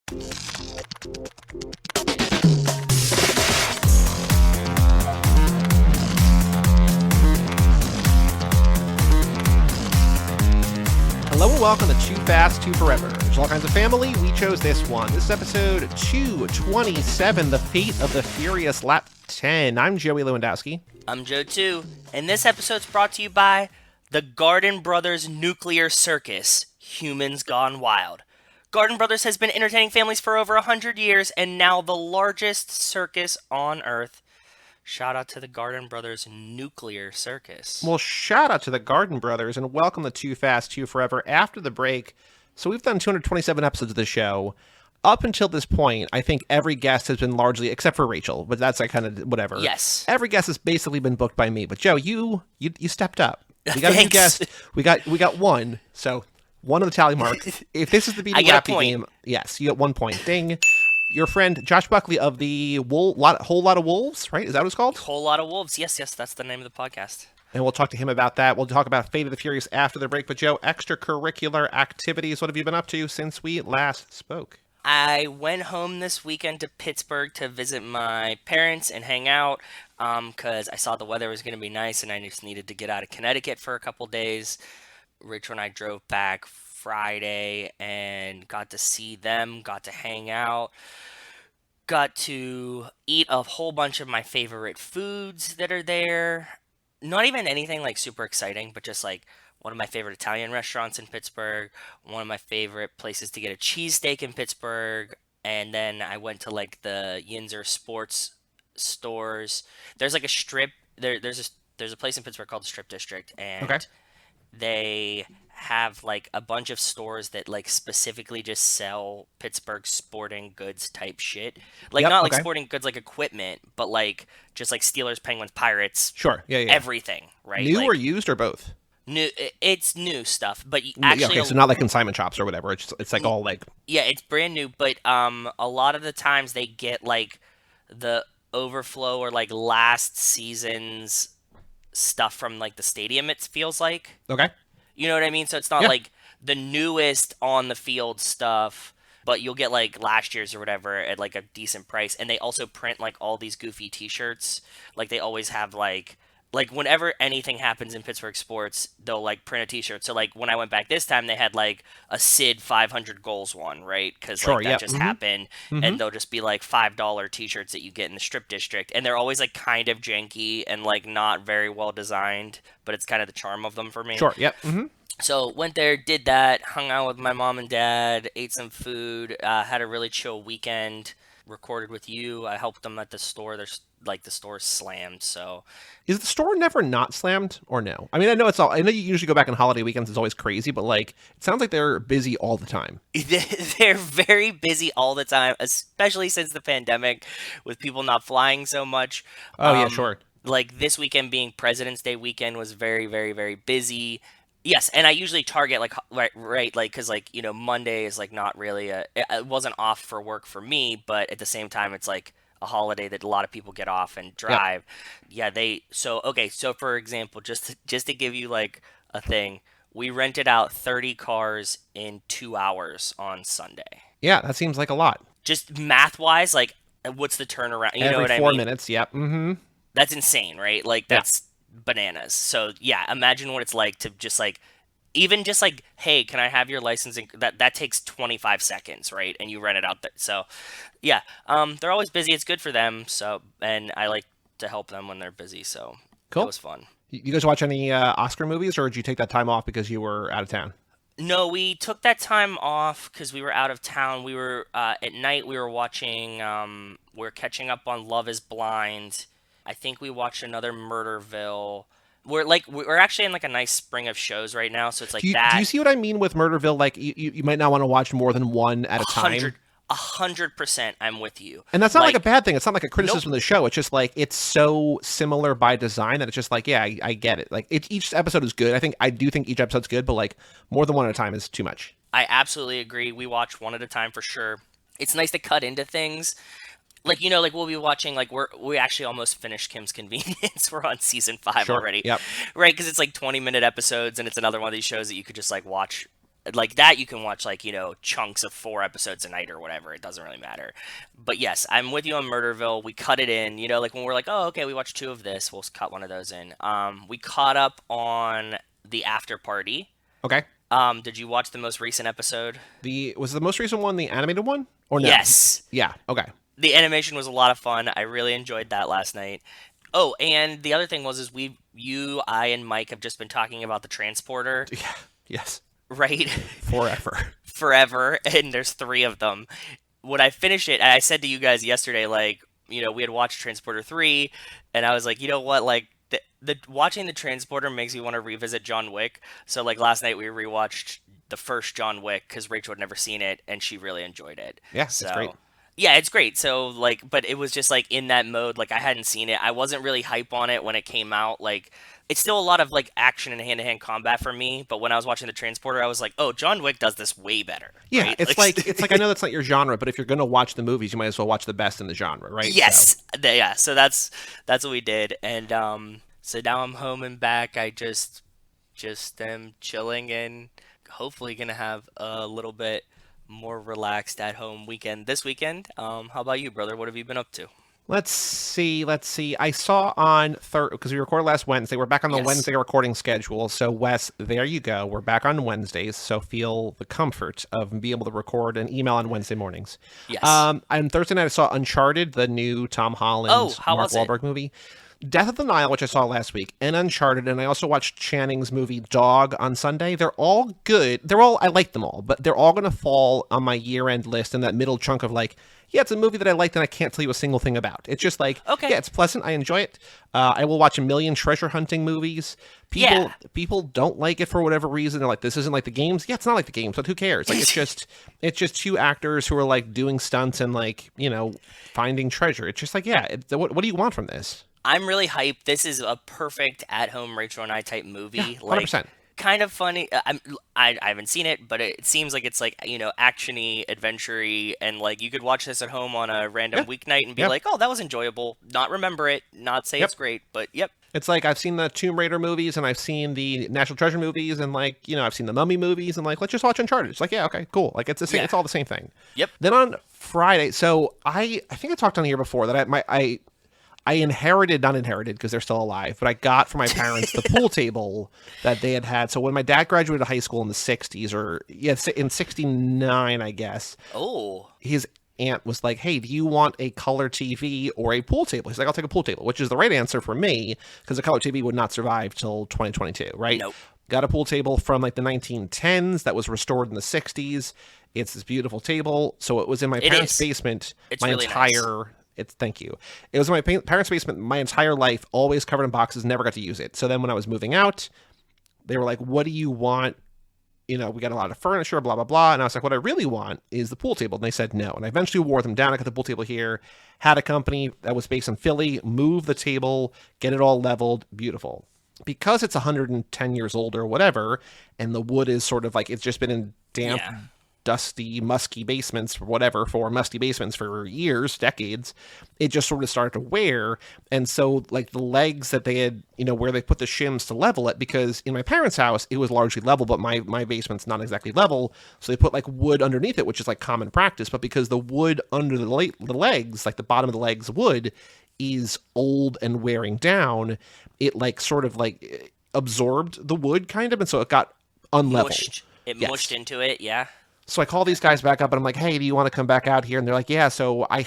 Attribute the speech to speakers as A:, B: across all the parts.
A: Hello and welcome to Too Fast, Too Forever. There's all kinds of family. We chose this one. This is episode 227, The Fate of the Furious Lap 10. I'm Joey Lewandowski.
B: I'm Joe too, and this episode's brought to you by the Garden Brothers Nuclear Circus, Humans Gone Wild. Garden Brothers has been entertaining families for over 100 years, and now the largest circus on Earth. Shout out to the Garden Brothers Nuclear Circus.
A: Well, shout out to the Garden Brothers, and welcome to Too Fast, Too Forever. After the break, so we've done 227 episodes of the show. Up until this point, I think every guest has been largely, except for Rachel, but that's like kind of whatever.
B: Yes.
A: Every guest has basically been booked by me. But Joe, you stepped up. We got a new guest. We got one. So one on the tally mark. If this is the BB Lappy game, yes, you get 1 point. Ding. Your friend Josh Buckley of the Whole Lotta Wolves, right? Is that what it's called?
B: Whole Lotta Wolves. Yes, that's the name of the podcast.
A: And we'll talk to him about that. We'll talk about Fate of the Furious after the break. But Joe, extracurricular activities. What have you been up to since we last spoke?
B: I went home this weekend to Pittsburgh to visit my parents and hang out because I saw the weather was going to be nice and I just needed to get out of Connecticut for a couple days. Rachel and I drove back Friday and got to see them, got to hang out, got to eat a whole bunch of my favorite foods that are there. Not even anything like super exciting, but just like one of my favorite Italian restaurants in Pittsburgh, one of my favorite places to get a cheesesteak in Pittsburgh, and then I went to like the Yinzer sports stores. There's like a strip there's a place in Pittsburgh called the Strip District, and
A: Okay.
B: they have like a bunch of stores that like specifically just sell Pittsburgh sporting goods type shit. Like
A: Yep,
B: not like
A: okay.
B: sporting goods like equipment, but like just like Steelers, Penguins, Pirates,
A: Sure. Yeah.
B: everything, right?
A: New
B: like,
A: or used or both?
B: new. It's new stuff, but
A: Yeah,
B: actually,
A: okay, so not like consignment shops or whatever. It's like all like
B: yeah, it's brand new. But a lot of the times they get like the overflow or like last season's stuff from like the stadium. It feels like.
A: okay.
B: You know what I mean? So it's not
A: Yeah.
B: like the newest on the field stuff, but you'll get like last year's or whatever at like a decent price. And they also print like all these goofy t-shirts. Like they always have like whenever anything happens in Pittsburgh sports, they'll like print a t-shirt. So like when I went back this time, they had like a Sid 500 goals one, right? Because
A: Sure,
B: like that
A: yep,
B: just
A: mhm.
B: happened.
A: Mhm.
B: And they'll just be like $5 t-shirts that you get in the Strip District. And they're always like kind of janky and like not very well designed, but it's kind of the charm of them for me.
A: Sure. Yep. Mm-hmm.
B: So went there, did that, hung out with my mom and dad, ate some food, had a really chill weekend, recorded with you. I helped them at the store. There's like the store's slammed, so
A: Is the store never not slammed or no? I mean, I know you usually go back on holiday weekends. It's always crazy, but like it sounds like they're busy all the time.
B: they're very busy all the time, especially since the pandemic, with people not flying so much.
A: Oh yeah, sure.
B: Like this weekend being President's Day weekend was very, very, very busy. Yes, and I usually target like right, like because like Monday is like not really it wasn't off for work for me, but at the same time it's like a holiday that a lot of people get off and drive. Yeah, so for example, just to give you like a thing, we rented out 30 cars in 2 hours on Sunday.
A: Yeah, that seems like a lot.
B: Just math wise, like what's the turnaround? You know
A: Every
B: what I
A: 4
B: mean?
A: minutes. Yep. Mm-hmm.
B: That's insane, right? Like that's bananas. So yeah, imagine what it's like to just like even just like, hey, can I have your license? That takes 25 seconds, right? And you rent it out there. So yeah, they're always busy. It's good for them. So and I like to help them when they're busy. So
A: Cool.
B: it was fun.
A: You guys watch any Oscar movies, or did you take that time off because you were out of town?
B: No, we took that time off because we were out of town. We were at night. We were watching. We were catching up on Love Is Blind. I think we watched another Murderville. We're actually in like a nice spring of shows right now, so it's like
A: Do you see what I mean with Murderville? Like you might not want to watch more than one at a time.
B: 100%, I'm with you.
A: And that's not like a bad thing. It's not like a criticism of the show. It's just like it's so similar by design that it's just like, yeah, I get it. Like each episode is good. I do think each episode's good, but like more than one at a time is too much.
B: I absolutely agree. We watch one at a time for sure. It's nice to cut into things. Like, like we'll be watching, like we actually almost finished Kim's Convenience. We're on season 5 already.
A: Yep.
B: Right, because it's like 20-minute episodes, and it's another one of these shows that you could just like watch like that you can watch like, chunks of 4 episodes a night or whatever. It doesn't really matter. But yes, I'm with you on Murderville. We cut it in, like when we're like, oh, okay, we watched 2 of this, we'll cut one of those in. We caught up on the After Party.
A: Okay.
B: Did you watch the most recent episode?
A: Was the most recent one the animated one? Or no?
B: Yes.
A: Yeah, okay.
B: The animation was a lot of fun. I really enjoyed that last night. Oh, and the other thing is I and Mike have just been talking about the transporter.
A: Yeah, yes.
B: Right?
A: Forever.
B: And there's 3 of them. When I finish it, and I said to you guys yesterday, like, we had watched Transporter 3, and I was like, you know what, like, the watching the Transporter makes me want to revisit John Wick. So, like, last night we rewatched the first John Wick, because Rachel had never seen it, and she really enjoyed it.
A: Yeah, so, it's great.
B: Yeah, it's great. So, like, but it was just, like, in that mode, like, I hadn't seen it. I wasn't really hype on it when it came out. Like, it's still a lot of, like, action and hand-to-hand combat for me, but when I was watching the Transporter, I was like, oh, John Wick does this way better.
A: Yeah,
B: right?
A: it's like I know that's not your genre, but if you're going to watch the movies, you might as well watch the best in the genre, right?
B: Yes. Yeah, so that's what we did. And so now I'm home and back. I just am chilling and hopefully going to have a little bit more relaxed at home weekend this weekend. How about you, brother? What have you been up to?
A: Let's see. I saw on because we recorded last Wednesday. We're back on the Wednesday recording schedule. So Wes, there you go. We're back on Wednesdays. So feel the comfort of being able to record and email on Wednesday mornings.
B: Yes.
A: On Thursday night, I saw Uncharted, the new Tom Holland, Mark Wahlberg movie. Death of the Nile, which I saw last week, and Uncharted, and I also watched Channing's movie Dog on Sunday. They're all good. I like them all, but they're all going to fall on my year-end list in that middle chunk of like, yeah, it's a movie that I liked and I can't tell you a single thing about. It's just like, okay, yeah, it's pleasant. I enjoy it. I will watch a million treasure hunting movies. People don't like it for whatever reason. They're like, this isn't like the games. Yeah, it's not like the games, but who cares? Like, it's just 2 actors who are like doing stunts and like, finding treasure. It's just like, yeah, what do you want from this?
B: I'm really hyped. This is a perfect at-home Rachel and I type movie.
A: Yeah, 100%.
B: Like, kind of funny. I haven't seen it, but it seems like it's like, action-y, adventure-y, and like you could watch this at home on a random weeknight and be like, oh, that was enjoyable. Not remember it, not say it's great, but yep.
A: It's like I've seen the Tomb Raider movies and I've seen the National Treasure movies and like, I've seen the Mummy movies and like, let's just watch Uncharted. It's like, yeah, okay, cool. Like it's the same, it's all the same thing.
B: Yep.
A: Then on Friday, so I think I talked on here before that I not inherited because they're still alive, but I got from my parents the pool table that they had. So when my dad graduated high school in the 60s in 69, I guess.
B: Oh.
A: His aunt was like, hey, do you want a color TV or a pool table? He's like, I'll take a pool table, which is the right answer for me because a color TV would not survive till 2022, right?
B: Nope.
A: Got a pool table from like the 1910s that was restored in the 60s. It's this beautiful table. So it was in my parents' basement.
B: It's really nice.
A: Thank you. It was in my parents' basement my entire life, always covered in boxes, never got to use it. So then when I was moving out, they were like, what do you want? We got a lot of furniture, blah, blah, blah. And I was like, what I really want is the pool table. And they said no. And I eventually wore them down. I got the pool table here, had a company that was based in Philly, move the table, get it all leveled, beautiful. Because it's 110 years old or whatever, and the wood is sort of like, it's just been in damp, dusty, musty basements for years, decades, it just sort of started to wear. And so like the legs that they had, where they put the shims to level it, because in my parents' house, it was largely level, but my basement's not exactly level. So they put like wood underneath it, which is like common practice. But because the wood under the legs, like the bottom of the legs wood is old and wearing down, it like sort of like absorbed the would kind of. And so it got unleveled.
B: It mushed into it. Yeah.
A: So I call these guys back up and I'm like, hey, do you want to come back out here? And they're like, yeah. So I'm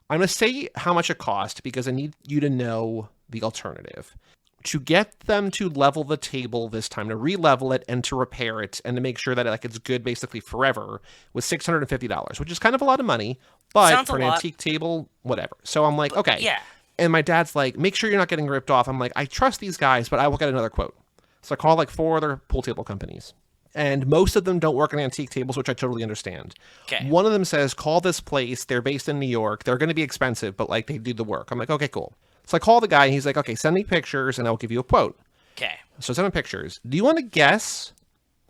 A: going to say how much it cost because I need you to know the alternative. To get them to level the table this time, to re-level it and to repair it and to make sure that like it's good basically forever was $650, which is kind of a lot of money, but
B: sounds
A: for an antique table, whatever. So I'm like, okay.
B: Yeah.
A: And my dad's like, make sure you're not getting ripped off. I'm like, I trust these guys, but I will get another quote. So I call like 4 other pool table companies. And most of them don't work on antique tables, which I totally understand.
B: Okay.
A: One of them says, call this place. They're based in New York. They're going to be expensive, but like they do the work. I'm like, okay, cool. So I call the guy and he's like, okay, send me pictures and I'll give you a quote.
B: Okay.
A: So send me pictures. Do you want to guess,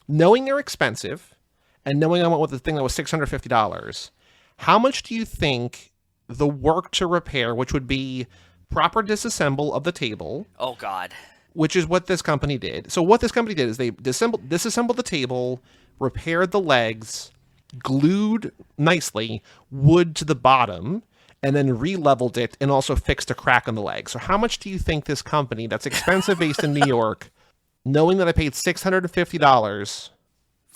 A: knowing they're expensive and knowing I went with the thing that was $650, how much do you think the work to repair, which would be proper disassemble of the table?
B: Oh, God.
A: Which is what this company did. So what this company did is they disassembled the table repaired the legs, glued nicely wood to the bottom, and then re-leveled it and also fixed a crack on the leg. So how much do you think this company that's expensive based in New York, knowing that I paid $650...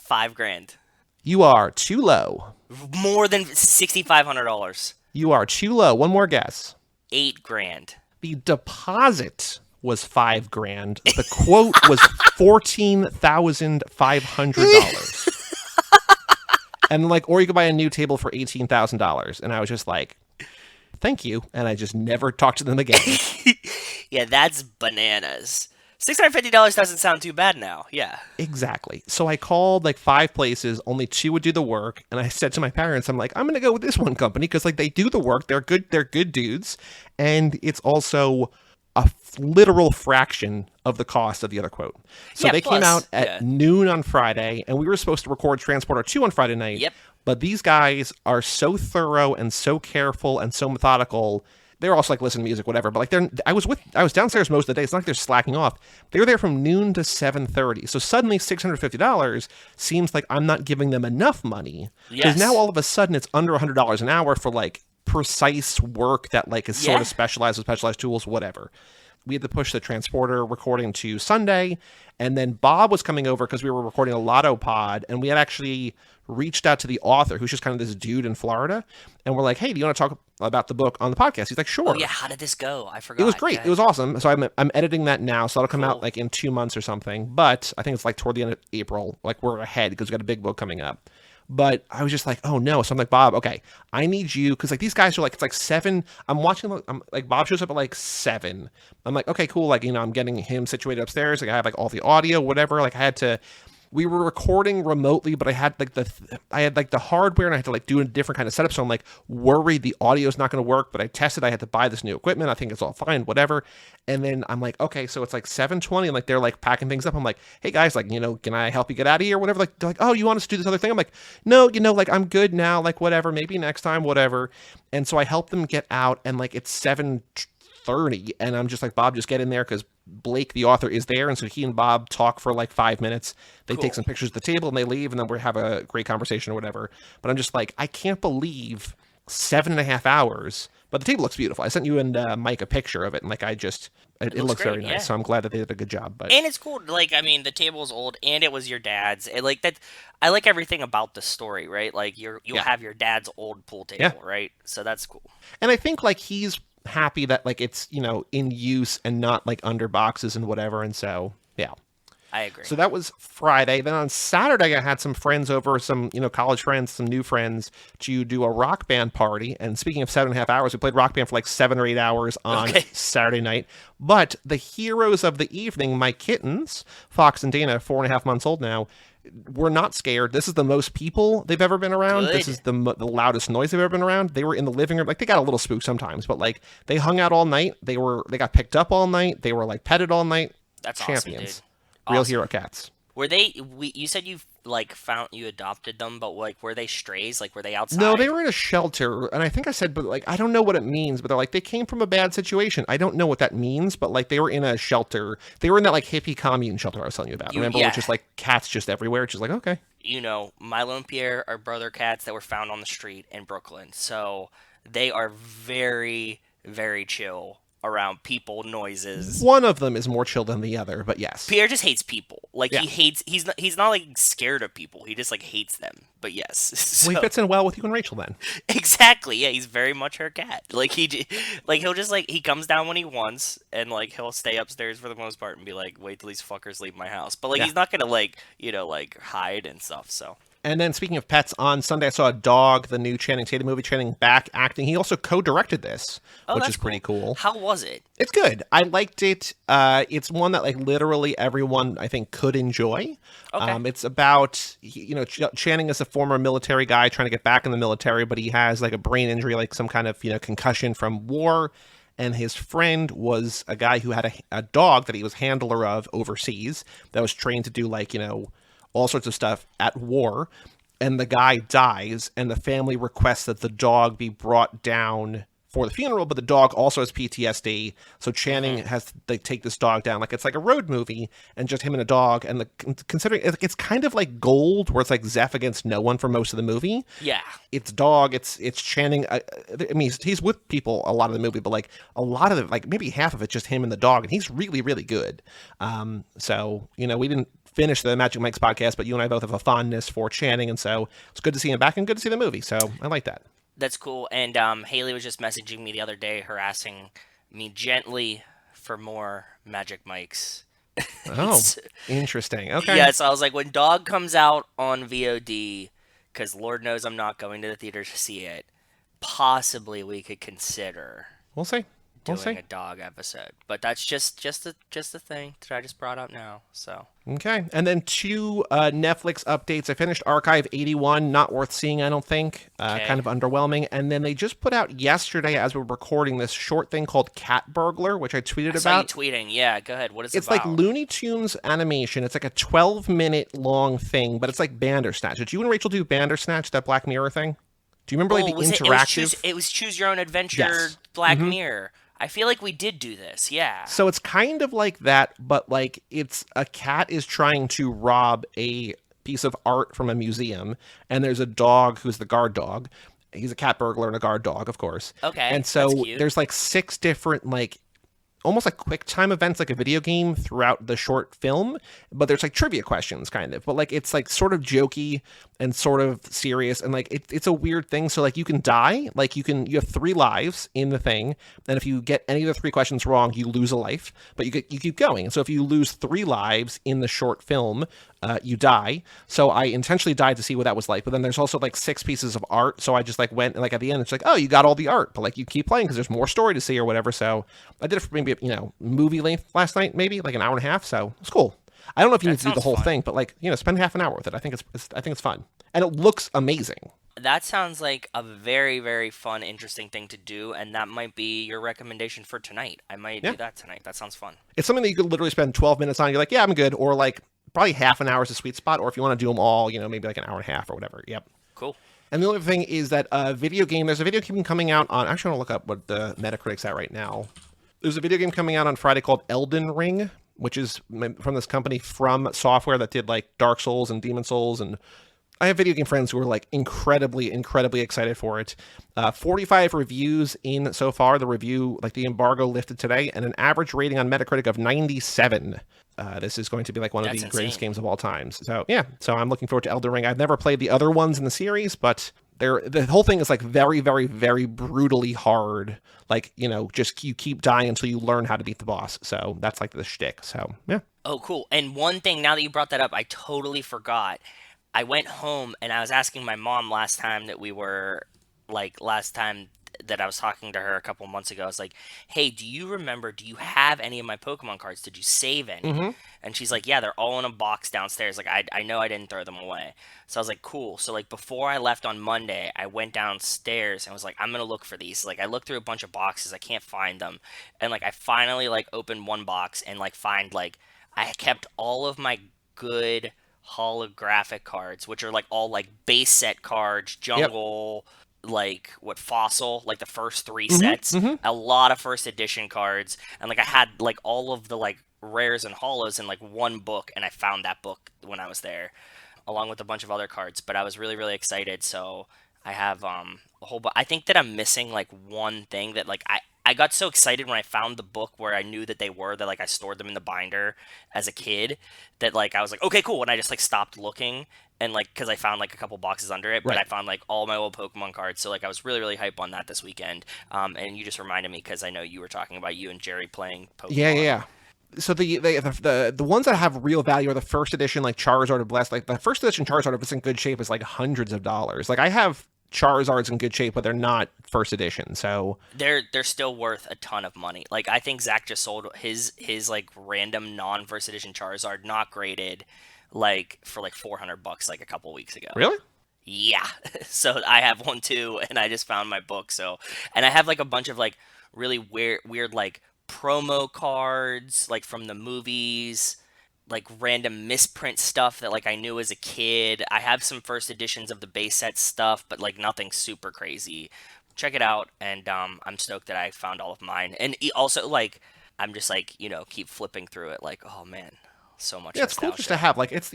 B: $5,000.
A: You are too low.
B: More than $6,500.
A: You are too low. One more guess.
B: $8,000.
A: The deposit was $5,000. The quote was $14,500. And like, or you could buy a new table for $18,000. And I was just like, thank you. And I just never talked to them again.
B: Yeah, that's bananas. $650 doesn't sound too bad now. Yeah.
A: Exactly. So I called like 5 places. Only 2 would do the work. And I said to my parents, I'm like, I'm going to go with this one company because like they do the work. They're good dudes. And it's also a literal fraction of the cost of the other quote. So they came out at noon on Friday, and we were supposed to record Transporter 2 on Friday night.
B: Yep.
A: But these guys are so thorough and so careful and so methodical. They're also like listening to music, whatever. But like I was downstairs most of the day. It's not like they're slacking off. They were there from noon to 7:30. So suddenly $650 seems like I'm not giving them enough money. Because now all of a sudden it's under $100 an hour for like precise work that like is sort of specialized with specialized tools, whatever. We had to push the Transporter recording to Sunday, and then Bob was coming over because we were recording a Lotto pod, and we had actually reached out to the author, who's just kind of this dude in Florida, and we're like, hey, do you want to talk about the book on the podcast? He's like, sure.
B: Oh yeah, how did this go? I forgot.
A: It was great. It was awesome. So I'm editing that now, so that'll come out like in 2 months or something, but I think it's like toward the end of April. Like we're ahead because we got a big book coming up. But I was just like, oh no. So I'm like, Bob, okay, I need you. Cause like these guys are like, it's like 7. I'm watching, I'm like, Bob shows up at like 7. I'm like, okay, cool. Like, you know, I'm getting him situated upstairs. Like I have like all the audio, whatever. Like we were recording remotely, but I had like the hardware and I had to like do a different kind of setup. So I'm like worried the audio is not going to work, but I tested, I had to buy this new equipment. I think it's all fine, whatever. And then I'm like, okay, so it's like 7:20 and like, they're like packing things up. I'm like, hey guys, like, you know, can I help you get out of here? Whatever. Like, they're like, oh, you want us to do this other thing? I'm like, no, you know, like I'm good now, like whatever, maybe next time, whatever. And so I helped them get out and like it's 7:30 and I'm just like, Bob, just get in there because Blake, the author, is there. And so he and Bob talk for like 5 minutes. They take some pictures of the table and they leave and then we have a great conversation or whatever. But I'm just like, I can't believe 7.5 hours. But the table looks beautiful. I sent you and Mike a picture of it, and like it looks very nice. So I'm glad that they did a good job. But
B: and it's cool. Like I mean, the table's old, and it was your dad's. Like that, I like everything about the story, right? Like you have your dad's old pool table, right? So that's cool.
A: And I think like he's happy that like it's, you know, in use and not like under boxes and whatever. And so yeah.
B: I agree.
A: So that was Friday. Then on Saturday, I had some friends over, some, you know, college friends, some new friends to do a rock band party. And speaking of 7.5 hours, we played rock band for like 7 or 8 hours on Saturday night. But the heroes of the evening, my kittens, Fox and Dana, 4.5 months old now, were not scared. This is the most people they've ever been around.
B: Good.
A: This is the loudest noise they've ever been around. They were in the living room. Like they got a little spooked sometimes, but like they hung out all night. They got picked up all night. They were like petted all night.
B: That's
A: champions.
B: Awesome, dude.
A: Real
B: awesome.
A: Hero cats.
B: Were they? You said you like you adopted them, but like were they strays? Like were they outside?
A: No, they were in a shelter, and I think I said, but like I don't know what it means. But they're like they came from a bad situation. I don't know what that means, but like they were in a shelter. They were in that like hippie commune shelter I was telling you about. Remember, which is like cats just everywhere. Which is like okay.
B: You know, Milo and Pierre are brother cats that were found on the street in Brooklyn, so they are very, very chill around people, noises.
A: One of them is more chill than the other, but yes.
B: Pierre just hates people. Like he's not like scared of people. He just like hates them. But yes. So,
A: well, he fits in well with you and Rachel then.
B: Exactly. Yeah, he's very much her cat. Like he'll just like he comes down when he wants and like he'll stay upstairs for the most part and be like, wait till these fuckers leave my house. But like he's not gonna like, you know, like hide and stuff, so.
A: And then speaking of pets, on Sunday I saw a dog, the new Channing Tatum movie, Channing back acting. He also co-directed this, which is pretty cool.
B: How was it?
A: It's good. I liked it. It's one that like literally everyone I think could enjoy. Okay. It's about, you know, Channing is a former military guy trying to get back in the military, but he has like a brain injury, like some kind of, you know, concussion from war. And his friend was a guy who had a dog that he was handler of overseas that was trained to do like, you know, all sorts of stuff at war, and the guy dies, and the family requests that the dog be brought down for the funeral, but the dog also has PTSD. So Channing has to take this dog down. Like, it's like a road movie, and just him and a dog. And considering it's kind of like Gold, where it's like Zeph against no one for most of the movie.
B: Yeah.
A: It's dog. It's Channing. I mean, he's with people a lot of the movie, but like a lot of it, like maybe half of it, just him and the dog, and he's really, really good. So we didn't finish the Magic Mike's podcast, but you and I both have a fondness for Channing, and so it's good to see him back and good to see the movie. So I like that.
B: That's cool. And Haley was just messaging me the other day, harassing me gently for more Magic Mikes.
A: Oh, interesting. Okay.
B: Yeah, so I was like, when Dog comes out on VOD, because Lord knows I'm not going to the theater to see it, possibly we could consider
A: We'll see.
B: doing a Dog episode. But that's just a thing that I just brought up now. So
A: Okay. And then 2 Netflix updates. I finished Archive 81. Not worth seeing, I don't think. Kind of underwhelming. And then they just put out yesterday, as we're recording, this short thing called Cat Burglar, which I tweeted
B: I
A: about.
B: saw you tweeting. Yeah, go ahead. What is it
A: It's
B: about?
A: like Looney Tunes animation. It's like a 12-minute long thing, but it's like Bandersnatch. Did you and Rachel do Bandersnatch, that Black Mirror thing? Do you remember like the interactive?
B: It was Choose Your Own Adventure,
A: Yes.
B: Black Mirror. I feel like we did do this, yeah.
A: So it's kind of like that, but like it's a cat is trying to rob a piece of art from a museum, and there's a dog who's the guard dog. He's a cat burglar and a guard dog, of course.
B: Okay,
A: and so
B: that's cute.
A: there's like 6 different like almost like quick time events, like a video game throughout the short film, but there's like trivia questions kind of, but like it's like sort of jokey and sort of serious, and like it's a weird thing. So like you can die, like you have 3 lives in the thing, and if you get any of the 3 questions wrong, you lose a life, but you keep going. And so if you lose 3 lives in the short film, you die. So I intentionally died to see what that was like, but then there's also like 6 pieces of art, so I just like went, and like at the end it's like, oh, you got all the art, but like you keep playing because there's more story to see or whatever. So I did it for maybe movie length last night, maybe like an hour and a half, so it's cool. I don't know if you need to do the whole thing, but like spend half an hour with it. I think it's fun, and it looks amazing.
B: That sounds like a very, very fun, interesting thing to do, and that might be your recommendation for tonight. I might do that tonight. That sounds fun.
A: It's something that you could literally spend 12 minutes on. You're like, yeah, I'm good, or like probably half an hour is a sweet spot, or if you want to do them all, maybe like an hour and a half or whatever. Yep.
B: Cool.
A: And the other thing is that there's a video game coming out on, actually I want to look up what the Metacritic's at right now. There's a video game coming out on Friday called Elden Ring, which is from this company From Software that did like Dark Souls and Demon Souls, and I have video game friends who are like incredibly, incredibly excited for it. 45 reviews in so far. The review, like the embargo lifted today, and an average rating on Metacritic of 97. This is going to be like one of the greatest games of all time. So yeah, so I'm looking forward to Elden Ring. I've never played the other ones in the series, but the whole thing is like very, very, very brutally hard. Like, just you keep dying until you learn how to beat the boss. So that's like the shtick. So yeah.
B: Oh, cool. And one thing, now that you brought that up, I totally forgot. I went home and I was asking my mom last time that I was talking to her a couple months ago. I was like, hey, do you have any of my Pokemon cards? Did you save any?
A: Mm-hmm.
B: And she's like, yeah, they're all in a box downstairs. Like, I know I didn't throw them away. So I was like, cool. So like before I left on Monday, I went downstairs and was like, I'm going to look for these. Like I looked through a bunch of boxes. I can't find them. And like I finally like opened one box and like find like I kept all of my good holographic cards, which are like all like base set cards, jungle, like what fossil, like the first 3 sets, a lot of first edition cards, and like I had like all of the like rares and holos in like one book, and I found that book when I was there, along with a bunch of other cards. But I was really, really excited, so I have a whole I think that I'm missing like one thing that like I got so excited when I found the book where I knew that they were, that like I stored them in the binder as a kid, that like I was like, okay, cool, and I just like stopped looking, and like because I found like a couple boxes under it, but I found like all my old Pokemon cards, so like I was really, really hyped on that this weekend. And you just reminded me because I know you were talking about you and Jerry playing Pokemon.
A: Yeah. So the ones that have real value are the first edition, like Charizard of Blast. Like the first edition Charizard, if it's in good shape, is like hundreds of dollars. Like I have Charizard's in good shape, but they're not first edition, so
B: they're still worth a ton of money. Like I think Zach just sold his like random non-first edition Charizard, not graded, like for like $400 like a couple weeks ago.
A: Really?
B: Yeah. So I have one too, and I just found my book. So, and I have like a bunch of like really weird like promo cards, like from the movies, like random misprint stuff that like I knew as a kid. I have some first editions of the base set stuff, but like nothing super crazy. check it out, and I'm stoked that I found all of mine. And also, like, I'm just like, keep flipping through it, like, oh man, so much
A: Yeah, it's cool
B: nostalgia.
A: just to have, like, it's,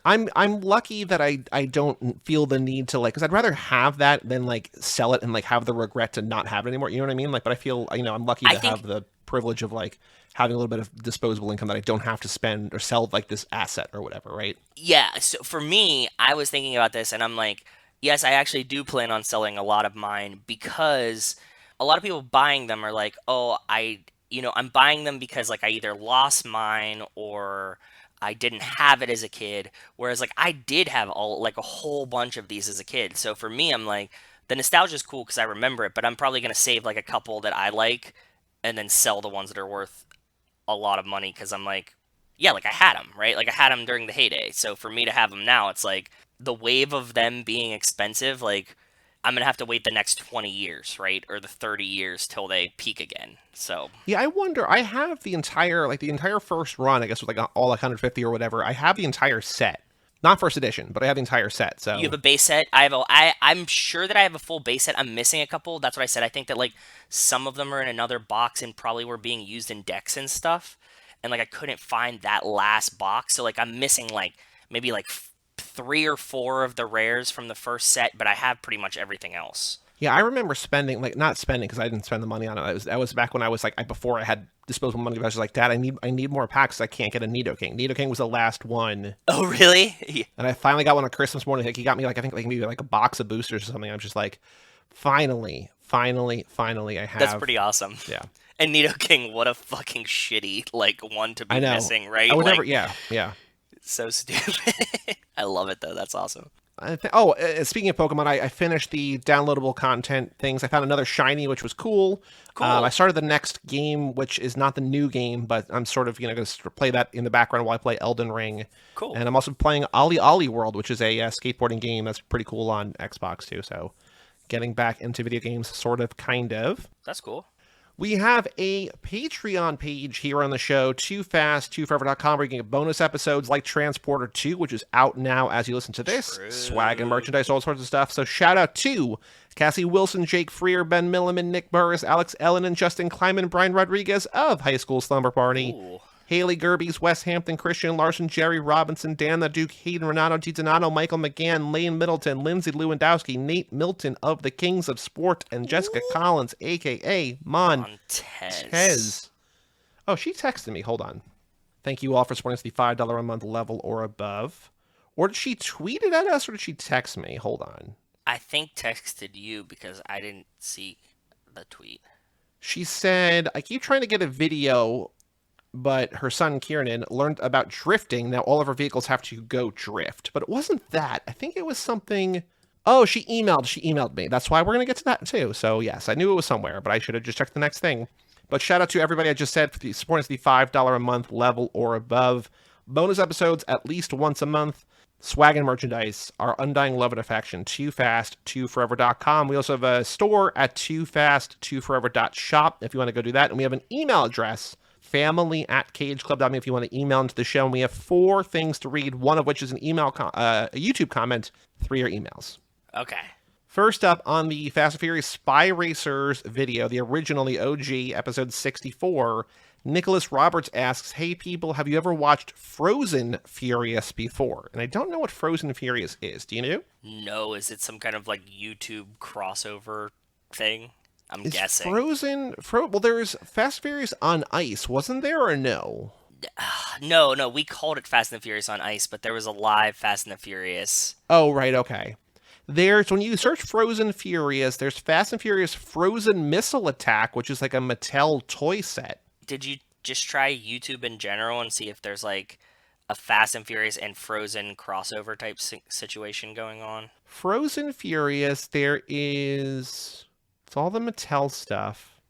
A: I'm lucky that I don't feel the need to, like, because I'd rather have that than, like, sell it and, like, have the regret to not have it anymore. You know what I mean? Like, but I feel, I'm lucky to have the privilege of, like, having a little bit of disposable income that I don't have to spend or sell, like, this asset or whatever, right?
B: Yeah, so for me, I was thinking about this, and I'm like, yes, I actually do plan on selling a lot of mine, because a lot of people buying them are like, oh, I'm buying them because, like, I either lost mine or I didn't have it as a kid. Whereas, like, I did have a whole bunch of these as a kid. So for me, I'm like, the nostalgia is cool because I remember it, but I'm probably gonna save like a couple that I like, and then sell the ones that are worth a lot of money, because I'm like, yeah, like, I had them, right? Like, I had them during the heyday. So for me to have them now, it's like the wave of them being expensive, like, I'm gonna have to wait the next 20 years, right? Or the 30 years till they peak again. So
A: Yeah, I wonder. I have the entire first run. I guess with like all 150 or whatever. I have the entire set, not first edition, but I have the entire set. So
B: you have a base set. I'm sure that I have a full base set. I'm missing a couple. That's what I said. I think that, like, some of them are in another box and probably were being used in decks and stuff. And, like, I couldn't find that last box. So, like, I'm missing, like, maybe like 3 or 4 of the rares from the first set, but I have pretty much everything else.
A: yeah, I remember spending, like, not spending because I didn't spend the money on it. That was back when I was like before I had disposable money. I was just like, Dad, I need more packs. I can't get a Nidoking. Nidoking was the last one.
B: Oh, really? Yeah.
A: And I finally got one on Christmas morning. Like, he got me, like, I think, like, maybe like a box of boosters or something. I'm just like, finally, I have.
B: That's pretty awesome.
A: Yeah.
B: And Nidoking, what a fucking shitty, like, one to be missing, right?
A: I would
B: like,
A: never. Yeah.
B: So stupid. I love it though. That's awesome.
A: Speaking of Pokemon, I finished the downloadable content things. I found another shiny, which was cool.
B: Cool.
A: I started the next game, which is not the new game, but I'm sort of going to play that in the background while I play Elden Ring.
B: Cool.
A: And I'm also playing Ollie World, which is a skateboarding game that's pretty cool on Xbox too. So getting back into video games, sort of, kind of.
B: That's cool.
A: We have a Patreon page here on the show, toofast2forever.com, where you can get bonus episodes like Transporter 2, which is out now as you listen to this.
B: True.
A: Swag and merchandise, all sorts of stuff. So shout out to Cassie Wilson, Jake Freer, Ben Milliman, Nick Burris, Alex Ellen, and Justin Kleiman, Brian Rodriguez of High School Slumber Party.
B: Ooh.
A: Haley Gerbies, West Hampton, Christian Larson, Jerry Robinson, Dan the Duke, Hayden Renato, DiZonato, Michael McGann, Lane Middleton, Lindsay Lewandowski, Nate Milton of the Kings of Sport, and Jessica Collins, a.k.a. Montez. Oh, she texted me. Hold on. Thank you all for supporting us at the $5 a month level or above. Or did she tweet it at us, or did she text me? Hold on.
B: I think texted you because I didn't see the tweet.
A: She said, I keep trying to get a video, but her son Kieran learned about drifting. Now all of her vehicles have to go drift. But it wasn't that. I think it was something. Oh, she emailed me. That's why we're going to get to that too. So yes, I knew it was somewhere, but I should have just checked the next thing. But shout out to everybody I just said for supporting us the $5 a month level or above. Bonus episodes at least once a month. Swag and merchandise. Our undying love and affection. toofast2forever.com. We also have a store at toofast2forever.shop if you want to go do that. And we have an email address, family@cageclub.me, if you want to email into the show. And we have 4 things to read, one of which is an email, a YouTube comment. 3 are emails.
B: Okay.
A: First up on the Fast and Furious Spy Racers video, the original, the OG, episode 64, Nicholas Roberts asks, hey people, have you ever watched Frozen Furious before? And I don't know what Frozen Furious is. Do you know?
B: No, is it some kind of, like, YouTube crossover thing? I'm
A: Is
B: guessing.
A: Well, there's Fast and Furious on Ice, wasn't there, or no?
B: No, we called it Fast and the Furious on Ice, but there was a live Fast and the Furious.
A: Oh, right, okay. When you search Frozen Furious, there's Fast and Furious Frozen Missile Attack, which is like a Mattel toy set.
B: Did you just try YouTube in general and see if there's, like, a Fast and Furious and Frozen crossover type situation going on?
A: Frozen Furious, it's all the Mattel stuff.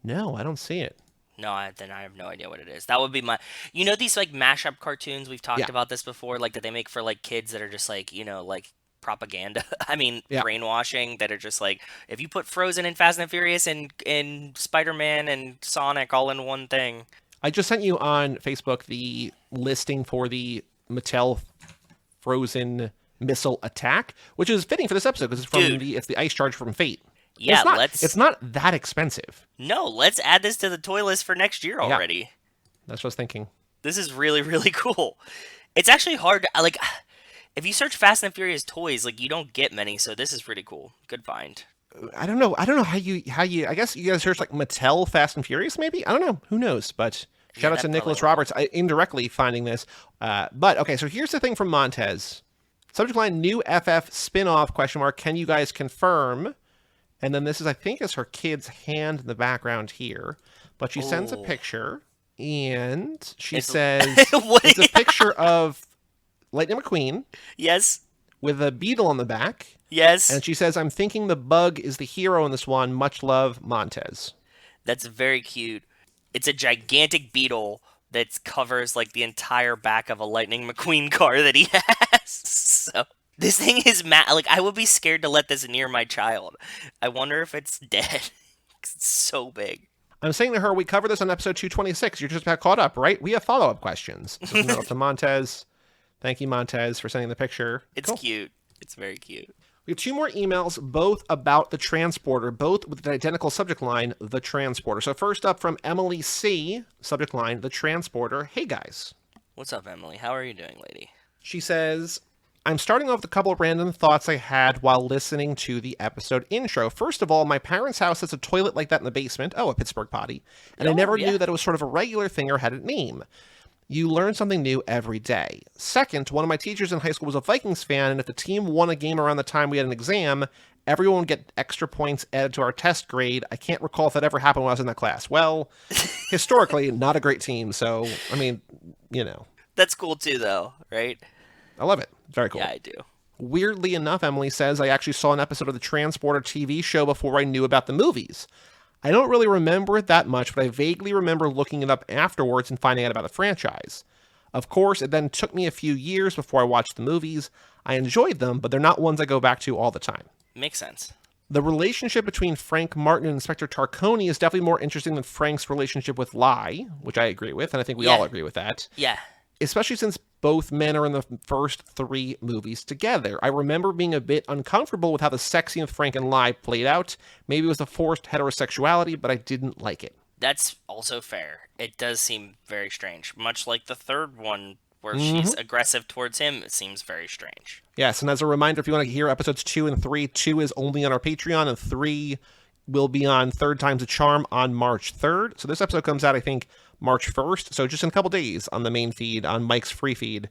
A: No, I don't see it.
B: No, then I have no idea what it is. That would be these, like, mashup cartoons, we've talked about this before, like, that they make for, like, kids that are just, like, like, propaganda. I mean, brainwashing, that are just like, if you put Frozen and Fast and Furious and Spider-Man and Sonic all in one thing.
A: I just sent you on Facebook the listing for the Mattel Frozen Missile Attack, which is fitting for this episode because it's the ice charge from Fate.
B: Yeah,
A: It's not that expensive.
B: No, let's add this to the toy list for next year already.
A: Yeah, that's what I was thinking.
B: This is really, really cool. It's actually hard to, like, if you search Fast and Furious toys, like, you don't get many, so this is pretty cool. Good find.
A: I don't know how you I guess you guys search like Mattel Fast and Furious maybe? I don't know. Who knows? But shout out to Nicholas Roberts indirectly finding this. But okay, so here's the thing from Montez. Subject line, new FF spin-off, ? Can you guys confirm? And then this is, I think, is her kid's hand in the background here. But she sends a picture, and she says it's a picture of Lightning McQueen.
B: Yes.
A: With a beetle on the back.
B: Yes.
A: And she says, I'm thinking the bug is the hero in this one. Much love, Montez.
B: That's very cute. It's a gigantic beetle that covers like the entire back of a Lightning McQueen car that he has. So this thing is like, I would be scared to let this near my child. I wonder if it's dead. It's so big.
A: I'm saying to her, we covered this on episode 226. You're just about caught up, right? We have follow-up questions. So up to Montez. Thank you, Montez, for sending the picture.
B: It's cute. It's very cute.
A: We have 2 more emails, both about the transporter, both with the identical subject line, the transporter. So first up from Emily C., subject line, the transporter. Hey, guys.
B: What's up, Emily? How are you doing, lady?
A: She says, I'm starting off with a couple of random thoughts I had while listening to the episode intro. First of all, my parents' house has a toilet like that in the basement. Oh, a Pittsburgh potty. And I never knew that it was sort of a regular thing or had a name. You learn something new every day. Second, one of my teachers in high school was a Vikings fan, and if the team won a game around the time we had an exam, everyone would get extra points added to our test grade. I can't recall if that ever happened when I was in that class. Well, historically, not a great team, so, I mean, you know.
B: That's cool too, though, right?
A: I love it. Very cool.
B: Yeah, I do.
A: Weirdly enough, Emily says, I actually saw an episode of the Transporter TV show before I knew about the movies. I don't really remember it that much, but I vaguely remember looking it up afterwards and finding out about the franchise. Of course, it then took me a few years before I watched the movies. I enjoyed them, but they're not ones I go back to all the time.
B: Makes sense.
A: The relationship between Frank Martin and Inspector Tarconi is definitely more interesting than Frank's relationship with Lai, which I agree with, and I think we all agree with that.
B: Yeah.
A: Especially since both men are in the first 3 movies together. I remember being a bit uncomfortable with how the sex scene with Frank and Lai played out. Maybe it was a forced heterosexuality, but I didn't like it.
B: That's also fair. It does seem very strange. Much like the third one where she's aggressive towards him, it seems very strange.
A: Yes, and as a reminder, if you want to hear episodes 2 and 3, 2 is only on our Patreon, and 3 will be on Third Time's a Charm on March 3rd. So this episode comes out, I think, March 1st, so just in a couple days on the main feed, on Mike's free feed,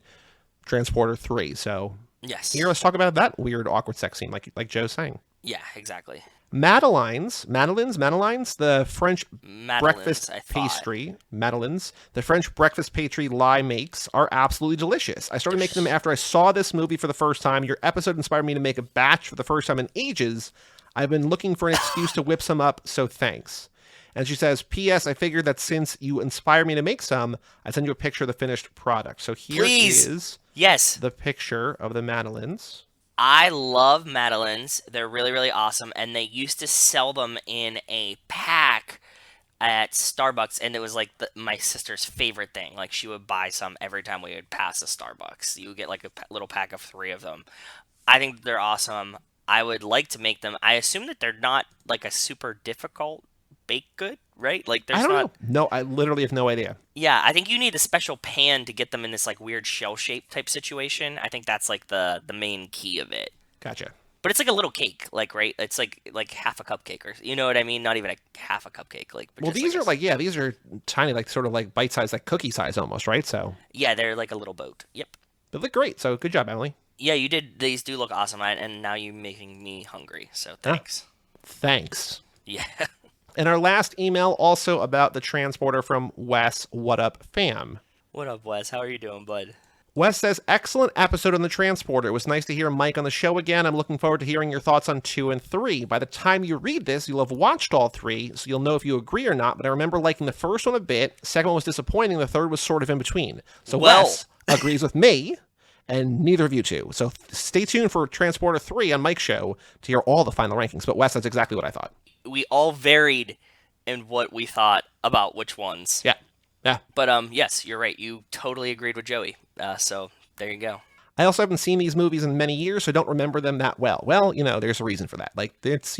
A: Transporter 3. So
B: yes,
A: here, let's talk about that weird, awkward sex scene, like Joe's saying.
B: Yeah, exactly.
A: Madeleines, the French breakfast pastry, the French breakfast pastry Lai makes are absolutely delicious. I started making them after I saw this movie for the first time. Your episode inspired me to make a batch for the first time in ages. I've been looking for an excuse to whip some up, so thanks. And she says, P.S. I figured that since you inspired me to make some, I'd send you a picture of the finished product. So here is the picture of the Madeleines.
B: I love Madeleines. They're really, really awesome. And they used to sell them in a pack at Starbucks. And it was like my sister's favorite thing. Like she would buy some every time we would pass a Starbucks. You would get like a little pack of 3 of them. I think they're awesome. I would like to make them. I assume that they're not like a super difficult baked good, right? Like there's
A: I don't know. No, I literally have no idea.
B: Yeah, I think you need a special pan to get them in this like weird shell shape type situation. I think that's like the main key of it.
A: Gotcha.
B: But it's like a little cake, like right? It's like half a cupcake, or you know what I mean? Not even a half a cupcake, like.
A: Well, these are these are tiny, like sort of like bite size, like cookie size almost, right? So.
B: Yeah, they're like a little boat. Yep.
A: They look great. So good job, Emily.
B: Yeah, you did. These do look awesome, and now you're making me hungry. So thanks.
A: Thanks.
B: Yeah.
A: And our last email also about the transporter from Wes. What up, fam?
B: What up, Wes? How are you doing, bud?
A: Wes says, excellent episode on the transporter. It was nice to hear Mike on the show again. I'm looking forward to hearing your thoughts on 2 and 3. By the time you read this, you'll have watched all 3, so you'll know if you agree or not. But I remember liking the first one a bit. Second one was disappointing. The third was sort of in between. So Wes agrees with me, and neither of you two. So stay tuned for Transporter 3 on Mike's show to hear all the final rankings. But Wes, that's exactly what I thought.
B: We all varied in what we thought about which ones.
A: Yeah.
B: But yes, you're right. You totally agreed with Joey. So there you go.
A: I also haven't seen these movies in many years, so I don't remember them that well. Well, there's a reason for that. Like, it's,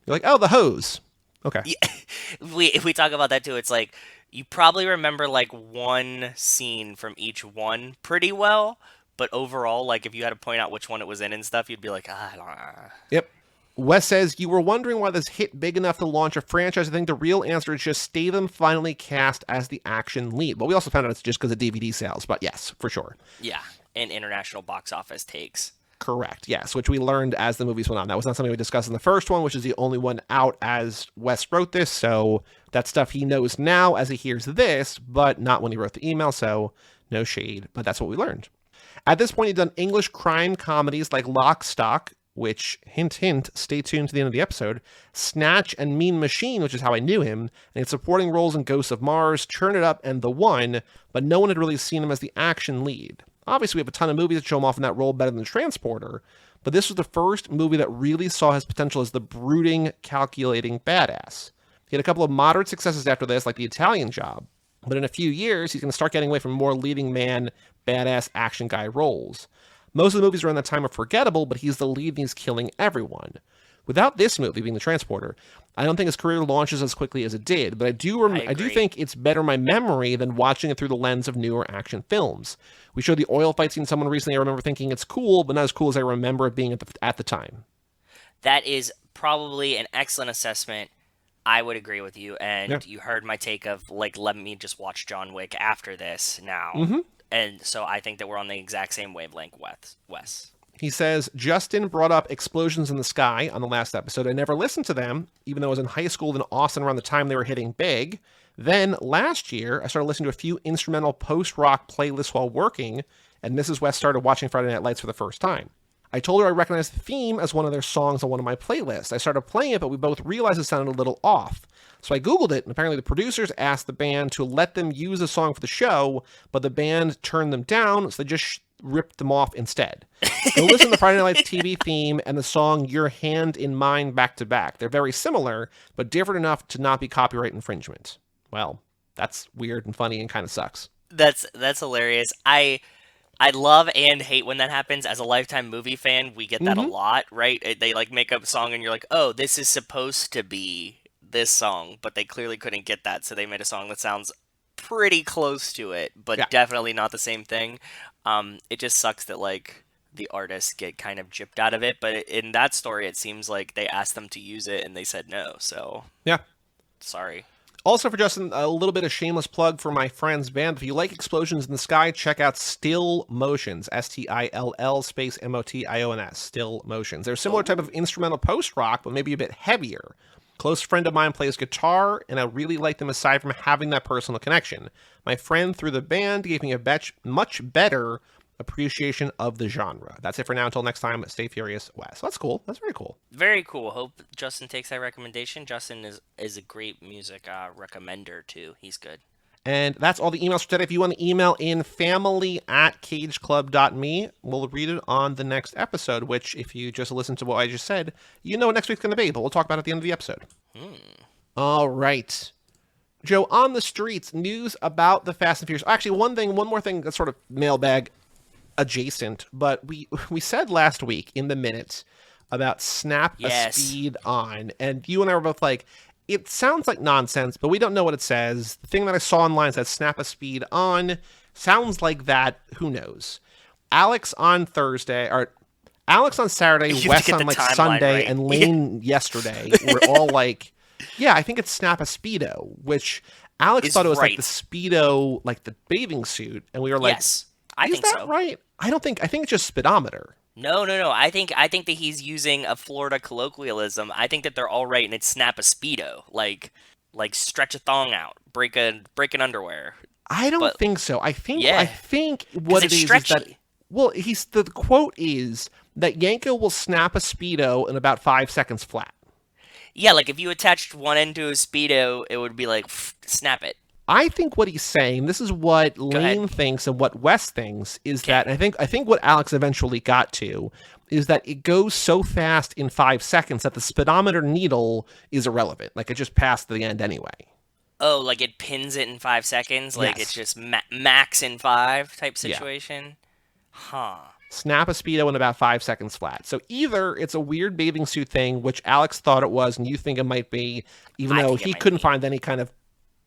A: You're like, oh, the hose. Okay.
B: Yeah, we talk about that too. It's like you probably remember like one scene from each one pretty well, but overall, like if you had to point out which one it was in and stuff, you'd be like, ah, I don't know.
A: Yep. Wes says, you were wondering why this hit big enough to launch a franchise. I think the real answer is just Statham finally cast as the action lead. But we also found out it's just because of DVD sales. But yes, for sure.
B: Yeah, and international box office takes.
A: Correct, yes, which we learned as the movies went on. That was not something we discussed in the first one, which is the only one out as Wes wrote this. So that's stuff he knows now as he hears this, but not when he wrote the email. So no shade, but that's what we learned. At this point, he'd done English crime comedies like Lock, Stock, which, hint, hint, stay tuned to the end of the episode, Snatch and Mean Machine, which is how I knew him, and he had supporting roles in Ghosts of Mars, Turn It Up, and The One, but no one had really seen him as the action lead. Obviously, we have a ton of movies that show him off in that role better than Transporter, but this was the first movie that really saw his potential as the brooding, calculating badass. He had a couple of moderate successes after this, like The Italian Job, but in a few years, he's going to start getting away from more leading man, badass action guy roles. Most of the movies around that time are forgettable, but he's the lead and he's killing everyone. Without this movie being The Transporter, I don't think his career launches as quickly as it did, but I do think it's better in my memory than watching it through the lens of newer action films. We showed the oil fight scene someone recently. I remember thinking it's cool, but not as cool as I remember it being at the time.
B: That is probably an excellent assessment. I would agree with you, and
A: Yeah.
B: you heard my take of, like, let me just watch John Wick after this now.
A: Mm-hmm.
B: And so I think that we're on the exact same wavelength, Wes.
A: He says, Justin brought up Explosions in the Sky on the last episode. I never listened to them, even though I was in high school in Austin around the time they were hitting big. Then, last year, I started listening to a few instrumental post-rock playlists while working, and Mrs. West started watching Friday Night Lights for the first time. I told her I recognized the theme as one of their songs on one of my playlists. I started playing it, but we both realized it sounded a little off. So I Googled it, and apparently the producers asked the band to let them use the song for the show, but the band turned them down, so they just ripped them off instead. Go listen to the Friday Night Lights TV theme and the song Your Hand in Mine back to back. They're very similar, but different enough to not be copyright infringement. Well, that's weird and funny and kind of sucks.
B: That's hilarious. I love and hate when that happens. As a Lifetime movie fan, we get that a lot, right? They like make up a song and you're like, oh, this is supposed to be this song, but they clearly couldn't get that, so they made a song that sounds pretty close to it, but definitely not the same thing. It just sucks that like the artists get kind of gypped out of it, but in that story, it seems like they asked them to use it and they said no. So
A: yeah,
B: sorry.
A: Also for Justin, a little bit of shameless plug for my friend's band. If you like Explosions in the Sky, check out Still Motions, Still space Motions, Still Motions. They're a similar type of instrumental post-rock, but maybe a bit heavier. Close friend of mine plays guitar, and I really like them aside from having that personal connection. My friend through the band gave me a much better appreciation of the genre. That's it for now. Until next time, stay furious, Wes. That's cool. That's very cool.
B: Very cool. Hope Justin takes that recommendation. Justin is a great music recommender, too. He's good.
A: And that's all the emails for today. If you want to email in family@cageclub.me, we'll read it on the next episode, which if you just listen to what I just said, you know what next week's going to be, but we'll talk about it at the end of the episode. All right. Joe, on the streets, news about the Fast and Furious. Actually, one more thing that's sort of mailbag adjacent, but we said last week in the minutes about snap a speed on, and you and I were both like, it sounds like nonsense, but we don't know what it says. The thing that I saw online says snap a speed on. Sounds like that. Who knows? Alex on Saturday, Wes on like Sunday,
B: right.
A: And Lane yesterday were all like, yeah, I think it's snap a speedo, which Alex thought it was like the speedo, like the bathing suit. And we were like,
B: yes, I
A: think
B: so.
A: Right? I think it's just speedometer.
B: No. I think that he's using a Florida colloquialism. I think that they're all right, and it's snap a speedo, like stretch a thong out, break an underwear.
A: I don't think so. I think what it is that the quote is that Yanko will snap a speedo in about 5 seconds flat.
B: Yeah, like if you attached one end to a speedo, it would be like snap it.
A: I think what he's saying, this is what Lane thinks and what Wes thinks, is that I think what Alex eventually got to is that it goes so fast in 5 seconds that the speedometer needle is irrelevant. Like it just passed the end anyway.
B: Oh, like it pins it in 5 seconds? Like it's just max in 5 type situation? Yeah. Huh.
A: snap a speedo in about 5 seconds flat. So either it's a weird bathing suit thing, which Alex thought it was, and you think it might be, even though he couldn't find any kind of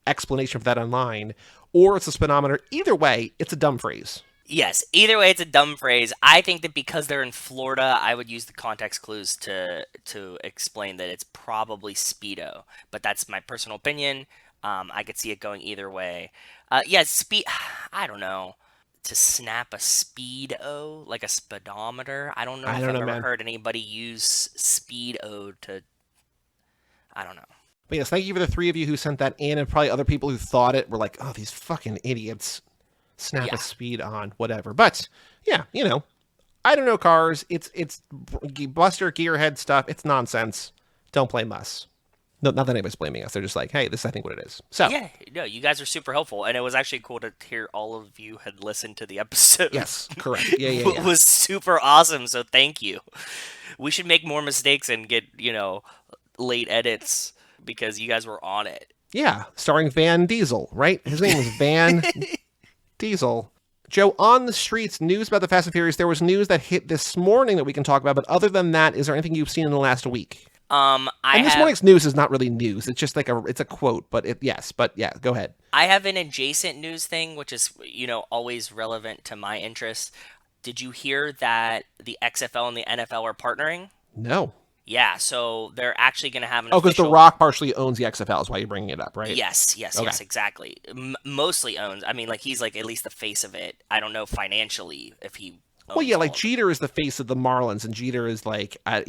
A: explanation for that online, or it's a speedometer. Either way, it's a dumb phrase.
B: Yes, either way, it's a dumb phrase. I think that because they're in Florida, I would use the context clues to explain that it's probably speedo. But that's my personal opinion. I could see it going either way. I don't know. To snap a speedo, like a speedometer. I don't know if I've ever heard anybody use speedo to. I don't know.
A: But yes, thank you for the 3 of you who sent that in, and probably other people who thought it were like, oh, these fucking idiots. Snap a speed on, whatever. But, yeah, I don't know cars. It's Buster Gearhead stuff. It's nonsense. Don't blame us. No, not that anybody's blaming us. They're just like, hey, this is, I think, what it is. So
B: yeah, no, you guys are super helpful, and it was actually cool to hear all of you had listened to the episode.
A: Yes, correct. Yeah.
B: It was super awesome, so thank you. We should make more mistakes and get, late edits because you guys were on it.
A: Yeah, starring Van Diesel, right? His name was Van Diesel. Joe, on the streets, news about the Fast and Furious. There was news that hit this morning that we can talk about, but other than that, is there anything you've seen in the last week?
B: This
A: morning's news is not really news. It's just like it's a quote, but go ahead.
B: I have an adjacent news thing, which is, always relevant to my interest. Did you hear that the XFL and the NFL are partnering?
A: No.
B: Yeah, so they're actually going to have an
A: because The Rock partially owns the XFL is why you're bringing it up, right?
B: Yes, exactly. Mostly owns. I mean, he's at least the face of it. I don't know financially if he owns
A: Jeter is the face of the Marlins, and Jeter is I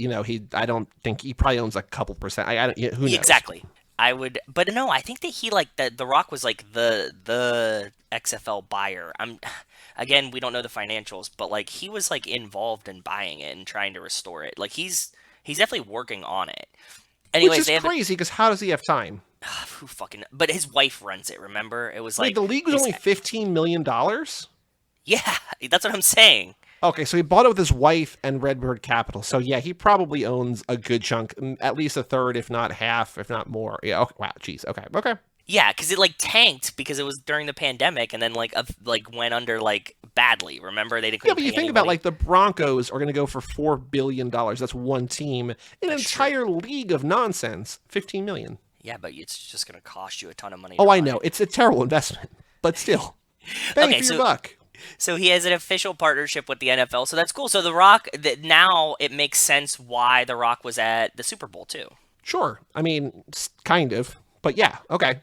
A: don't think he probably owns a couple percent. Who knows?
B: Exactly. I would, but no, I think that he the Rock was the XFL buyer. Again, we don't know the financials, but he was involved in buying it and trying to restore it. He's definitely working on it. Anyways,
A: which is crazy because how does he have time?
B: Who fucking? But his wife runs it. Remember, it was
A: the league was only $15 million.
B: Yeah, that's what I'm saying.
A: Okay, so he bought it with his wife and Redbird Capital. So yeah, he probably owns a good chunk, at least a third, if not half, if not more. Yeah. Okay, wow. Jeez. Okay.
B: Yeah, because it tanked because it was during the pandemic, and then went under badly. Remember they didn't.
A: Yeah, but you think about the Broncos are going to go for $4 billion. That's one team. An entire league of nonsense. $15 million.
B: Yeah, but it's just going to cost you a ton of money.
A: Oh, I know. It's a terrible investment, but still, bang for your buck.
B: So he has an official partnership with the NFL, so that's cool. So The Rock, now it makes sense why The Rock was at the Super Bowl too.
A: Sure, I mean, kind of, but yeah, okay.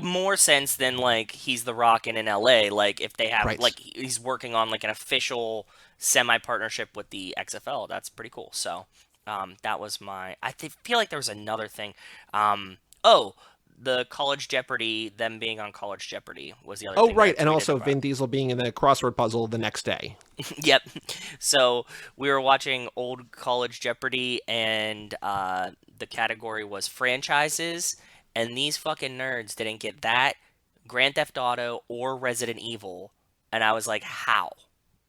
B: More sense than he's The Rock in LA. If they have he's working on an official semi-partnership with the XFL. That's pretty cool. So that was I feel like there was another thing. The College Jeopardy, them being on College Jeopardy was the other thing.
A: Oh, right, and also Vin Diesel being in the crossword puzzle the next day.
B: Yep. So we were watching old College Jeopardy, and the category was franchises. And these fucking nerds didn't get that, Grand Theft Auto, or Resident Evil. And I was like, how?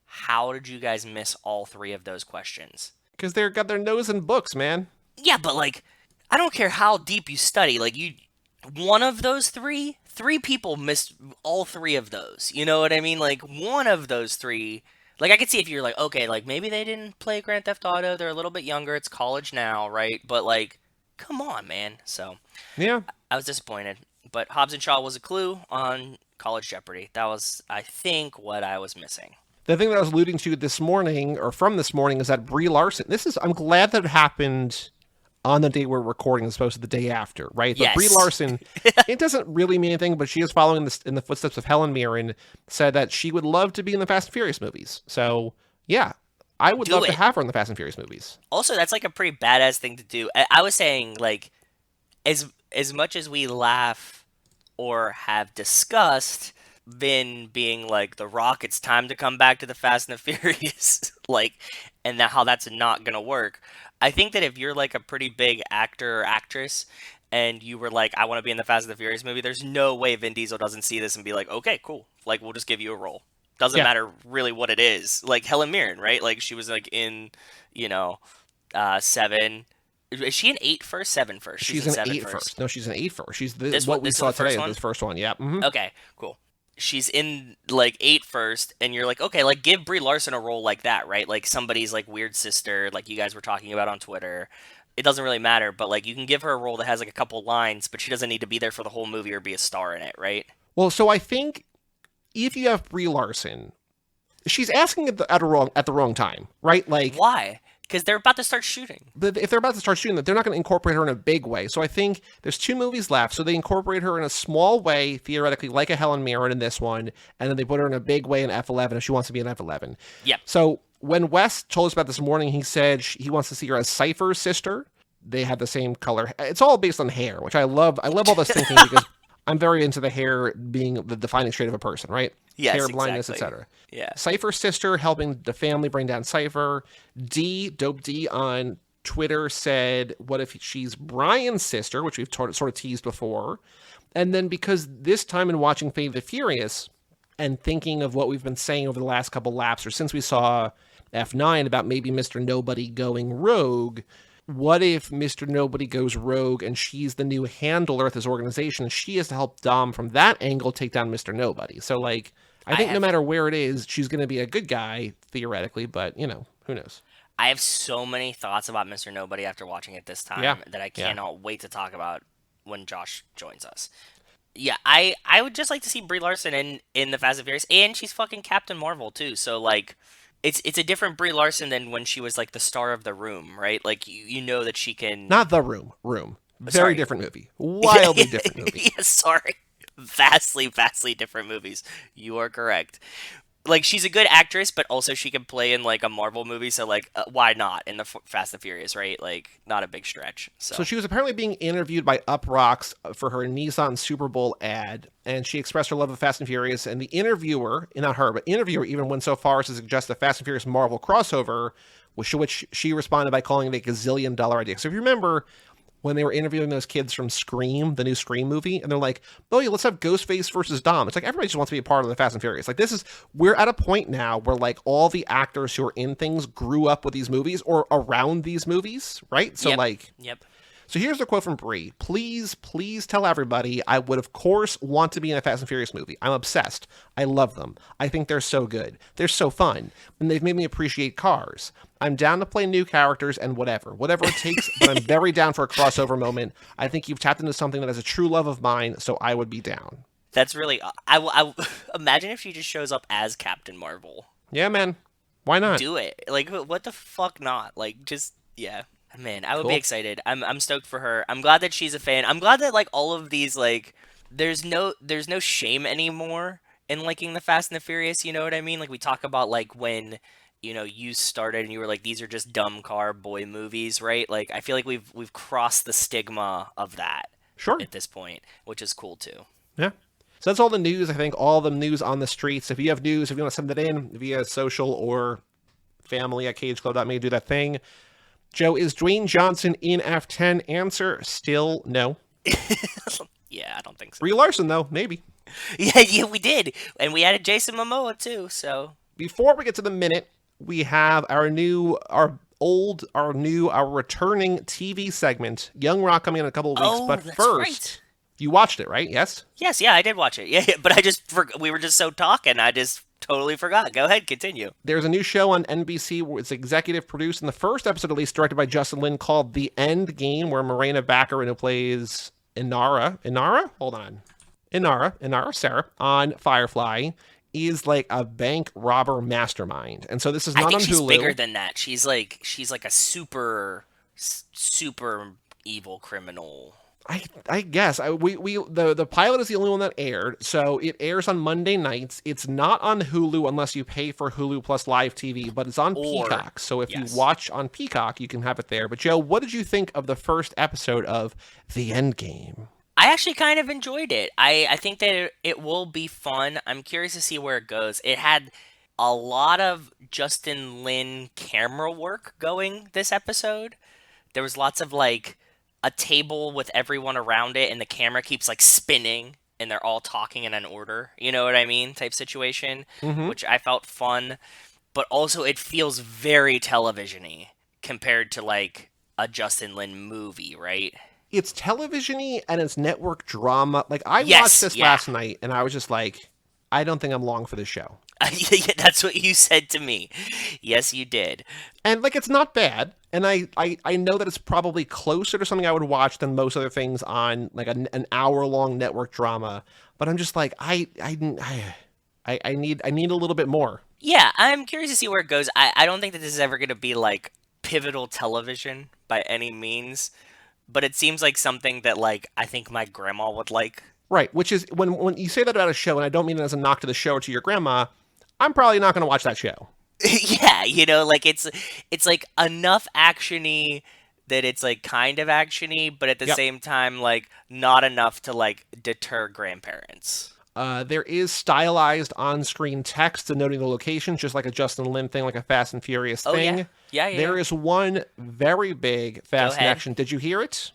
B: How did you guys miss all 3 of those questions?
A: Because they've got their nose in books, man.
B: Yeah, but I don't care how deep you study. One of those 3 people missed all 3 of those. You know what I mean? One of those 3. I could see if you're okay, maybe they didn't play Grand Theft Auto. They're a little bit younger. It's college now, right? But come on, man. So
A: yeah,
B: I was disappointed. But Hobbs and Shaw was a clue on College Jeopardy. That was, I think, what I was missing.
A: The thing that I was alluding to this morning, or from this morning, is that Brie Larson. I'm glad that it happened on the day we're recording as opposed to the day after, right? But
B: yes.
A: Brie Larson, it doesn't really mean anything, but she is following in the footsteps of Helen Mirren, said that she would love to be in the Fast and Furious movies. So, yeah. I would love to have her in the Fast and Furious movies.
B: Also, that's a pretty badass thing to do. I was saying, as much as we laugh or have discussed Vin being The Rock, it's time to come back to the Fast and the Furious, and how that's not going to work. I think that if you're a pretty big actor or actress and you were I want to be in the Fast and the Furious movie, there's no way Vin Diesel doesn't see this and be okay, cool. We'll just give you a role. Doesn't matter really what it is. Helen Mirren, right? She was in, 7. Is she an 8 first? 7 first?
A: She's an 8 first. No, she's an 8 first. She's what we saw today. This first one. Yeah. Mm-hmm.
B: Okay, cool. she's in like 8 first, and you're like, okay, like give Brie Larson a role like that, right? Like somebody's like weird sister, like you guys were talking about on Twitter. It doesn't really matter, but like you can give her a role that has like a couple lines, but she doesn't need to be there for the whole movie or be a star in it, right?
A: Well, so I think if you have Brie Larson, she's asking at the wrong time, right? Like,
B: why? Because they're about to start shooting.
A: If they're about to start shooting that, they're not going to incorporate her in a big way. So I think there's 2 movies left. So they incorporate her in a small way, theoretically, like a Helen Mirren in this one, and then they put her in a big way in F11 if she wants to be in F11.
B: Yep.
A: So when Wes told us about this morning, he said he wants to see her as Cipher's sister. They have the same color. It's all based on hair, which I love. I love all this thinking because I'm very into the hair being the defining trait of a person, right?
B: Yes,
A: hair blindness,
B: exactly.
A: etc.
B: Yeah.
A: Cipher's sister helping the family bring down Cipher. Dope D on Twitter said, what if she's Brian's sister, which we've sort of teased before. And then because this time in watching Fate of the Furious and thinking of what we've been saying over the last couple laps, or since we saw F9 about maybe Mr. Nobody going rogue, what if Mr. Nobody goes rogue and she's the new handler of this organization and she has to help Dom from that angle take down Mr. Nobody? So, like, I think no matter where it is, she's going to be a good guy, theoretically, but, you know, who knows?
B: I have so many thoughts about Mr. Nobody after watching it this time that I cannot wait to talk about when Josh joins us. Yeah, I would just like to see Brie Larson in the Fast and Furious, and she's fucking Captain Marvel, too, so, like... It's a different Brie Larson than when she was like the star of The Room, right? Like you know that she can.
A: Not The Room. Very different movie. Wildly different movie.
B: Yeah, sorry. Vastly different movies. You are correct. Like she's a good actress, but also she can play in like a Marvel movie. So like, why not in the Fast and Furious, right? Like, not a big stretch.
A: So she was apparently being interviewed by Up Rocks for her Nissan Super Bowl ad, and she expressed her love of Fast and Furious. And the interviewer, not her, but interviewer, even went so far as to suggest a Fast and Furious Marvel crossover, which she responded by calling it a gazillion-dollar idea. So if you remember, when they were interviewing those kids from Scream, the new Scream movie, and they're like, oh yeah, let's have Ghostface versus Dom. It's like, everybody just wants to be a part of the Fast and Furious. Like, we're at a point now where like all the actors who are in things grew up with these movies or around these movies, right? So
B: Yep.
A: So here's a quote from Brie. Please tell everybody I would, of course, want to be in a Fast and Furious movie. I'm obsessed. I love them. I think they're so good. They're so fun. And they've made me appreciate cars. I'm down to play new characters and whatever it takes, but I'm very down for a crossover moment. I think you've tapped into something that is a true love of mine, so I would be down.
B: That's really... I imagine if she just shows up as Captain Marvel.
A: Yeah, man. Why not?
B: Do it. Like, what the fuck not? Like, just... Yeah. Man, I would be excited. I'm stoked for her. I'm glad that she's a fan. I'm glad that like all of these like there's no shame anymore in liking the Fast and the Furious, you know what I mean? Like we talk about like when you started and you were like these are just dumb car boy movies, right? Like I feel like we've crossed the stigma of that at this point, which is cool too.
A: Yeah. So that's all the news, I think, all the news on the streets. If you have news, if you want to send it in via social or family at cageclub.me, do that thing. Joe, is Dwayne Johnson in F10? Answer, still no.
B: Yeah, I don't think so.
A: Brie Larson, though, maybe.
B: Yeah, we did. And we added Jason Momoa, too, so.
A: Before we get to the minute, we have our returning TV segment, Young Rock, coming in a couple of weeks. But first, you watched it, right? Yes?
B: Yes, yeah, I did watch it. Yeah, but we were just so talking, I just totally forgot. Go ahead, continue.
A: There's a new show on NBC where it's executive produced, in the first episode at least, directed by Justin Lin, called The Endgame, where Morena Baccarin, who plays Inara, Sarah, on Firefly, is like a bank robber mastermind. And so this is not on Hulu. I think
B: she's bigger than that. She's like a super evil criminal.
A: I guess the pilot is the only one that aired, so it airs on Monday nights. It's not on Hulu unless you pay for Hulu Plus Live TV, but it's on Peacock. So if you watch on Peacock, you can have it there. But Joe, what did you think of the first episode of The Endgame?
B: I actually kind of enjoyed it. I think that it will be fun. I'm curious to see where it goes. It had a lot of Justin Lin camera work going this episode. There was lots of like a table with everyone around it and the camera keeps like spinning and they're all talking in an order, you know what I mean, type situation, which I felt fun, but also it feels very television-y compared to like a Justin Lin movie, right?
A: It's television-y and it's network drama. Like I watched this last night and I was just like, I don't think I'm long for this show.
B: Yeah, that's what you said to me. Yes, you did.
A: And like, it's not bad. And I know that it's probably closer to something I would watch than most other things on like an hour long network drama. But I'm just like, I need a little bit more.
B: Yeah, I'm curious to see where it goes. I don't think that this is ever going to be like pivotal television by any means, but it seems like something that like I think my grandma would like.
A: Right, which is when you say that about a show, and I don't mean it as a knock to the show or to your grandma, I'm probably not going to watch that show.
B: Yeah, like it's like enough actiony that it's like kind of actiony, but at the
A: Yep.
B: same time like not enough to like deter grandparents.
A: There is stylized on-screen text denoting the locations, just like a Justin Lin thing, like a Fast and Furious
B: Oh
A: thing.
B: yeah.
A: There is one very big fast action. Did you hear it?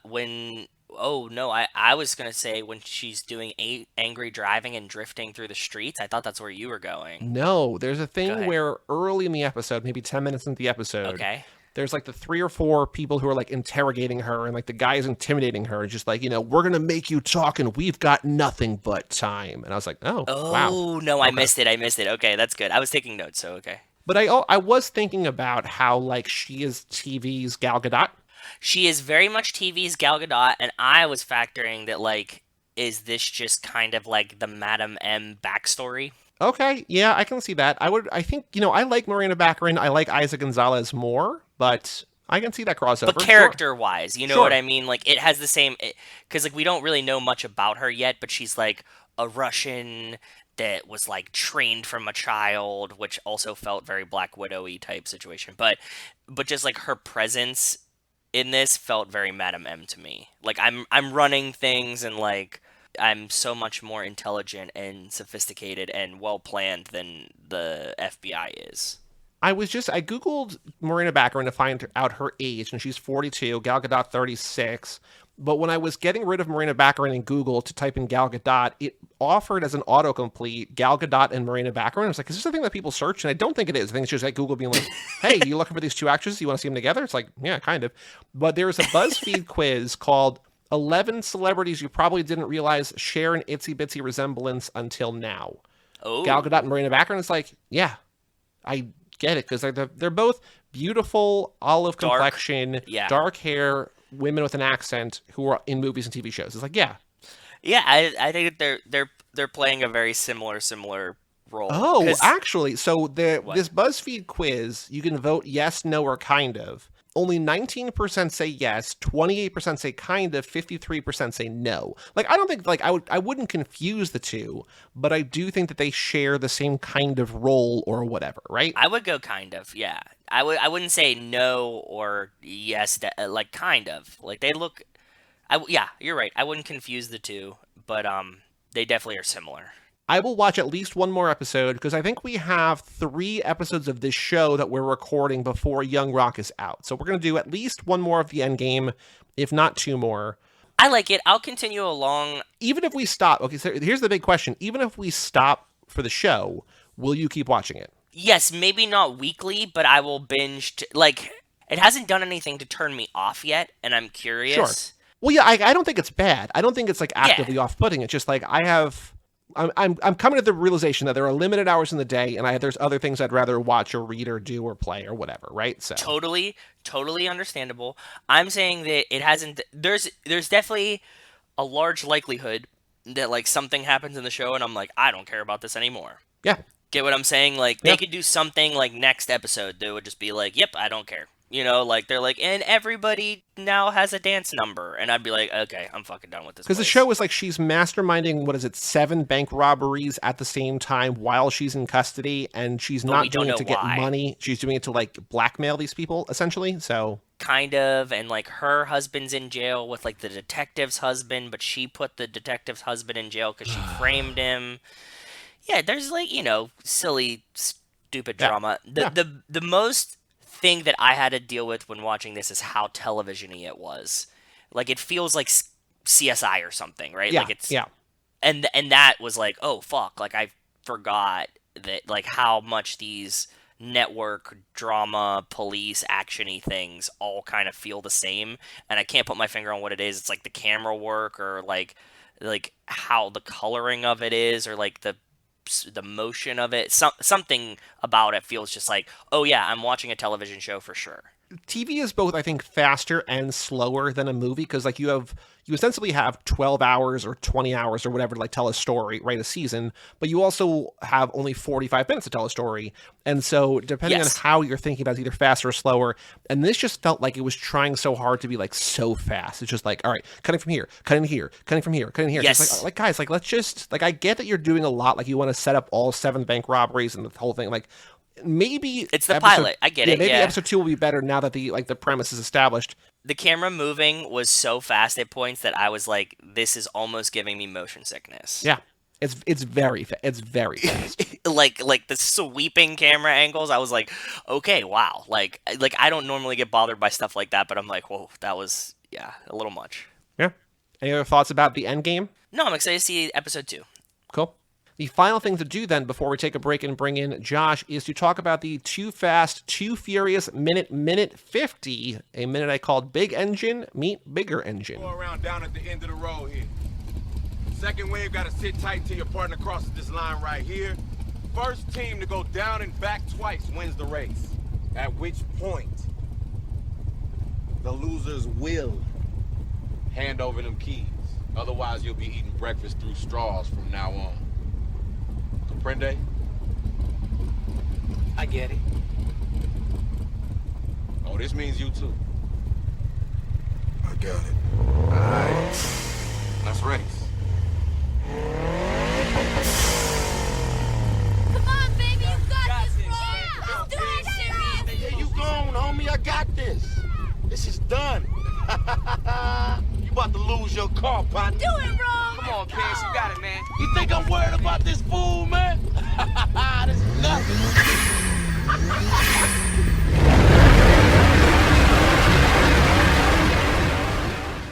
B: When oh no, I was gonna say when she's doing angry driving and drifting through the streets. I thought that's where you were going.
A: No, there's a
B: Go
A: thing
B: ahead.
A: where early in the episode, maybe 10 minutes into the episode,
B: Okay.
A: there's like the 3 or 4 people who are like interrogating her, and like the guy is intimidating her, just like, we're gonna make you talk and we've got nothing but time. And I was like, oh wow,
B: Oh no, I
A: okay.
B: missed it. I missed it. Okay, that's good. I was taking notes, so okay.
A: But I was thinking about how like she is TV's Gal Gadot.
B: She is very much TV's Gal Gadot, and I was factoring that like, is this just kind of like the Madam M backstory?
A: Okay, yeah, I can see that. I think, I like Morena Baccarin, I like Isaac Gonzalez more, but I can see that crossover.
B: But character wise, you know
A: Sure.
B: what I mean? Like it has the same, because like we don't really know much about her yet, but she's like a Russian that was like trained from a child, which also felt very Black Widow-y type situation. But just like her presence in this felt very Madam M to me. Like I'm running things and like I'm so much more intelligent and sophisticated and well planned than the FBI is.
A: I Googled Morena Baccarin to find out her age, and she's 42, Gal Gadot 36. But when I was getting rid of Morena Baccarin in Google to type in Gal Gadot, it offered as an autocomplete Gal Gadot and Morena Baccarin. I was like, is this a thing that people search? And I don't think it is. I think it's just like Google being like, hey, you looking for these 2 actresses? You want to see them together? It's like, yeah, kind of. But there's a BuzzFeed quiz called 11 Celebrities You Probably Didn't Realize Share an Itsy Bitsy Resemblance Until Now. Gal
B: Oh,
A: Gadot and Morena Baccarin is like, yeah, I get it, because they're both beautiful, olive
B: dark.
A: complexion,
B: Yeah.
A: dark hair women with an accent who are in movies and TV shows. It's like, yeah.
B: Yeah, I think that they're playing a very similar role.
A: Oh,
B: 'Cause
A: actually, so
B: what?
A: this BuzzFeed quiz, you can vote yes, no, or kind of. Only 19% say yes, 28% say kind of, 53% say no. Like, I don't think, like, I wouldn't confuse the two, but I do think that they share the same kind of role or whatever, right?
B: I would go kind of. Yeah. I wouldn't say no or yes, like kind of. Like they look yeah, you're right. I wouldn't confuse the two, but they definitely are similar.
A: I will watch at least one more episode, because I think we have 3 episodes of this show that we're recording before Young Rock is out. So we're going to do at least one more of the Endgame, if not 2 more.
B: I like it. I'll continue along.
A: Even if we stop, okay, so here's the big question. Even if we stop for the show, will you keep watching it?
B: Yes, maybe not weekly, but I will binge like it hasn't done anything to turn me off yet, and I'm
A: Sure.
B: curious.
A: Well, yeah, I don't think it's bad. I don't think it's like
B: Yeah.
A: actively off-putting. It's just like I'm coming to the realization that there are limited hours in the day, and there's other things I'd rather watch or read or do or play or whatever, right? So
B: Totally understandable. I'm saying that it hasn't there's definitely a large likelihood that like something happens in the show and I'm like, I don't care about this anymore.
A: yeah,
B: Get what I'm saying? Like
A: yeah.
B: they could do something like next episode that would just be like, "Yep, I don't care." Like they're like, "And everybody now has a dance number." And I'd be like, "Okay, I'm fucking done with this
A: Because the
B: place."
A: show is like she's masterminding, what is it, 7 bank robberies at the same time while she's in custody, and she's
B: But
A: not
B: we don't
A: doing it
B: know
A: to get
B: why.
A: money. She's doing it to like blackmail these people, essentially. So
B: Kind of, and like her husband's in jail with like the detective's husband, but she put the detective's husband in jail because she framed him. Yeah, there's like, silly, stupid
A: yeah,
B: drama.
A: yeah.
B: The most thing that I had to deal with when watching this is how television-y it was. Like it feels like CSI or something, right?
A: Yeah,
B: Like it's
A: yeah.
B: and that was like, oh fuck, like I forgot that like how much these network drama, police, actiony things all kind of feel the same, and I can't put my finger on what it is. It's like the camera work or like like how the coloring of it is, or like the motion of it. Something about it feels just like, oh yeah, I'm watching a television show for sure.
A: TV is both, I think, faster and slower than a movie because, like, you essentially have 12 hours or 20 hours or whatever to, like, tell a story, right, a season, but you also have only 45 minutes to tell a story. And so, depending on how you're thinking about it, either faster or slower, and this just felt like it was trying so hard to be, like, so fast. It's just like, all right, cutting from here, cutting here, cutting from here, cutting here.
B: Yes.
A: Just like, guys, like, let's just, like, I get that you're doing a lot. Like, you want to set up all 7 bank robberies and the whole thing, like, maybe
B: it's the pilot. I get it.
A: Maybe episode 2 will be better now that the premise is established.
B: The camera moving was so fast at points that I was like, this is almost giving me motion sickness.
A: Yeah. It's very fast.
B: like the sweeping camera angles, I was like, okay, wow. Like I don't normally get bothered by stuff like that, but I'm like, whoa, that was a little much.
A: Yeah. Any other thoughts about the Endgame?
B: No, I'm excited to see episode 2.
A: Cool. The final thing to do then before we take a break and bring in Josh is to talk about the Too Fast, Too Furious minute 50, a minute I called Big Engine Meet Bigger Engine.
C: Go around down at the end of the road here. Second wave got to sit tight till your partner crosses this line right here. First team to go down and back twice wins the race. At which point, the losers will hand over them keys. Otherwise, you'll be eating breakfast through straws from now on. Comprende?
D: I get it.
C: Oh, this means you too.
E: I got it.
C: All right. Let's race.
F: Come on, baby, you got this, bro. Let's do it.
E: Hey, you gone, homie. I got this. This is done. You about to lose your car, partner.
F: Do it, bro.
D: Come on, Pants, you got it, man.
E: You think I'm worried about this fool, man? This is nothing.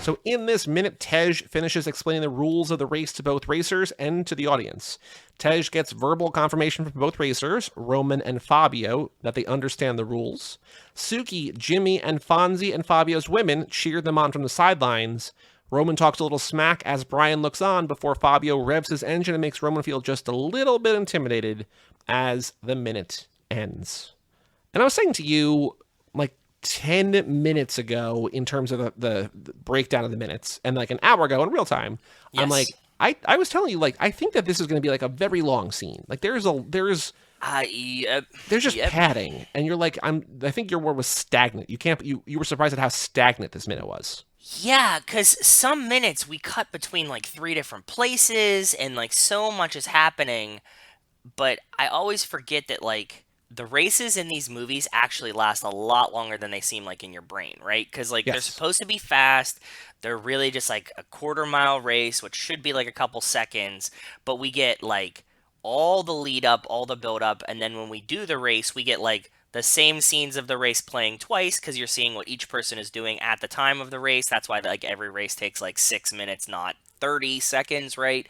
A: So in this minute, Tej finishes explaining the rules of the race to both racers and to the audience. Tej gets verbal confirmation from both racers, Roman and Fabio, that they understand the rules. Suki, Jimmy, and Fonzie and Fabio's women cheer them on from the sidelines. Roman talks a little smack as Brian looks on before Fabio revs his engine and makes Roman feel just a little bit intimidated as the minute ends. And I was saying to you, like, 10 minutes ago in terms of the breakdown of the minutes, and like an hour ago in real time, yes. I'm like, I was telling you, like, I think that this is going to be like a very long scene. Like there's just padding, and you're like, I think your word was stagnant. You were surprised at how stagnant this minute was.
B: Yeah, because some minutes we cut between like 3 different places, and like so much is happening, but I always forget that like the races in these movies actually last a lot longer than they seem like in your brain, right? Because like they're supposed to be fast. They're really just like a quarter-mile race, which should be like a couple seconds, but we get like all the lead up, all the build up, and then when we do the race, we get like the same scenes of the race playing twice because you're seeing what each person is doing at the time of the race. That's why like every race takes like 6 minutes, not 30 seconds, right?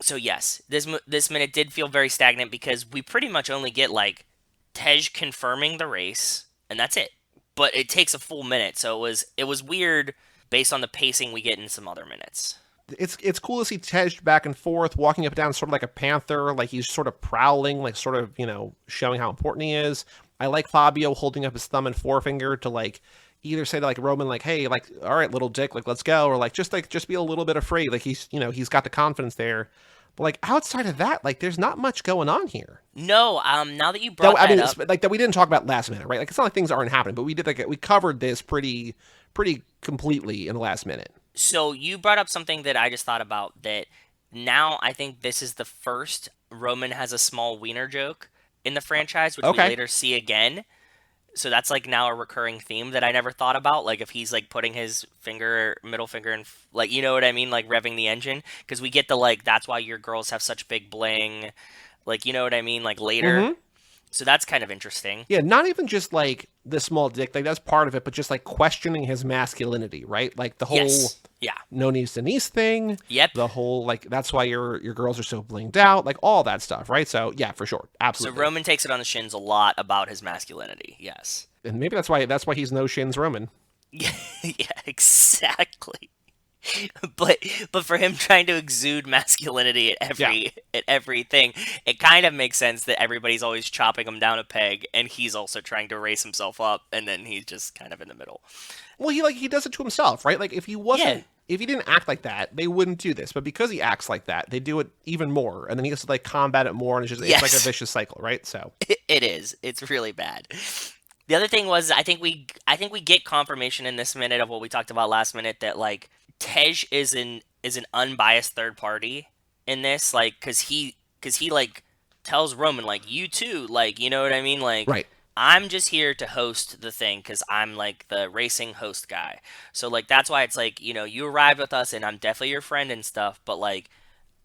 B: So yes, this minute did feel very stagnant because we pretty much only get like Tej confirming the race, and that's it. But it takes a full minute, so it was weird based on the pacing we get in some other minutes.
A: It's cool to see Tej back and forth, walking up and down sort of like a panther, like he's sort of prowling, like sort of, showing how important he is. I like Fabio holding up his thumb and forefinger to like either say to like Roman, like, hey, like, all right, little dick, like, let's go, or like just be a little bit afraid. Like he's got the confidence there. But like outside of that, like there's not much going on here.
B: No, now that you brought that up,
A: like that we didn't talk about last minute, right? Like it's not like things aren't happening, but we covered this pretty completely in the last minute.
B: So you brought up something that I just thought about, that now I think this is the first Roman has a small wiener joke in the franchise, which we later see again. So that's like now a recurring theme that I never thought about. Like if he's like putting his middle finger in, like, you know what I mean? Like revving the engine. Because we get the like, that's why your girls have such big bling. Like, you know what I mean? Like later. Mm-hmm. So that's kind of interesting.
A: Yeah, not even just like the small dick, like that's part of it, but just like questioning his masculinity, right? Like the whole no knees to knees thing.
B: Yep.
A: The whole like that's why your girls are so blinged out, like all that stuff, right? So yeah, for sure, absolutely.
B: So Roman takes it on the shins a lot about his masculinity. Yes.
A: And maybe that's why he's no shins Roman.
B: Yeah, exactly. but for him trying to exude masculinity at everything, it kind of makes sense that everybody's always chopping him down a peg, and he's also trying to raise himself up, and then he's just kind of in the middle.
A: Well, he does it to himself, right? Like if he wasn't, if he didn't act like that, they wouldn't do this. But because he acts like that, they do it even more, and then he has to like combat it more, and it's like a vicious cycle, right? So
B: it is. It's really bad. The other thing was, I think we get confirmation in this minute of what we talked about last minute, that like Tej is an unbiased third party in this, like because he like tells Roman like, you too, like, you know what I mean, like,
A: right.
B: I'm just here to host the thing because I'm like the racing host guy. So like that's why it's like, you know, you arrived with us and I'm definitely your friend and stuff, but like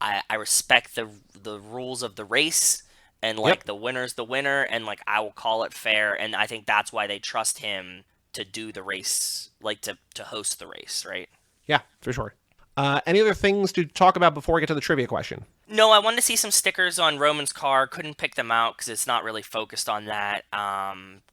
B: I respect the rules of the race, and like the winner's the winner, and like I will call it fair, and I think that's why they trust him to do the race, like to host the race, right?
A: Yeah, for sure. Any other things to talk about before we get to the trivia question?
B: No, I wanted to see some stickers on Roman's car. Couldn't pick them out because it's not really focused on that.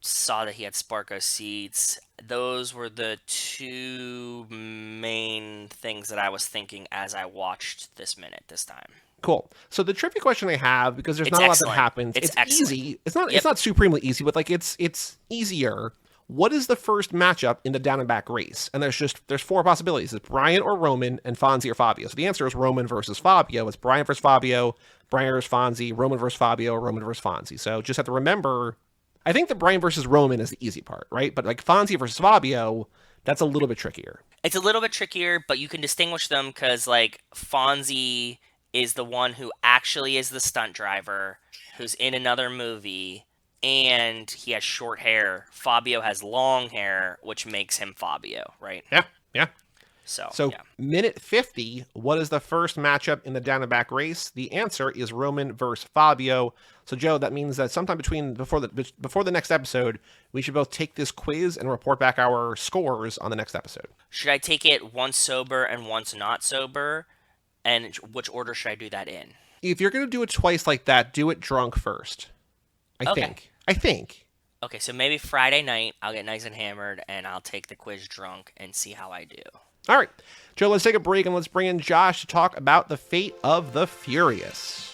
B: Saw that he had Sparko seats. Those were the two main things that I was thinking as I watched this minute this time.
A: Cool. So the trivia question I have, because there's not a lot that happens, it's easy. It's not supremely easy, but like it's easier. What is the first matchup in the down and back race? And there's four possibilities. It's Brian or Roman, and Fonzie or Fabio. So the answer is Roman versus Fabio. It's Brian versus Fabio, Brian versus Fonzie, Roman versus Fabio, Roman versus Fonzie. So just have to remember, I think the Brian versus Roman is the easy part, right? But like Fonzie versus Fabio, that's a little bit trickier.
B: It's a little bit trickier, but you can distinguish them because like Fonzie is the one who actually is the stunt driver, who's in another movie, and he has short hair. Fabio has long hair, which makes him Fabio, right?
A: Yeah. So minute 50, what is the first matchup in the down and back race? The answer is Roman versus Fabio. So Joe, that means that sometime before the next episode, we should both take this quiz and report back our scores on the next episode.
B: Should I take it once sober and once not sober? And which order should I do that in?
A: If you're going to do it twice like that, do it drunk first. I think.
B: Okay, so maybe Friday night, I'll get nice and hammered, and I'll take the quiz drunk and see how I do.
A: All right. Joe, let's take a break, and let's bring in Josh to talk about the fate of the Furious.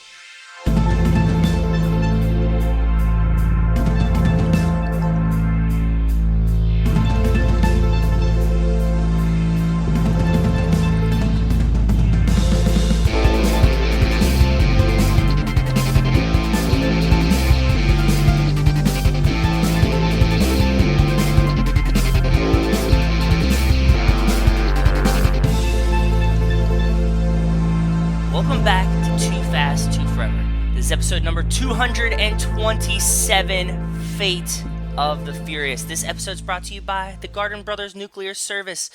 B: Episode number 227, Fate of the Furious. This episode's brought to you by the Garden Brothers Nuclear Circus.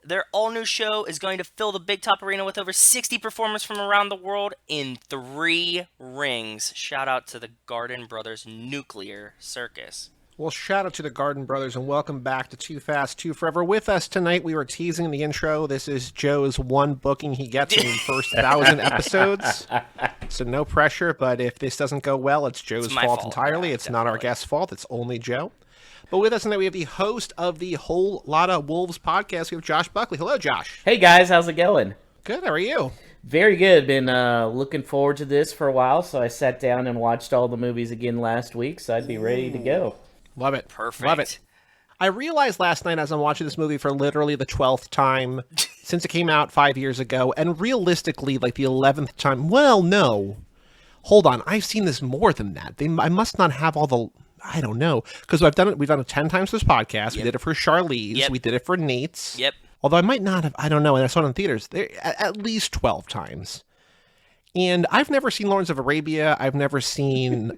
B: Their all-new show is going to fill the Big Top Arena with over 60 performers from around the world in 3 rings. Shout out to the Garden Brothers Nuclear Circus.
A: Well, shout out to the Garden Brothers, and welcome back to Too Fast, Too Forever. With us tonight, we were teasing the intro. This is Joe's one booking he gets in the first 1,000 episodes. So no pressure, but if this doesn't go well, it's Joe's fault entirely. It's not our guest's fault. It's only Joe. But with us tonight, we have the host of the whole Lotta Wolves podcast. We have Josh Buckley. Hello, Josh.
G: Hey, guys. How's it going?
A: Good. How are you?
G: Very good. Been looking forward to this for a while, so I sat down and watched all the movies again last week, so I'd be ready to go.
A: Love it.
B: Perfect.
A: Love it. I realized last night as I'm watching this movie for literally the 12th time since it came out 5 years ago, and realistically, like the 11th time. Well, no. Hold on. I've seen this more than that. I must not have all the... I don't know. Because we've done it 10 times for this podcast. Yep. We did it for Charlize. Yep. We did it for Nate's.
B: Yep.
A: Although I might not have... I don't know. And I saw it in theaters. At least 12 times. And I've never seen Lawrence of Arabia. I've never seen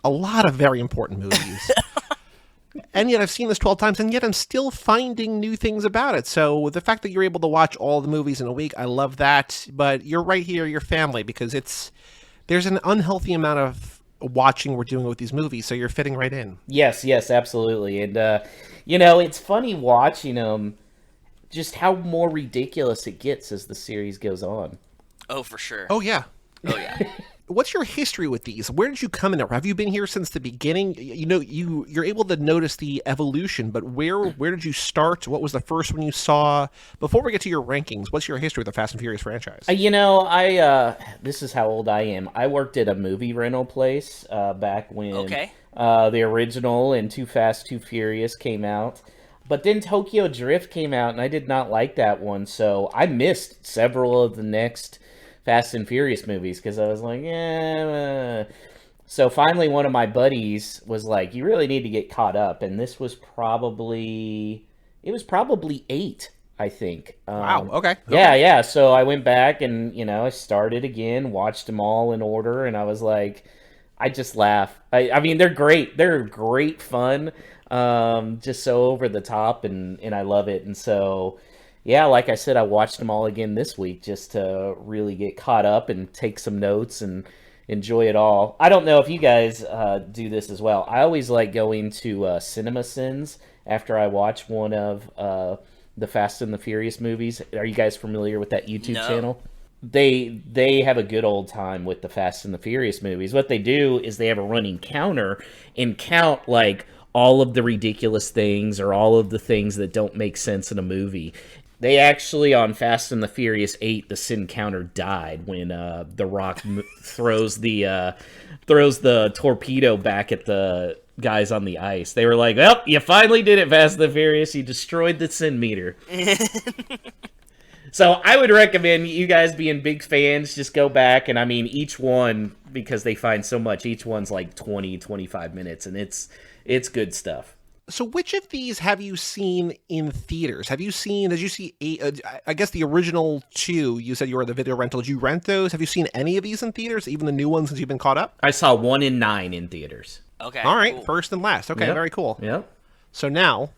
A: a lot of very important movies. And yet I've seen this 12 times, and yet I'm still finding new things about it. So the fact that you're able to watch all the movies in a week, I love that. But you're right here, your family, because there's an unhealthy amount of watching we're doing with these movies, so you're fitting right in.
G: Yes, absolutely. And, it's funny watching just how more ridiculous it gets as the series goes on.
B: Oh, for sure.
A: Oh, yeah.
B: Oh, yeah.
A: what's your history with these? Where did you come in? Have you been here since the beginning? You're able to notice the evolution, but where did you start? What was the first one you saw? Before we get to your rankings, what's your history with the Fast and Furious franchise?
G: This is how old I am. I worked at a movie rental place back when the original and Too Fast, Too Furious came out. But then Tokyo Drift came out, and I did not like that one, so I missed several of the next Fast and Furious movies because I was like, So finally, one of my buddies was like, "You really need to get caught up," and this was probably 8, I think.
A: Wow. Okay.
G: Yeah. So I went back and I started again, watched them all in order, and I was like, I just laugh. I mean, they're great. They're great fun. Just so over the top, and I love it. And so, yeah, like I said, I watched them all again this week just to really get caught up and take some notes and enjoy it all. I don't know if you guys do this as well. I always like going to CinemaSins after I watch one of the Fast and the Furious movies. Are you guys familiar with that YouTube channel? They have a good old time with the Fast and the Furious movies. What they do is they have a running counter and count like all of the ridiculous things or all of the things that don't make sense in a movie. They actually, on Fast and the Furious 8, the sin counter died when The Rock throws the torpedo back at the guys on the ice. They were like, "Well, you finally did it, Fast and the Furious. You destroyed the sin meter." So I would recommend you guys being big fans, just go back. And I mean, each one, because they find so much, each one's like 20, 25 minutes, and it's good stuff.
A: So which of these have you seen in theaters? Did you see I guess the original 2, you said you were the video rental. Did you rent those? Have you seen any of these in theaters, even the new ones since you've been caught up?
G: I saw 1 in 9 in theaters.
B: Okay.
A: All right,
B: cool.
A: First and last. Okay, Very cool.
G: Yep.
A: So now,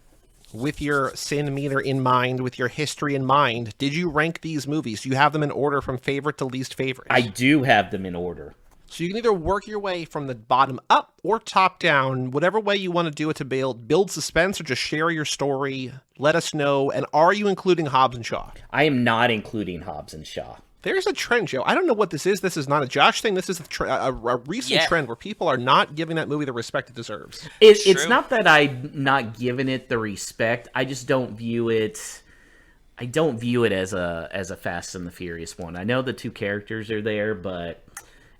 A: with your sin meter in mind, with your history in mind, did you rank these movies? Do you have them in order from favorite to least favorite?
G: I do have them in order.
A: So you can either work your way from the bottom up or top down, whatever way you want to do it to build suspense or just share your story. Let us know. And are you including Hobbs and Shaw?
G: I am not including Hobbs and Shaw.
A: There's a trend, Joe. I don't know what this is. This is not a Josh thing. This is a recent trend where people are not giving that movie the respect it deserves.
G: It's not that I'm not giving it the respect. I just don't view it. I don't view it as a Fast and the Furious one. I know the 2 characters are there, but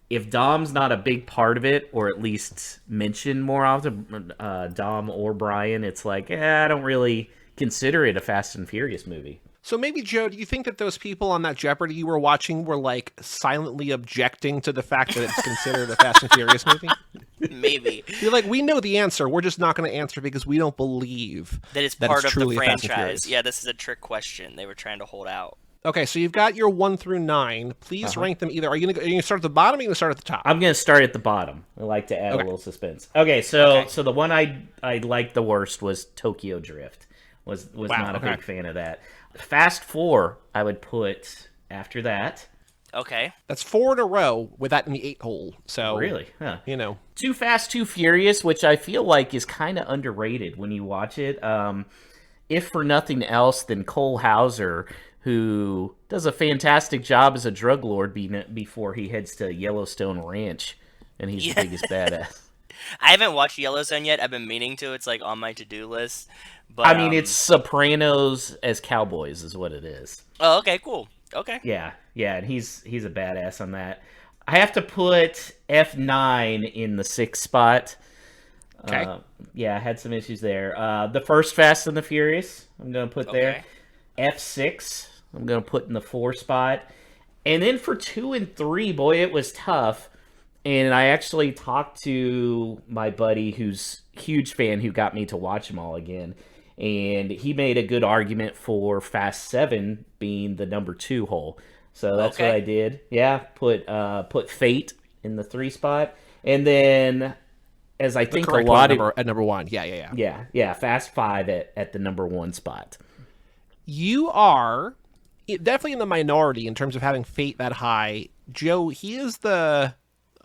G: if Dom's not a big part of it, or at least mentioned more often, Dom or Brian, it's like, I don't really consider it a Fast and Furious movie.
A: So maybe, Joe, do you think that those people on that Jeopardy you were watching were, like, silently objecting to the fact that it's considered a Fast and Furious movie?
B: Maybe.
A: You're like, we know the answer. We're just not going to answer because we don't believe
B: that it's part of the
A: Fast and
B: franchise. Yeah, this is a trick question. They were trying to hold out.
A: Okay, so you've got your 1 through 9. Please rank them either. Are you going to start at the bottom or are you going to start at the top?
G: I'm going to start at the bottom. I like to add a little suspense. Okay, so the one I liked the worst was Tokyo Drift. Was not a big fan of that. Fast 4, I would put after that.
B: Okay.
A: That's 4 in a row with that in the 8 hole. So
G: really? Huh.
A: Too
G: Fast, Too Furious, which I feel like is kind of underrated when you watch it. If for nothing else, then Cole Hauser, who does a fantastic job as a drug lord before he heads to Yellowstone Ranch, and he's the biggest badass.
B: I haven't watched Yellowstone yet. I've been meaning to. It's like on my to-do list. But
G: I mean, it's Sopranos as cowboys is what it is.
B: Oh, okay, cool. Okay.
G: Yeah, and he's a badass on that. I have to put F9 in the 6th spot.
A: Okay.
G: I had some issues there. The first Fast and the Furious, I'm going to put there. F6, I'm going to put in the 4 spot. And then for 2 and 3, boy, it was tough. And I actually talked to my buddy who's a huge fan who got me to watch them all again. And he made a good argument for Fast 7 being the number 2 hole. So that's what I did. Yeah, put Fate in the 3 spot. And then, as I think a lot of...
A: At number 1, yeah.
G: Yeah, Fast 5 at the number 1 spot.
A: You are definitely in the minority in terms of having Fate that high. Joe, he is the...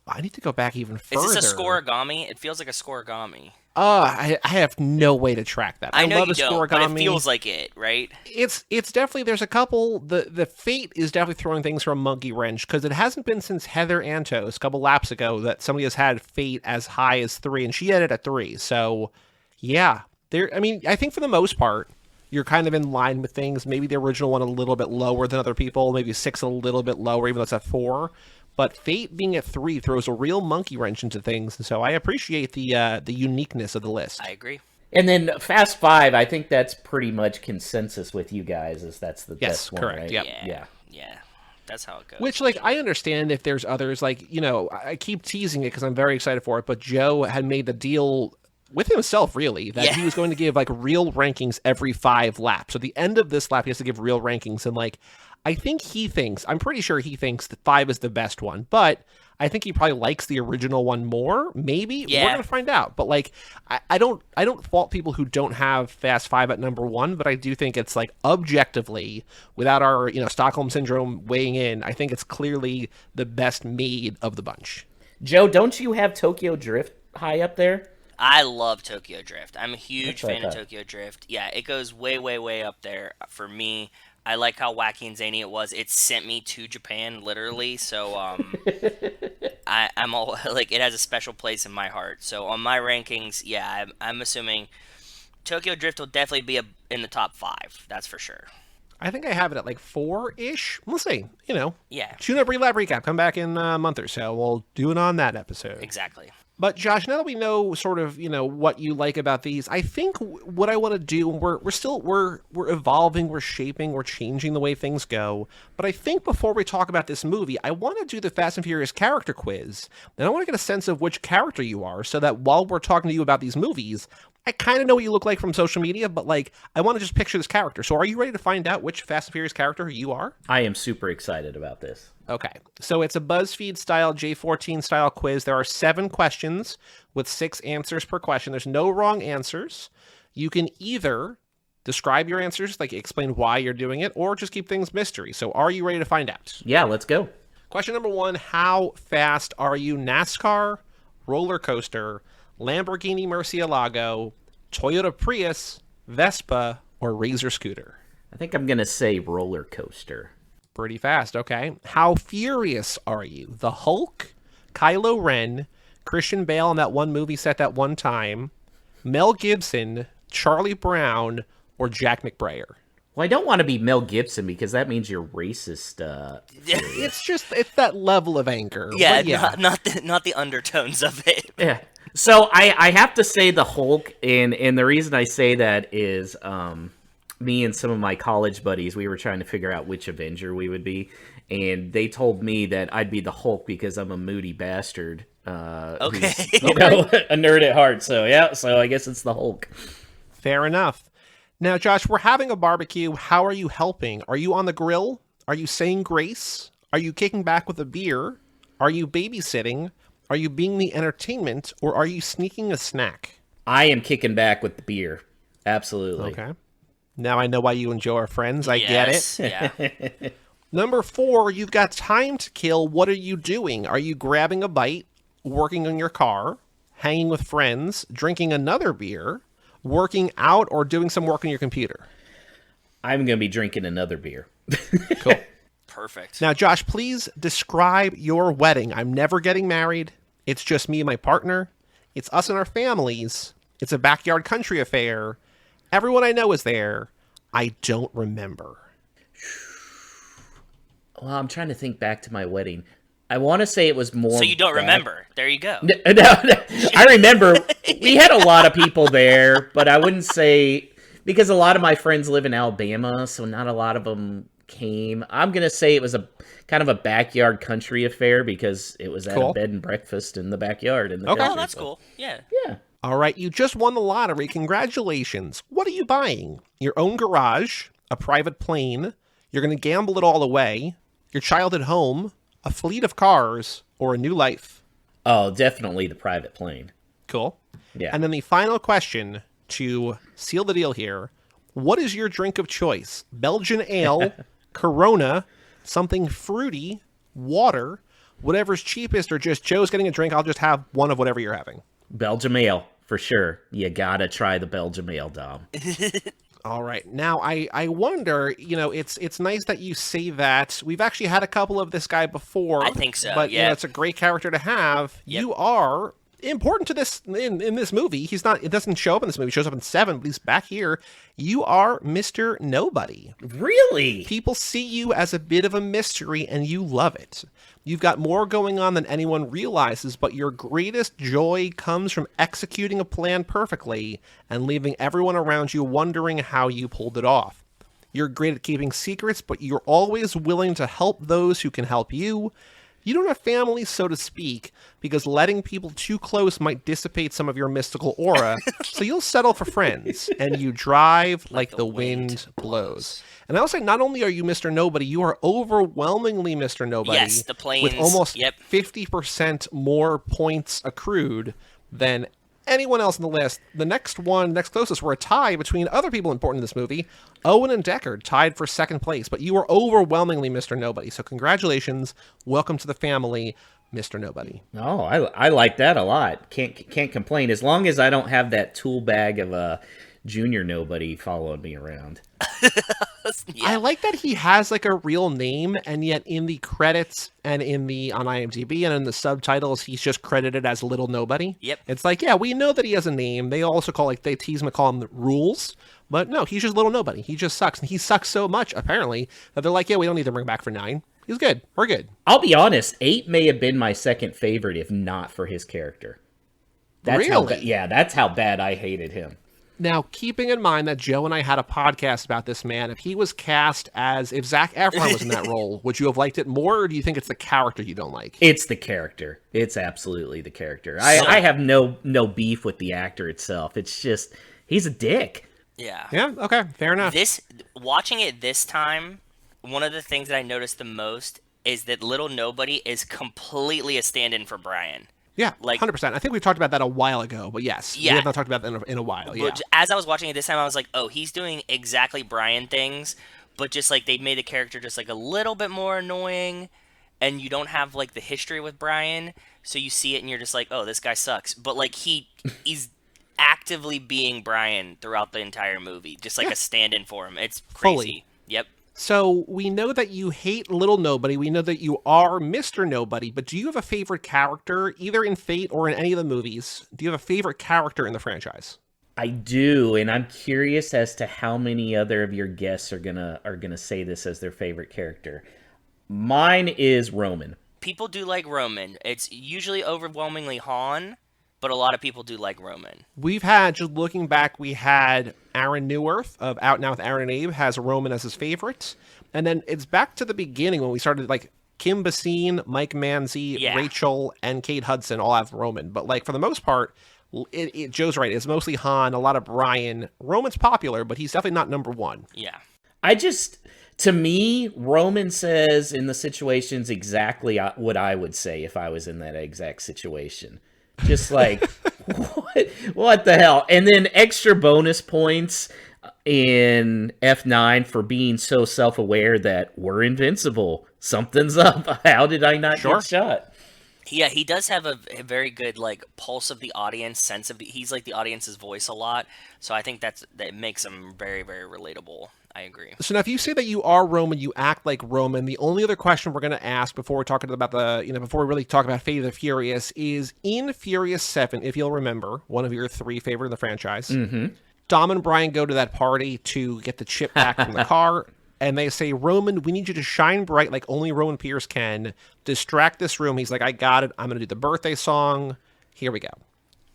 A: I need to go back even further.
B: Is this a scoregami? It feels like a scoregami.
A: I have no way to track that.
B: I know
A: love
B: you
A: a
B: don't, but it
A: scoregami.
B: feels like it, right?
A: It's definitely, there's a couple. The Fate is definitely throwing things for a monkey wrench because it hasn't been since Heather Antos a couple laps ago that somebody has had Fate as high as 3, and she had it at 3. So, yeah, I mean, I think for the most part, you're kind of in line with things. Maybe the original one a little bit lower than other people. Maybe 6 a little bit lower, even though it's at 4. But Fate being at 3 throws a real monkey wrench into things, and so I appreciate the uniqueness of the list.
B: I agree.
G: And then Fast 5, I think that's pretty much consensus with you guys, is that's the best one,
A: correct.
G: right?
A: Yep.
B: Yeah. That's how it goes.
A: Which, like, I understand if there's others, like, you know, I keep teasing it because I'm very excited for it, but Joe had made the deal with himself, really, that he was going to give, like, real rankings every 5 laps. So at the end of this lap, he has to give real rankings, and, like, I'm pretty sure he thinks that 5 is the best one, but I think he probably likes the original one more, maybe.
B: Yeah.
A: We're going to find out. But, like, I don't fault people who don't have Fast 5 at number 1, but I do think it's, like, objectively, without our, you know, Stockholm Syndrome weighing in, I think it's clearly the best made of the bunch.
G: Joe, don't you have Tokyo Drift high up there?
B: I love Tokyo Drift. I'm a huge
G: That's
B: fan of Tokyo Drift. Yeah, it goes way, way, way up there for me. I like how wacky and zany it was. It sent me to Japan, literally. So, I'm all like, it has a special place in my heart. So on my rankings, yeah, I'm assuming Tokyo Drift will definitely be in the top 5. That's for sure.
A: I think I have it at like 4-ish. We'll see. You know.
B: Yeah.
A: Tune up Relab Recap. Come back in a month or so. We'll do it on that episode.
B: Exactly.
A: But Josh, now that we know sort of, you know, what you like about these, I think what I want to do, we're evolving, we're shaping, we're changing the way things go. But I think before we talk about this movie, I want to do the Fast and Furious character quiz. And I want to get a sense of which character you are so that while we're talking to you about these movies, I kind of know what you look like from social media, but like, I want to just picture this character. So are you ready to find out which Fast and Furious character you are?
G: I am super excited about this.
A: Okay, so it's a BuzzFeed style, J14 style quiz. There are 7 questions with 6 answers per question. There's no wrong answers. You can either describe your answers, like explain why you're doing it, or just keep things mystery. So are you ready to find out?
G: Yeah, let's go.
A: Question number 1, how fast are you? NASCAR, roller coaster, Lamborghini Murcielago, Toyota Prius, Vespa, or Razor scooter?
G: I think I'm going to say roller coaster.
A: Pretty fast, okay. How furious are you? The Hulk, Kylo Ren, Christian Bale in that one movie set that one time, Mel Gibson, Charlie Brown, or Jack McBrayer?
G: Well, I don't want to be Mel Gibson because that means you're racist.
A: It's that level of anger.
B: Yeah,
A: yeah.
B: Not the undertones of it.
G: Yeah. So I have to say the Hulk, and the reason I say that is me and some of my college buddies, we were trying to figure out which Avenger we would be, and they told me that I'd be the Hulk because I'm a moody bastard.
B: Okay.
G: Who's, a nerd at heart. So yeah, so I guess it's the Hulk.
A: Fair enough. Now, Josh, we're having a barbecue. How are you helping? Are you on the grill? Are you saying grace? Are you kicking back with a beer? Are you babysitting? Are you being the entertainment? Or are you sneaking a snack?
G: I am kicking back with the beer. Absolutely.
A: Okay. Now I know why you and Joe are friends. I get it.
B: Yeah.
A: Number 4, you've got time to kill. What are you doing? Are you grabbing a bite, working on your car, hanging with friends, drinking another beer, working out, or doing some work on your computer?
G: I'm going to be drinking another beer.
A: Cool.
B: Perfect.
A: Now, Josh, please describe your wedding. I'm never getting married. It's just me and my partner. It's us and our families. It's a backyard country affair. Everyone I know is there. I don't remember.
G: Well, I'm trying to think back to my wedding. I want to say it was more.
B: So you don't remember? There you go.
G: No, I remember we had a lot of people there, but I wouldn't say, because a lot of my friends live in Alabama, so not a lot of them came. I'm gonna say it was a kind of a backyard country affair because it was at a bed and breakfast in the backyard in the country.
B: Oh, that's cool. Yeah.
G: Yeah.
A: All right, you just won the lottery. Congratulations. What are you buying? Your own garage, a private plane, you're going to gamble it all away, your child at home, a fleet of cars, or a new life?
G: Oh, definitely the private plane.
A: Cool.
G: Yeah.
A: And then the final question to seal the deal here. What is your drink of choice? Belgian ale, Corona, something fruity, water, whatever's cheapest, or just Joe's getting a drink, I'll just have one of whatever you're having?
G: Belgium ale for sure. You gotta try the Belgium Ale Dom.
A: All right. Now, I wonder, it's nice that you say that. We've actually had a couple of this guy before.
B: I think so,
A: but,
B: yeah.
A: It's a great character to have.
B: Yep.
A: You are important to this in this movie. It doesn't show up in this movie. It shows up in 7, but he's back here. You are Mr. Nobody.
G: Really?
A: People see you as a bit of a mystery, and you love it. You've got more going on than anyone realizes, but your greatest joy comes from executing a plan perfectly and leaving everyone around you wondering how you pulled it off. You're great at keeping secrets, but you're always willing to help those who can help you. You don't have family, so to speak, because letting people too close might dissipate some of your mystical aura, so you'll settle for friends, and you drive like the wind blows. And I will say, not only are you Mr. Nobody, you are overwhelmingly Mr. Nobody.
B: Yes, the planes.
A: With almost 50% more points accrued than anyone else on the list. The next closest were a tie between other people important in this movie. Owen and Deckard tied for second place, but you are overwhelmingly Mr. Nobody. So congratulations. Welcome to the family, Mr. Nobody.
G: Oh, I like that a lot. Can't complain as long as I don't have that tool bag of a junior nobody following me around.
B: Yeah.
A: I like that he has like a real name, and yet in the credits and on IMDb and in the subtitles, he's just credited as Little Nobody.
B: Yep.
A: It's like, yeah, we know that he has a name. They also they tease him and call him the Rules, but no, he's just Little Nobody. He just sucks, and he sucks so much apparently that they're like, yeah, we don't need to bring him back for 9. He's good. We're good.
G: I'll be honest, 8 may have been my second favorite if not for his character. That's
A: really?
G: That's how bad I hated him.
A: Now, keeping in mind that Joe and I had a podcast about this man, if he was cast if Zac Efron was in that role, would you have liked it more, or do you think it's the character you don't like?
G: It's the character. It's absolutely the character. I have no beef with the actor itself. It's just, he's a dick.
B: Yeah.
A: Yeah, okay, fair enough.
B: Watching it this time, one of the things that I noticed the most is that Little Nobody is completely a stand-in for Brian.
A: Yeah, 100%. I think we talked about that a while ago, but yes. Yeah. We have not talked about that in a while, yeah.
B: But as I was watching it this time, I was like, oh, he's doing exactly Brian things, but just like they made the character just like a little bit more annoying, and you don't have like the history with Brian, so you see it and you're just like, oh, this guy sucks. But like he's actively being Brian throughout the entire movie, just like a stand-in for him. It's crazy.
A: Fully.
B: Yep.
A: So we know that you hate Little Nobody. We know that you are Mr. Nobody, but do you have a favorite character, either in Fate or in any of the movies? Do you have a favorite character in the franchise?
G: I do, and I'm curious as to how many other of your guests are gonna say this as their favorite character. Mine is Roman.
B: People do like Roman. It's usually overwhelmingly Han, but a lot of people do like Roman.
A: We've had, just looking back, we had Aaron Neworth of Out Now with Aaron and Abe has Roman as his favorite. And then it's back to the beginning when we started, like, Kim Basine, Mike Manzi, Rachel, and Kate Hudson all have Roman. But, like, for the most part, Joe's right. It's mostly Han, a lot of Brian. Roman's popular, but he's definitely not number 1.
B: Yeah.
G: To me, Roman says in the situations exactly what I would say if I was in that exact situation. Just like, what the hell? And then extra bonus points in F9 for being so self-aware that we're invincible. Something's up. How did I not get shot?
B: Yeah, he does have a very good like pulse of the audience, sense of he's like the audience's voice a lot. So I think that makes him very, very relatable. I agree.
A: So now, if you say that you are Roman, you act like Roman. The only other question we're going to ask before we're talking about before we really talk about Fate of the Furious is in Furious 7, if you'll remember, one of your 3 favorite in the franchise.
G: Mm-hmm.
A: Dom and Brian go to that party to get the chip back from the car, and they say, Roman, we need you to shine bright like only Roman Pierce can. Distract this room. He's like, I got it. I'm going to do the birthday song. Here we go.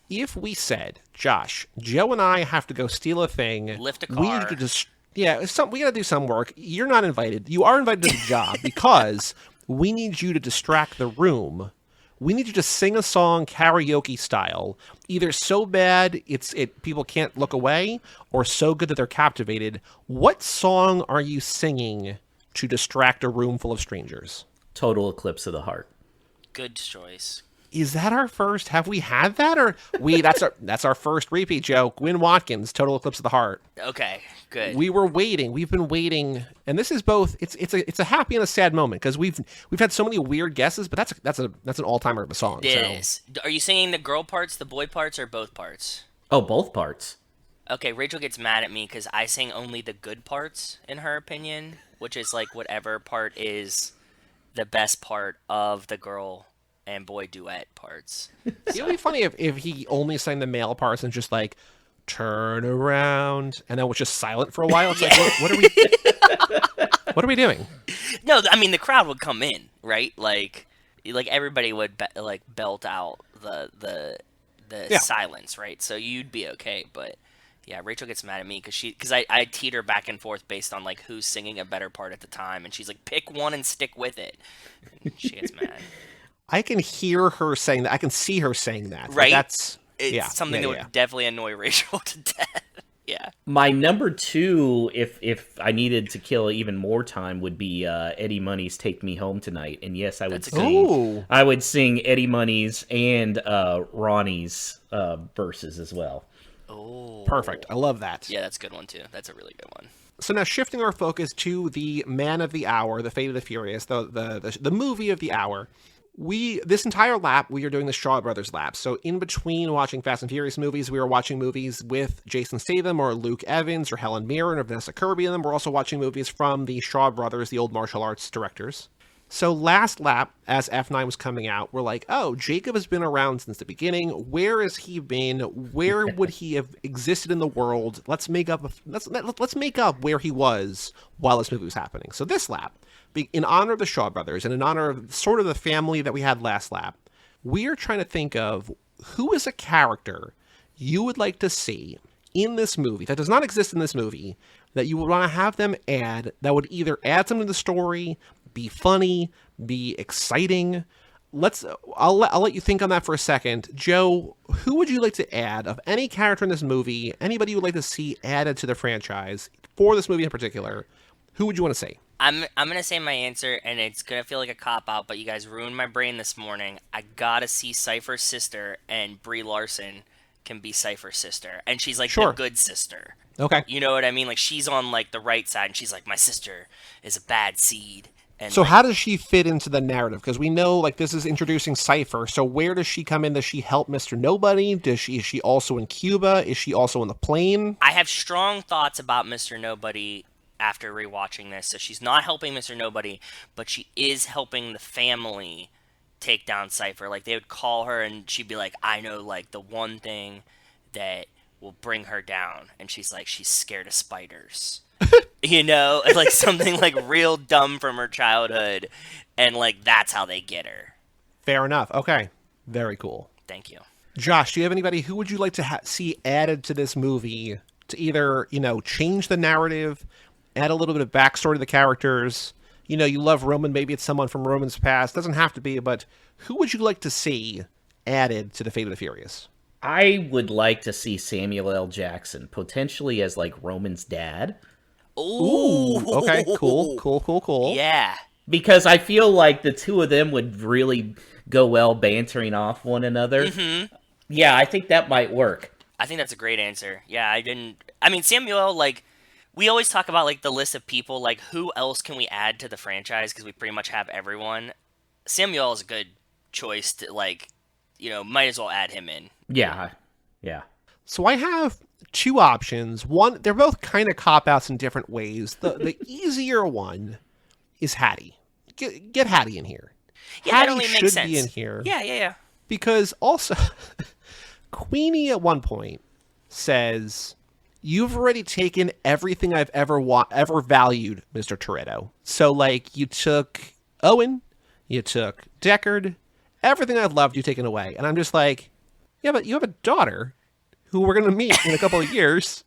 A: If we said, Josh, Joe and I have to go steal a thing.
B: Lift a car.
A: We need to just... Yeah, we got to do some work. You're not invited. You are invited to the job because we need you to distract the room. We need you to sing a song karaoke style, either so bad people can't look away, or so good that they're captivated. What song are you singing to distract a room full of strangers?
G: Total Eclipse of the Heart.
B: Good choice.
A: Is that our first? Have we had that, or that's our first repeat, Joe? Gwyn Watkins, Total Eclipse of the Heart.
B: Okay, good.
A: We were waiting. We've been waiting, and this is both. It's a happy and a sad moment because we've had so many weird guesses, but that's an all timer of a song.
B: It is. Are you singing the girl parts, the boy parts, or both parts?
G: Oh, both parts.
B: Okay, Rachel gets mad at me because I sing only the good parts in her opinion, which is like whatever part is the best part of the girl and boy duet parts.
A: It would be funny if he only sang the male parts and just like turn around and then was just silent for a while. It's like what are we doing?
B: No, I mean the crowd would come in, right? Like everybody would belt out the silence, right? So you'd be okay, but yeah, Rachel gets mad at me because I teeter back and forth based on like who's singing a better part at the time, and she's like, pick one and stick with it. And she gets mad.
A: I can hear her saying that. I can see her saying that.
B: Right?
A: It's
B: something that would definitely annoy Rachel to death. Yeah.
G: My number 2, if I needed to kill even more time, would be Eddie Money's "Take Me Home Tonight." And yes, I would sing Eddie Money's and Ronnie's verses as well.
B: Oh,
A: perfect. I love that.
B: Yeah, that's a good one too. That's a really good one.
A: So now shifting our focus to the man of the hour, the Fate of the Furious, the movie of the hour. This entire lap, we are doing the Shaw Brothers lap. So in between watching Fast and Furious movies, we are watching movies with Jason Statham or Luke Evans or Helen Mirren or Vanessa Kirby in them. We're also watching movies from the Shaw Brothers, the old martial arts directors. So last lap, as F9 was coming out, we're like, oh, Jacob has been around since the beginning. Where has he been? Where would he have existed in the world? Let's make up where he was while this movie was happening. So this lap, in honor of the Shaw Brothers and in honor of sort of the family that we had last lap, we are trying to think of who is a character you would like to see in this movie that does not exist in this movie that you would want to have them add that would either add something to the story, be funny, be exciting. I'll let you think on that for a second. Joe, who would you like to add of any character in this movie, anybody you would like to see added to the franchise for this movie in particular? Who would you want to see?
B: I'm gonna say my answer, and it's gonna feel like a cop-out, but you guys ruined my brain this morning. I gotta see Cipher's sister, and Brie Larson can be Cipher's sister, and she's like the good sister.
A: Okay.
B: You know what I mean? Like she's on like the right side, and she's like, my sister is a bad seed. And
A: so how does she fit into the narrative? Because we know like this is introducing Cipher. So where does she come in? Does she help Mr. Nobody? Is she also in Cuba? Is she also in the plane?
B: I have strong thoughts about Mr. Nobody after rewatching this. So she's not helping Mr. Nobody, but she is helping the family take down Cipher. Like they would call her and she'd be like, I know like the one thing that will bring her down. And she's like, she's scared of spiders. You know, like something like real dumb from her childhood, and like that's how they get her.
A: Fair enough. Okay, very cool.
B: Thank you.
A: Josh, do you have anybody who would you like to see added to this movie to either change the narrative, add a little bit of backstory to the characters? You love Roman, maybe it's someone from Roman's past. Doesn't have to be, but who would you like to see added to the Fate of the Furious?
G: I would like to see Samuel L. Jackson potentially as like Roman's dad.
B: Ooh.
A: Okay, cool.
B: Yeah.
G: Because I feel like the two of them would really go well bantering off one another.
B: Mm-hmm.
G: Yeah, I think that might work.
B: I think that's a great answer. Yeah, I mean, Samuel, like, we always talk about, like, the list of people, like, who else can we add to the franchise? Because we pretty much have everyone. Samuel is a good choice to, like, might as well add him in.
G: Yeah.
A: So I have two options. One, they're both kind of cop-outs in different ways. The easier one is Hattie. Get Hattie in here.
B: Yeah,
A: Hattie
B: that only
A: should
B: makes sense.
A: be in here.
B: Yeah.
A: Because also, Queenie at one point says, "You've already taken everything I've ever valued, Mr. Toretto. So, like, you took Owen, you took Deckard, everything I've loved, you've taken away." And I'm just like, yeah, but you have a daughter who we're going to meet in a couple of years.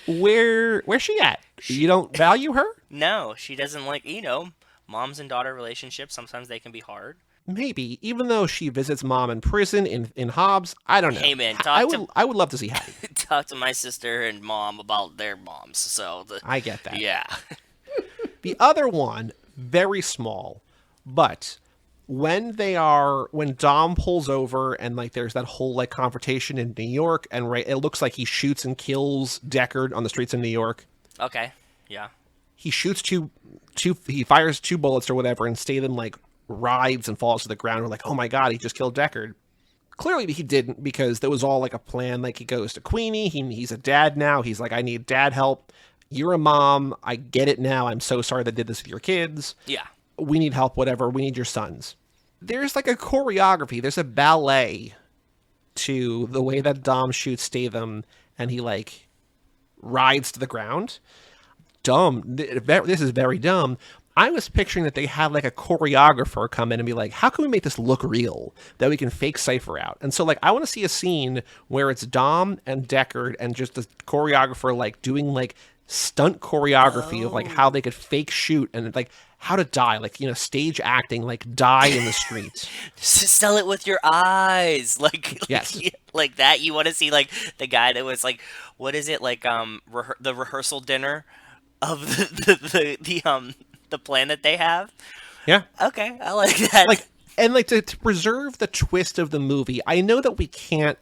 A: Where's she at? You don't value her?
B: No, she doesn't like, moms and daughter relationships, sometimes they can be hard.
A: Maybe, even though she visits mom in prison in Hobbs, I don't know.
B: Hey man,
A: I would love to see Hattie.
B: Talk to my sister and mom about their moms. So
A: I get that.
B: Yeah.
A: The other one, very small, but when Dom pulls over and like there's that whole like confrontation in New York, and it looks like he shoots and kills Deckard on the streets of New York.
B: Okay. Yeah.
A: He shoots he fires 2 bullets or whatever, and Statham like writhes and falls to the ground. We're like, oh my god, he just killed Deckard. Clearly he didn't, because there was all like a plan. Like he goes to Queenie, he's a dad now. He's like, I need dad help. You're a mom. I get it now. I'm so sorry that did this with your kids.
B: Yeah.
A: We need help, whatever. We need your sons. There's like a choreography. There's a ballet to the way that Dom shoots Statham, and he like rides to the ground. Dumb. This is very dumb. I was picturing that they had like a choreographer come in and be like, how can we make this look real, that we can fake Cipher out? And so like, I want to see a scene where it's Dom and Deckard and just the choreographer like doing like stunt choreography of like how they could fake shoot and like how to die, like, you know, stage acting, like die in the streets.
B: Sell it with your eyes.
A: Yes.
B: Like that. You want to see like the guy that was like, what is it? Like, the rehearsal dinner of the plan that they have.
A: Yeah.
B: Okay, I like that.
A: Like, and like to preserve the twist of the movie, I know that we can't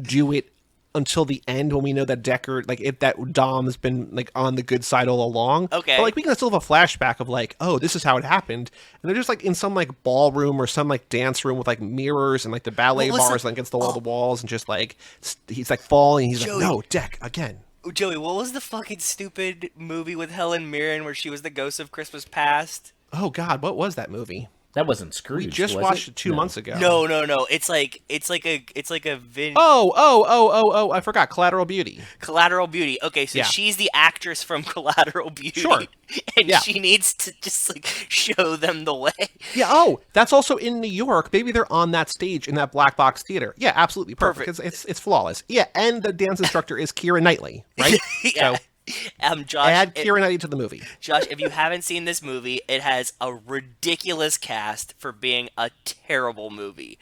A: do it until the end when we know that Deckard, like, if that Dom's been like on the good side all along.
B: Okay.
A: But like, we can still have a flashback of like, oh, this is how it happened, and they're just like in some like ballroom or some like dance room with like mirrors and like the ballet bars like against the walls, and just like he's like falling. He's
B: Joey.
A: like, no, Deck again.
B: Joey, what was the fucking stupid movie with Helen Mirren where she was the ghost of Christmas Past?
A: Oh God, what was that movie?
G: That wasn't Scrooge.
A: We just watched it 2 months ago.
B: No. It's like a
A: Oh! I forgot. Collateral Beauty.
B: Collateral Beauty. Okay, so
A: Yeah.
B: she's the actress from Collateral Beauty.
A: Sure.
B: And
A: Yeah.
B: she needs to just like show them the way.
A: Yeah. Oh, that's also in New York. Maybe they're on that stage in that black box theater. Yeah, absolutely perfect. It's flawless. Yeah, and the dance instructor is Keira Knightley, right?
B: Yeah.
A: So
B: Josh,
A: add Keira Knightley to the movie.
B: Josh, if you haven't seen this movie, it has a ridiculous cast for being a terrible movie.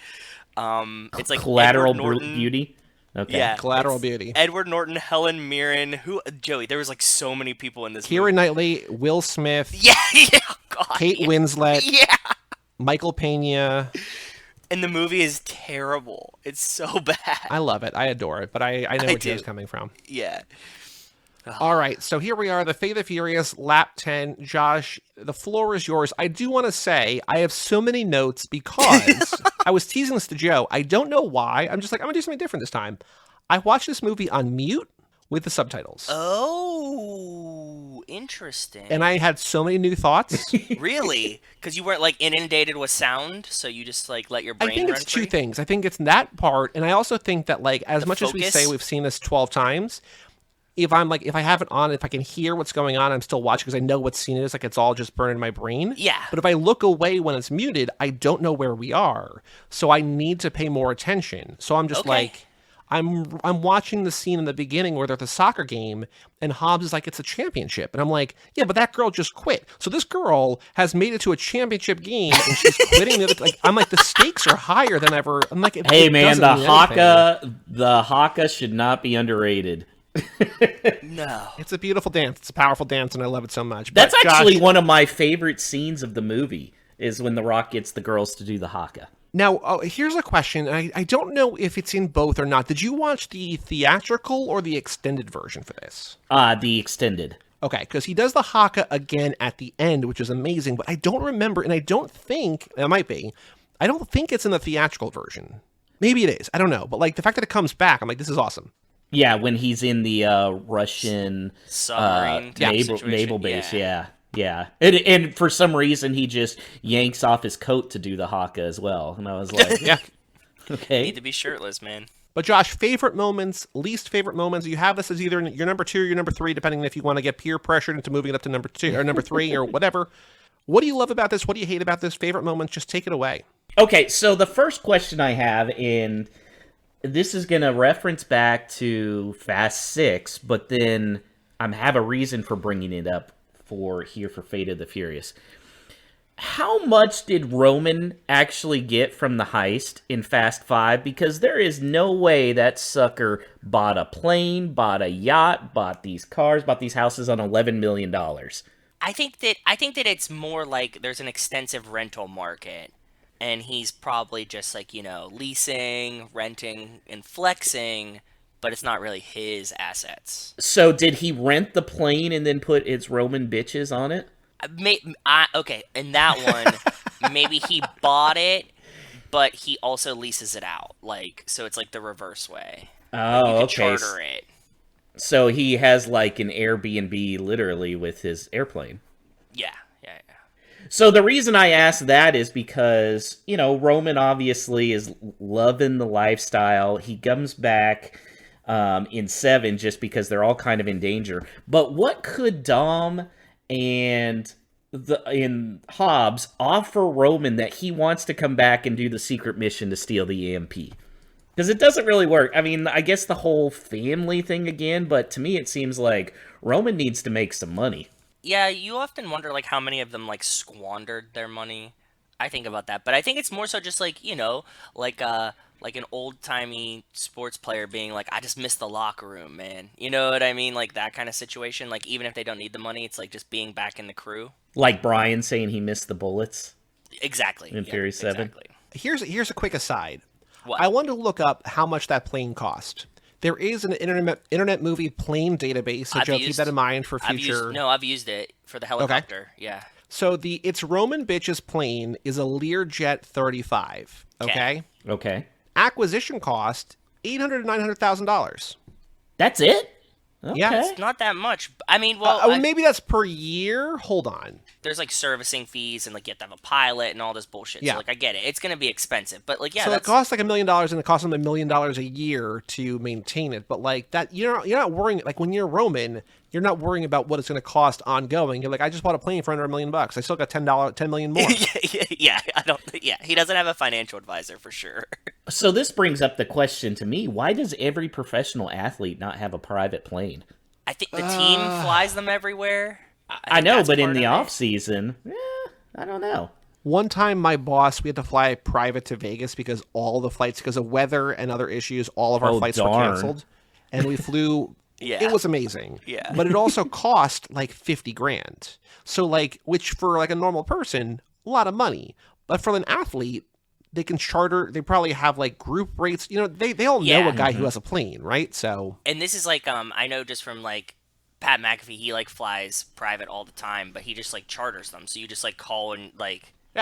B: It's like
G: Collateral
B: Edward Norton.
G: Beauty. Okay.
B: Yeah,
A: Collateral
B: it's
A: Beauty.
B: Edward Norton, Helen Mirren, Joey. There was like so many people in this
A: Keira
B: movie.
A: Knightley, Will Smith,
B: Yeah, God,
A: Kate
B: yeah.
A: Winslet,
B: Yeah.
A: Michael Pena.
B: And the movie is terrible. It's so bad.
A: I love it. I adore it. But I know where Joe's coming from.
B: Yeah.
A: All right, so here we are, the Fate of the Furious, lap 10. Josh, the floor is yours. I do want to say I have so many notes because I was teasing this to Joe. I don't know why. I'm just like, I'm going to do something different this time. I watched this movie on mute with the subtitles.
B: Oh, interesting.
A: And I had so many new thoughts.
B: Really? Because you weren't like inundated with sound, so you just like let your brain
A: I think
B: run
A: it's
B: free?
A: two things. I think it's that part, and I also think that like as
B: The
A: much as we
B: focus?
A: say we've seen this 12 times, if I have it on, if I can hear what's going on, I'm still watching because I know what scene it is. Like it's all just burned in my brain.
B: Yeah.
A: But if I look away when it's muted, I don't know where we are. So I need to pay more attention. So I'm just
B: Okay.
A: like, I'm watching the scene in the beginning where they're at the soccer game and Hobbs is like, it's a championship. And I'm like, yeah, but that girl just quit. So this girl has made it to a championship game and she's quitting the other. Like, I'm like, the stakes are higher than ever. I'm like,
G: Hey man, the
A: haka.
G: haka should not be underrated.
B: No.
A: It's a beautiful dance. It's a powerful dance, and I love it so much.
G: That's
A: But,
G: actually
A: Josh,
G: one of my favorite scenes of the movie, is when The Rock gets the girls to do the haka.
A: Now, here's a question. I don't know if it's in both or not. Did you watch the theatrical or the extended version for this?
G: The extended.
A: Okay, because he does the haka again at the end, which is amazing, but I don't remember, and I don't think, it might be, I don't think it's in the theatrical version. Maybe it is. I don't know. But like the fact that it comes back, I'm like, this is awesome.
G: Yeah, when he's in the Russian
B: Submarine type situation.
G: naval base, yeah. And for some reason, he just yanks off his coat to do the haka as well. And I was like,
A: Yeah.
G: okay.
B: Need to be shirtless, man.
A: But Josh, favorite moments, least favorite moments. You have this as either your number 2 or your number 3, depending if you want to get peer pressured into moving it up to number 2 or number 3 or whatever. What do you love about this? What do you hate about this? Favorite moments? Just take it away.
G: Okay, so the first question I have, and this is going to reference back to Fast 6, but then I have a reason for bringing it up for Fate of the Furious. How much did Roman actually get from the heist in Fast 5? Because there is no way that sucker bought a plane, bought a yacht, bought these cars, bought these houses on $11 million.
B: I think that it's more like there's an extensive rental market. and he's probably just like, leasing, renting, and flexing, but it's not really his assets.
G: So did he rent the plane and then put its Roman bitches on it?
B: Okay, in that one, maybe he bought it, but he also leases it out. So it's like the reverse way.
G: Oh,
B: you can
G: okay.
B: Charter it.
G: So he has like an Airbnb literally with his airplane.
B: Yeah.
G: So the reason I asked that is because, Roman obviously is loving the lifestyle. He comes back in 7 just because they're all kind of in danger. But what could Dom and in Hobbs offer Roman that he wants to come back and do the secret mission to steal the EMP? Because it doesn't really work. I mean, I guess the whole family thing again, but to me it seems like Roman needs to make some money.
B: Yeah, you often wonder how many of them squandered their money. I think about that, but I think it's more so just like an old-timey sports player being I just missed the locker room, man. You know what I mean? That kind of situation. Even if they don't need the money, it's just being back in the crew.
G: Like Brian saying he missed the bullets.
B: Exactly.
G: In Furious 7.
B: Exactly.
A: Here's a quick aside.
B: What?
A: I wanted to look up how much that plane cost. There is an internet movie plane database, so Joe, keep that in mind for future.
B: I've used it for the helicopter. Okay. Yeah.
A: So its Roman bitches plane is a Learjet 35.
G: Okay.
A: Acquisition cost $800,000 to $900,000.
G: That's it? Okay.
A: Yeah,
B: it's not that much. I mean,
A: maybe that's per year. Hold on.
B: There's servicing fees and you have to have a pilot and all this bullshit.
A: Yeah.
B: So I get it. It's gonna be expensive, but
A: So it costs $1 million and it costs them $1 million a year to maintain it. But that you're not worrying when you're Roman, you're not worrying about what it's going to cost ongoing. You're I just bought a plane for under $1 million. I still got $10 million more.
B: Yeah. He doesn't have a financial advisor for sure.
G: So this brings up the question to me: why does every professional athlete not have a private plane?
B: I think the team flies them everywhere.
G: I know, but in the off season, I don't know.
A: One time, my boss, we had to fly private to Vegas because all the flights, because of weather and other issues, all of our flights were canceled, and we flew.
B: Yeah.
A: It was amazing.
B: Yeah.
A: But it also cost $50,000. So which for a normal person, a lot of money. But for an athlete, they can charter. They probably have group rates. They all know a guy who has a plane, right? So.
B: And this is I know just from Pat McAfee, he flies private all the time, but he just charters them. So you just call and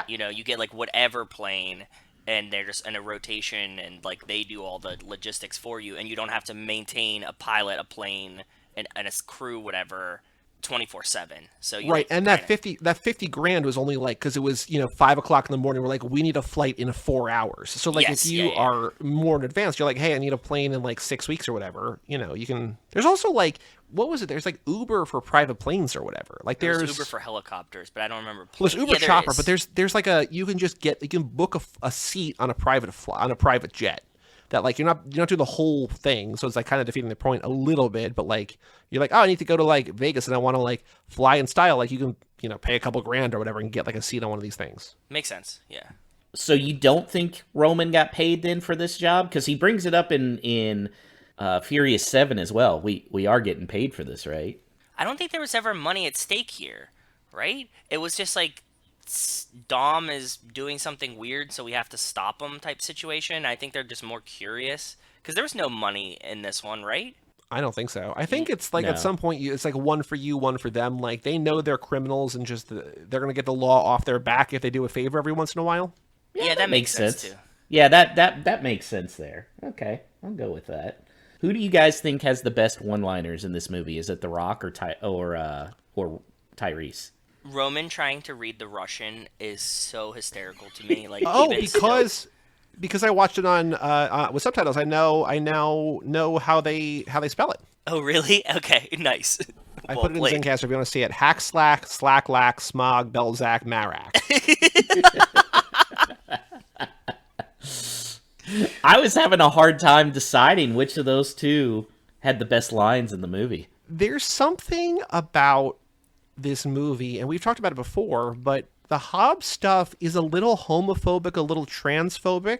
B: you get whatever plane, and they're just in a rotation, and they do all the logistics for you, and you don't have to maintain a pilot, a plane, and a crew, whatever, 24/7. So you
A: right, and that $50,000 was only because it was 5 o'clock in the morning. We're we need a flight in 4 hours. So if you are more in advance, you're hey, I need a plane in 6 weeks or whatever. You can. There's also what was it? There's Uber for private planes or whatever. There's
B: Uber for helicopters, but I don't remember.
A: Well, there's Uber Chopper, but there's you can just you can book a seat on a private jet. That you're not doing the whole thing, so it's kind of defeating the point a little bit. But you're I need to go to Vegas and I want to fly in style. You can pay a couple grand or whatever and get a seat on one of these things.
B: Makes sense, yeah.
G: So you don't think Roman got paid then for this job? Because he brings it up in Furious 7 as well. We are getting paid for this, right?
B: I don't think there was ever money at stake here, right? It was just Dom is doing something weird, so we have to stop him type situation. I think they're just more curious because there was no money in this one, right?
A: I don't think so. I think it's at some point it's one for you, one for them. They know they're criminals and just they're gonna get the law off their back if they do a favor every once in a while.
B: Yeah, that makes sense too.
G: Yeah, that makes sense there. Okay, I'll go with that. Who do you guys think has the best one-liners in this movie? Is it The Rock or Tyrese?
B: Roman trying to read the Russian is so hysterical to me.
A: Because I watched it on with subtitles. I now know how they spell it.
B: Oh, really? Okay, nice.
A: I put it in Zencaster if you want to see it. Hack, slack, lack, smog, Belzac, Marak.
G: I was having a hard time deciding which of those two had the best lines in the movie.
A: There's something about this movie, and we've talked about it before, but the Hobbs stuff is a little homophobic, a little transphobic.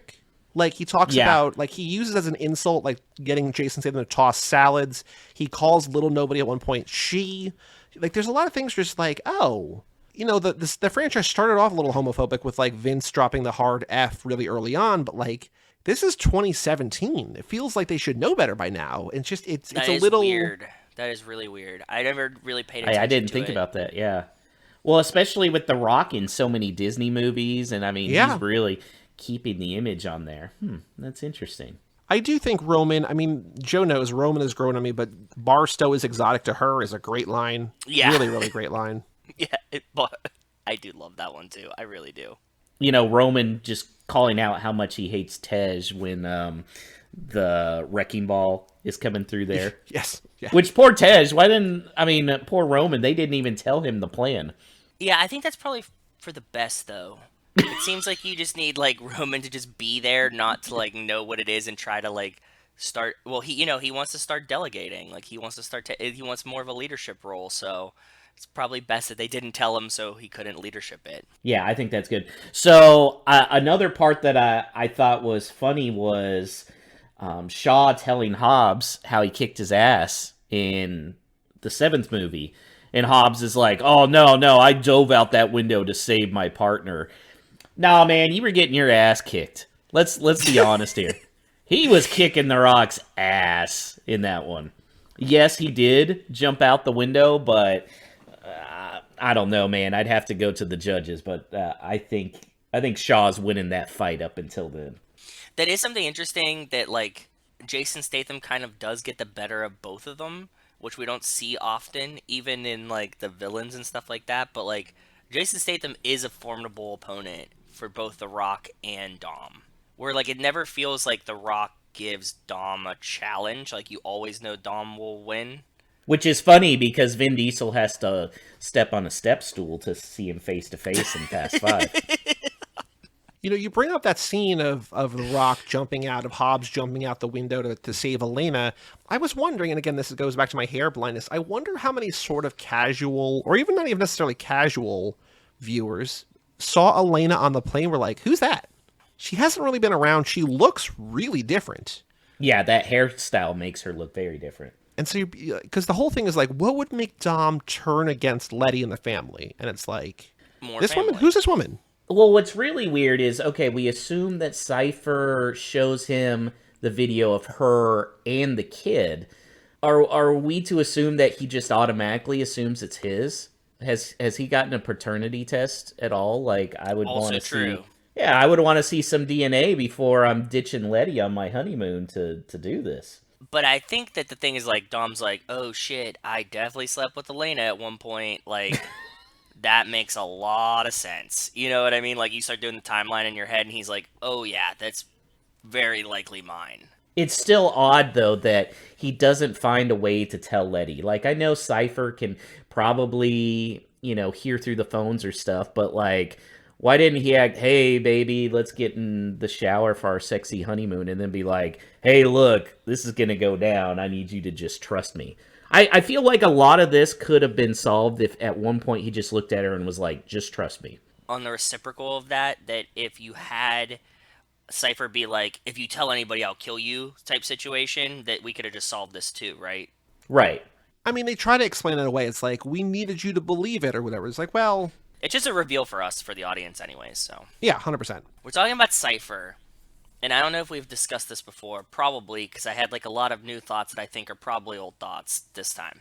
A: He talks about, he uses as an insult, getting Jason Statham to toss salads. He calls little nobody at one point she. There's a lot of things just oh, you know, the franchise started off a little homophobic with like Vince dropping the hard F really early on, but like this is 2017. It feels like they should know better by now. It's just it's a little
B: weird. That is really weird. I never really paid attention.
G: I didn't think about that. Yeah. Well, especially with The Rock in so many Disney movies, and I mean, he's really keeping the image on there. That's interesting.
A: I do think Roman, I mean, Joe knows Roman has grown on me, but Barstow is exotic to her is a great line.
B: Yeah.
A: Really, really great line.
B: But I do love that one too. I really do.
G: You know, Roman just calling out how much he hates Tej when the wrecking ball is coming through there.
A: Yes. Yeah.
G: Which poor Tej, poor Roman, they didn't even tell him the plan.
B: Yeah, I think that's probably for the best though. It seems like you just need like Roman to just be there, not to like know what it is and try to like start. Well, he wants to start delegating. Like he wants to start. He wants more of a leadership role. So it's probably best that they didn't tell him so he couldn't leadership it.
G: Yeah, I think that's good. So another part that I thought was funny was Shaw telling Hobbs how he kicked his ass in the 7th movie. And Hobbs is like, oh, no, I dove out that window to save my partner. Nah, man, you were getting your ass kicked. Let's be honest here. He was kicking The Rock's ass in that one. Yes, he did jump out the window, but I don't know, man. I'd have to go to the judges, but I think Shaw's winning that fight up until then.
B: That is something interesting that, like, Jason Statham kind of does get the better of both of them, which we don't see often, even in, like, the villains and stuff like that. But, like, Jason Statham is a formidable opponent for both The Rock and Dom. Where, like, it never feels like The Rock gives Dom a challenge. Like, you always know Dom will win.
G: Which is funny because Vin Diesel has to step on a step stool to see him face to face in Fast 5.
A: You know, you bring up that scene of The Rock jumping out, of Hobbs jumping out the window to save Elena. I was wondering, and again, this goes back to my hair blindness, I wonder how many sort of casual, or even not even necessarily casual viewers saw Elena on the plane were like, who's that? She hasn't really been around. She looks really different.
G: Yeah, that hairstyle makes her look very different.
A: And so, because the whole thing is like, what would make Dom turn against Letty and the family? And it's like, woman? Who's this woman?
G: Well, what's really weird is, okay, we assume that Cipher shows him the video of her and the kid. Are we to assume that he just automatically assumes it's his? Has he gotten a paternity test at all? Like, I would want to see. Yeah, I would want to see some DNA before I'm ditching Letty on my honeymoon to do this.
B: But I think that the thing is, like, Dom's like, oh shit, I definitely slept with Elena at one point. Like, that makes a lot of sense. You know what I mean? Like, you start doing the timeline in your head, and he's like, oh yeah, that's very likely mine.
G: It's still odd, though, that he doesn't find a way to tell Letty. Like, I know Cipher can probably, hear through the phones or stuff, but, like, why didn't he act, hey, baby, let's get in the shower for our sexy honeymoon, and then be like, hey, look, this is going to go down. I need you to just trust me. I feel like a lot of this could have been solved if at one point he just looked at her and was like, just trust me.
B: On the reciprocal of that if you had Cipher be like, if you tell anybody, I'll kill you type situation, that we could have just solved this too, right?
G: Right.
A: I mean, they try to explain it away. It's like, we needed you to believe it or whatever. It's like, well...
B: It's just a reveal for us, for the audience anyways, so...
A: Yeah, 100%.
B: We're talking about Cipher, and I don't know if we've discussed this before, probably, because I had, like, a lot of new thoughts that I think are probably old thoughts this time.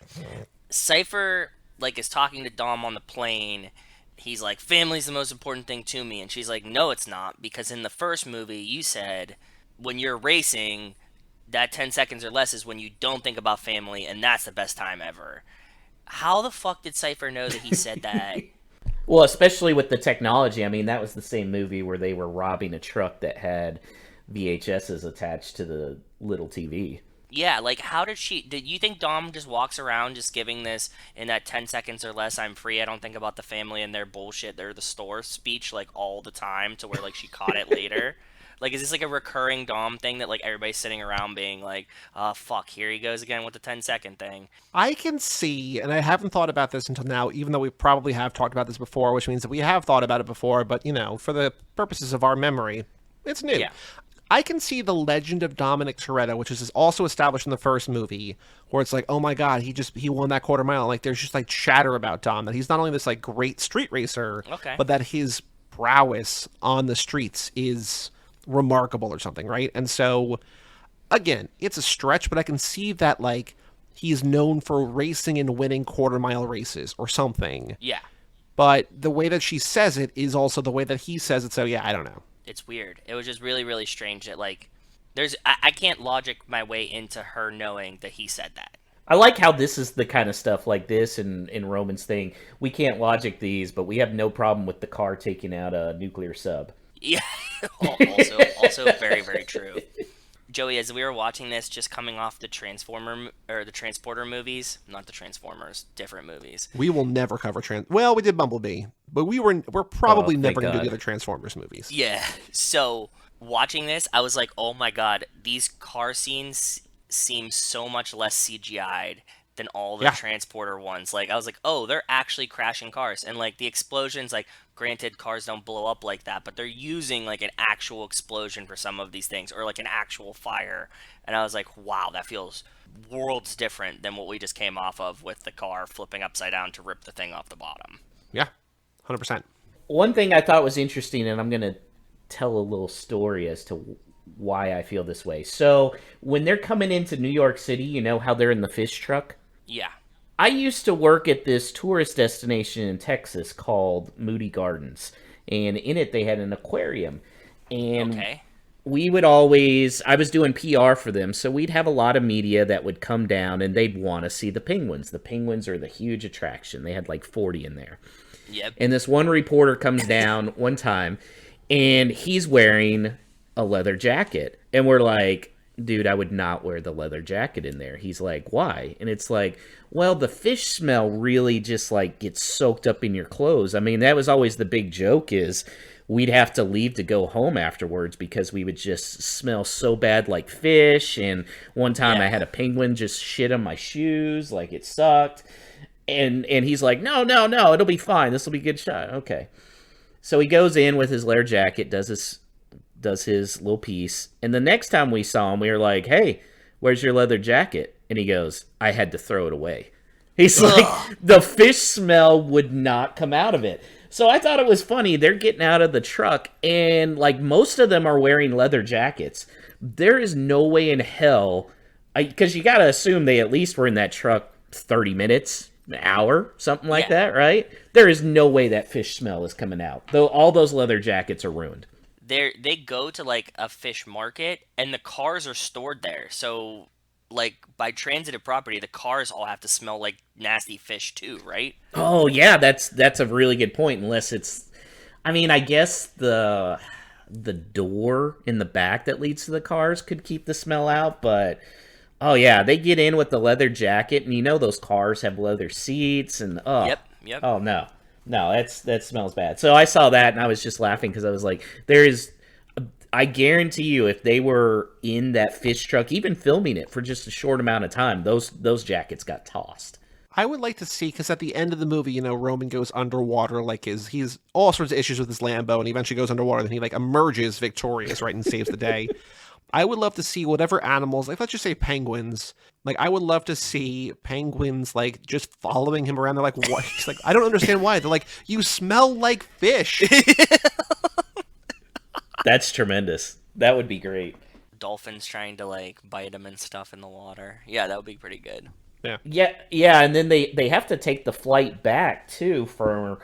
B: Cipher, like, is talking to Dom on the plane. He's like, family's the most important thing to me, and she's like, no, it's not, because in the first movie, you said, when you're racing, that 10 seconds or less is when you don't think about family, and that's the best time ever. How the fuck did Cipher know that he said that?
G: Well, especially with the technology. I mean, that was the same movie where they were robbing a truck that had VHSs attached to the little TV.
B: Yeah, like, did you think Dom just walks around just giving this, in that 10 seconds or less, I'm free, I don't think about the family and their bullshit, they're the store speech, like, all the time, to where, like, she caught it later? Like, is this, like, a recurring Dom thing that, like, everybody's sitting around being like, fuck, here he goes again with the 10-second thing?
A: I can see, and I haven't thought about this until now, even though we probably have talked about this before, which means that we have thought about it before, but, for the purposes of our memory, it's new.
B: Yeah.
A: I can see the legend of Dominic Toretto, which is also established in the first movie, where it's like, oh my god, he won that quarter mile. Like, there's just like chatter about Dom, that he's not only this like great street racer, but that his prowess on the streets is remarkable or something, right? And so, again, it's a stretch, but I can see that like he's known for racing and winning quarter mile races or something.
B: Yeah.
A: But the way that she says it is also the way that he says it, so yeah, I don't know.
B: It's weird. It was just really, really strange that, like, I can't logic my way into her knowing that he said that.
G: I like how this is the kind of stuff like this and Roman's thing. We can't logic these, but we have no problem with the car taking out a nuclear sub.
B: Yeah, also very, very true. Joey, as we were watching this, just coming off the Transporter movies, not the Transformers, different movies.
A: We will never cover Well, we did Bumblebee, but we're probably never going to do the other Transformers movies.
B: Yeah. So watching this, I was like, oh my god, these car scenes seem so much less CGI'd than all the Transporter ones. Like, I was like, oh, they're actually crashing cars, and like the explosions, like, granted, cars don't blow up like that, but they're using like an actual explosion for some of these things, or like an actual fire. And I was like, wow, that feels worlds different than what we just came off of with the car flipping upside down to rip the thing off the bottom.
A: Yeah, 100%.
G: One thing I thought was interesting, and I'm going to tell a little story as to why I feel this way. So when they're coming into New York City, you know how they're in the fish truck?
B: Yeah.
G: I used to work at this tourist destination in Texas called Moody Gardens, and in it they had an aquarium. And we would always, I was doing PR for them, so we'd have a lot of media that would come down and they'd want to see the penguins. The penguins are the huge attraction. They had like 40 in there.
B: Yep.
G: And this one reporter comes down one time, and he's wearing a leather jacket. And we're like, dude, I would not wear the leather jacket in there. He's like, why? And it's like, well, the fish smell really just like gets soaked up in your clothes. I mean, that was always the big joke, is we'd have to leave to go home afterwards because we would just smell so bad like fish. And one time I had a penguin just shit on my shoes, like it sucked. And he's like, no, it'll be fine. This will be a good shot. Okay. So he goes in with his leather jacket, does his little piece. And the next time we saw him, we were like, hey, where's your leather jacket? And he goes, I had to throw it away. He's like, the fish smell would not come out of it. So I thought it was funny. They're getting out of the truck, and like most of them are wearing leather jackets. There is no way in hell, because you got to assume they at least were in that truck 30 minutes, an hour, something like that, right? There is no way that fish smell is coming out. Though all those leather jackets are ruined.
B: They go to like a fish market, and the cars are stored there. So like by transitive property, the cars all have to smell like nasty fish too, right?
G: Oh yeah, that's a really good point. Unless it's, I mean, I guess the door in the back that leads to the cars could keep the smell out, but oh yeah, they get in with the leather jacket, and you know those cars have leather seats, and
B: Yep.
G: Oh no, that smells bad. So I saw that, and I was just laughing because I was like, I guarantee you, if they were in that fish truck, even filming it for just a short amount of time, those jackets got tossed.
A: I would like to see, because at the end of the movie, you know, Roman goes underwater, like he's all sorts of issues with his Lambo, and he eventually goes underwater, and he like emerges victorious, right, and saves the day. I would love to see whatever animals, like let's just say penguins, like I would love to see penguins like just following him around. They're like, what? He's like, I don't understand why. They're like, you smell like fish.
G: That's tremendous. That would be great.
B: Dolphins trying to like bite him and stuff in the water. Yeah, that would be pretty good.
G: Yeah, and then they have to take the flight back too from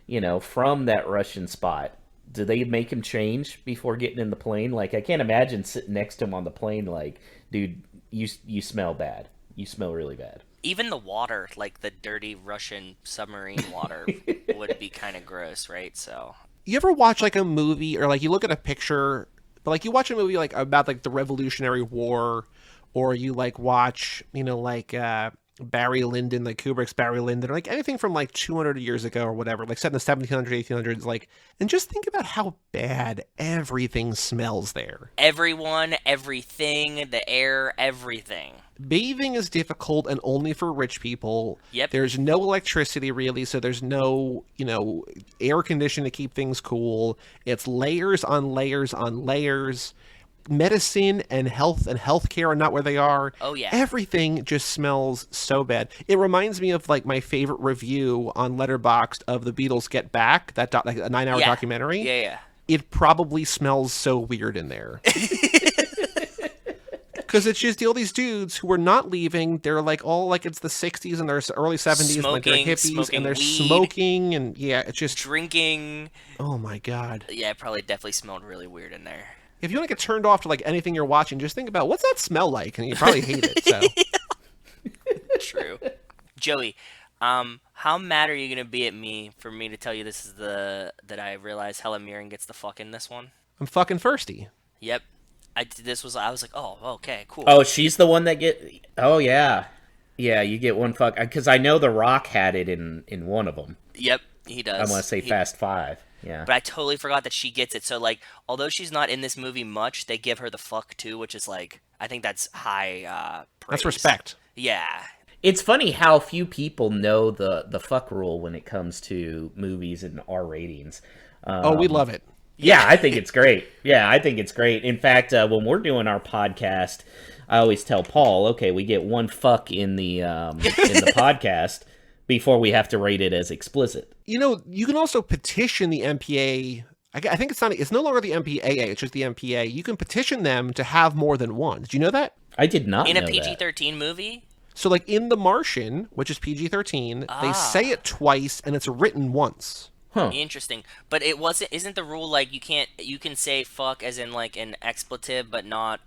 G: that Russian spot. Do they make him change before getting in the plane? Like, I can't imagine sitting next to him on the plane like, dude, you smell bad. You smell really bad.
B: Even the water, like the dirty Russian submarine water, would be kind of gross, right? So
A: you ever watch like a movie, or like you look at a picture, but like you watch a movie like about like the Revolutionary War, or you like watch, you know, like Barry Lyndon, like Kubrick's Barry Lyndon, or like anything from like 200 years ago or whatever, like set in the 1700s, 1800s, like, and just think about how bad everything smells there.
B: Everyone, everything, the air, everything.
A: Bathing is difficult and only for rich people.
B: Yep.
A: There's no electricity really, so there's no, you know, air conditioning to keep things cool. It's layers on layers on layers. medicine and healthcare are not where they are.
B: Oh, yeah.
A: Everything just smells so bad. It reminds me of like my favorite review on Letterboxd of the Beatles Get Back, that like a 9-hour documentary.
B: Yeah.
A: It probably smells so weird in there. Because it's just all these dudes who are not leaving. They're like all like it's the 60s and their early 70s, and like they're hippies, and they're
B: weed,
A: smoking, and it's just
B: drinking.
A: Oh my god.
B: Yeah, it probably definitely smelled really weird in there.
A: If you want to get turned off to like anything you're watching, just think about what's that smell like, and you probably hate it. So
B: True. Joey, how mad are you gonna be at me for me to tell you this is that I realized Helen Mirren gets the fuck in this one?
A: I'm fucking thirsty.
B: Yep. I was like, oh, okay, cool.
G: Oh, she's the one that get. Oh yeah, you get one fuck because I know The Rock had it in one of them.
B: Yep, he does.
G: I want to say Fast 5. Yeah.
B: But I totally forgot that she gets it. So like, although she's not in this movie much, they give her the fuck too, which is like, I think that's high praise.
A: That's respect.
B: Yeah.
G: It's funny how few people know the fuck rule when it comes to movies and R ratings.
A: We love it.
G: Yeah, I think it's great. In fact, when we're doing our podcast, I always tell Paul, okay, we get one fuck in the podcast before we have to rate it as explicit.
A: You can also petition the MPA. I think it's no longer the MPAA, it's just the MPA. You can petition them to have more than one. Did you know that?
G: I did not know that.
B: In a PG-13 movie?
A: So like in The Martian, which is PG-13, they say it twice and it's written once.
G: Huh.
B: Interesting. But isn't the rule like you can say fuck as in like an expletive but not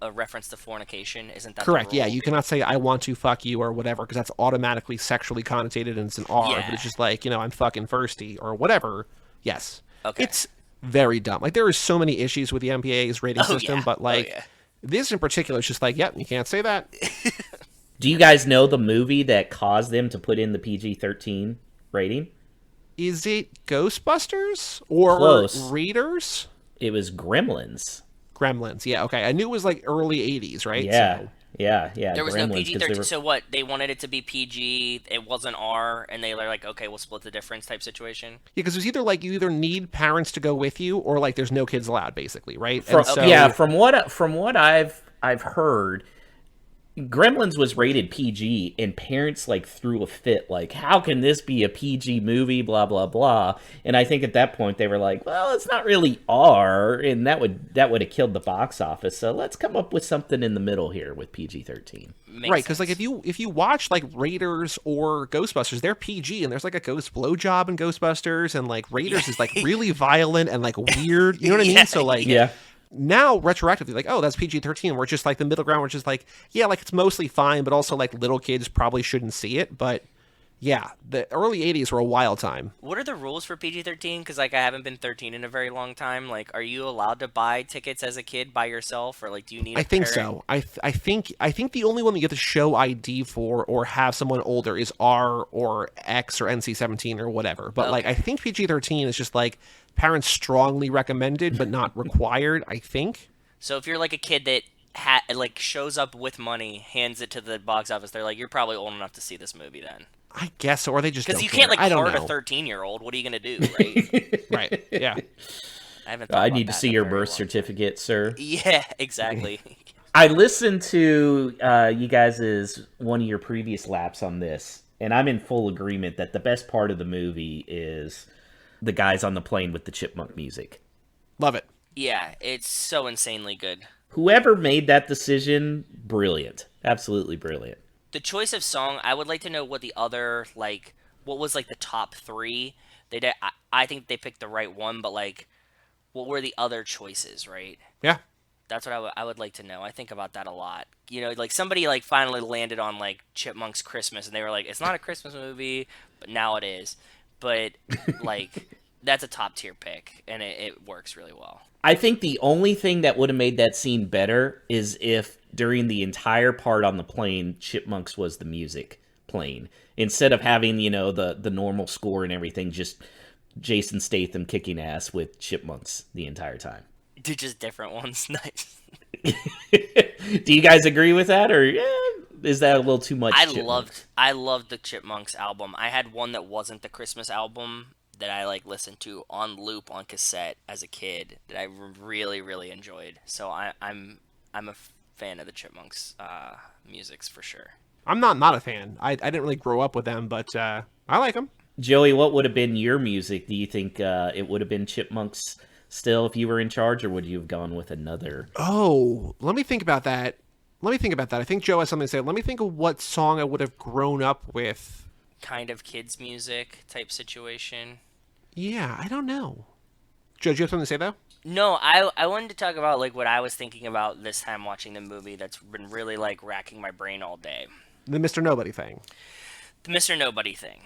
B: a reference to fornication? Isn't that
A: correct?
B: The rule?
A: Yeah, you cannot say I want to fuck you or whatever because that's automatically sexually connotated and it's an R.
B: Yeah.
A: But it's just like, I'm fucking thirsty or whatever. Yes.
B: Okay.
A: It's very dumb. Like there are so many issues with the MPA's rating system,
B: yeah.
A: but like this in particular is just like, you can't say that.
G: Do you guys know the movie that caused them to put in the PG-13 rating?
A: Is it Ghostbusters or
G: Close.
A: Raiders?
G: It was Gremlins.
A: Gremlins. Yeah, okay. I knew it was like early 80s, right?
G: Yeah.
A: So,
G: Yeah.
B: There was
G: Gremlins,
B: no PG-13.
G: were...
B: So what? They wanted it to be PG. It wasn't R, and they were like, okay, we'll split the difference type situation.
A: Yeah, because it's either like you either need parents to go with you, or like there's no kids allowed, basically, right?
G: From what I've heard, Gremlins was rated PG, and parents like threw a fit, like, how can this be a PG movie, blah blah blah. And I think at that point they were like, well, it's not really R, and that would have killed the box office. So let's come up with something in the middle here with PG-13.
A: Right, because like if you watch like Raiders or Ghostbusters, they're PG, and there's like a ghost blowjob in Ghostbusters, and like Raiders is like really violent and like weird. You know what I mean? So like now retroactively, like, oh, that's PG-13. We're just like the middle ground. We're just like, yeah, like it's mostly fine, but also like little kids probably shouldn't see it. But yeah, the early 80s were a wild time.
B: What are the rules for PG-13? Because like I haven't been 13 in a very long time. Like, are you allowed to buy tickets as a kid by yourself, or like do you need?
A: I think so. I think the only one that you have to show ID for or have someone older is R or X or NC-17 or whatever. But like I think PG-13 is just like parents strongly recommended but not required. I think.
B: So if you're like a kid that like shows up with money, hands it to the box office, they're like, you're probably old enough to see this movie then.
A: I guess, or they just
B: because
A: don't
B: you can't
A: care.
B: like card a 13-year-old. What are you gonna do, right?
A: Right. Yeah.
B: I
G: need to see your birth certificate, sir.
B: Yeah, exactly.
G: I listened to you guys' one of your previous laps on this, and I'm in full agreement that the best part of the movie is the guys on the plane with the chipmunk music.
A: Love it.
B: Yeah, it's so insanely good.
G: Whoever made that decision, brilliant. Absolutely brilliant.
B: The choice of song, I would like to know what the other, like, what was, like, the top three. I think they picked the right one, but, like, what were the other choices, right?
A: Yeah.
B: That's what I would like to know. I think about that a lot. You know, like, somebody, like, finally landed on, like, Chipmunk's Christmas, and they were like, it's not a Christmas movie, but now it is. But, like, that's a top-tier pick, and it works really well.
G: I think the only thing that would have made that scene better is if during the entire part on the plane, Chipmunks was the music playing. Instead of having, you know, the normal score and everything, just Jason Statham kicking ass with Chipmunks the entire time.
B: Just different ones. Nice.
G: Do you guys agree with that, or is that a little too much?
B: I loved the Chipmunks album. I had one that wasn't the Christmas album that I like listened to on loop on cassette as a kid that I really, really enjoyed. So I'm a fan of the Chipmunks musics for sure.
A: I'm not a fan. I didn't really grow up with them, but I like them.
G: Joey, what would have been your music? Do you think it would have been Chipmunks still if you were in charge, or would you have gone with another?
A: Oh, let me think about that. I think Joe has something to say. Let me think of what song I would have grown up with.
B: Kind of kids music type situation.
A: Yeah, I don't know. Joe, do you have something to say, though?
B: No, I wanted to talk about like what I was thinking about this time watching the movie that's been really like racking my brain all day.
A: The Mr. Nobody thing.
B: The Mr. Nobody thing.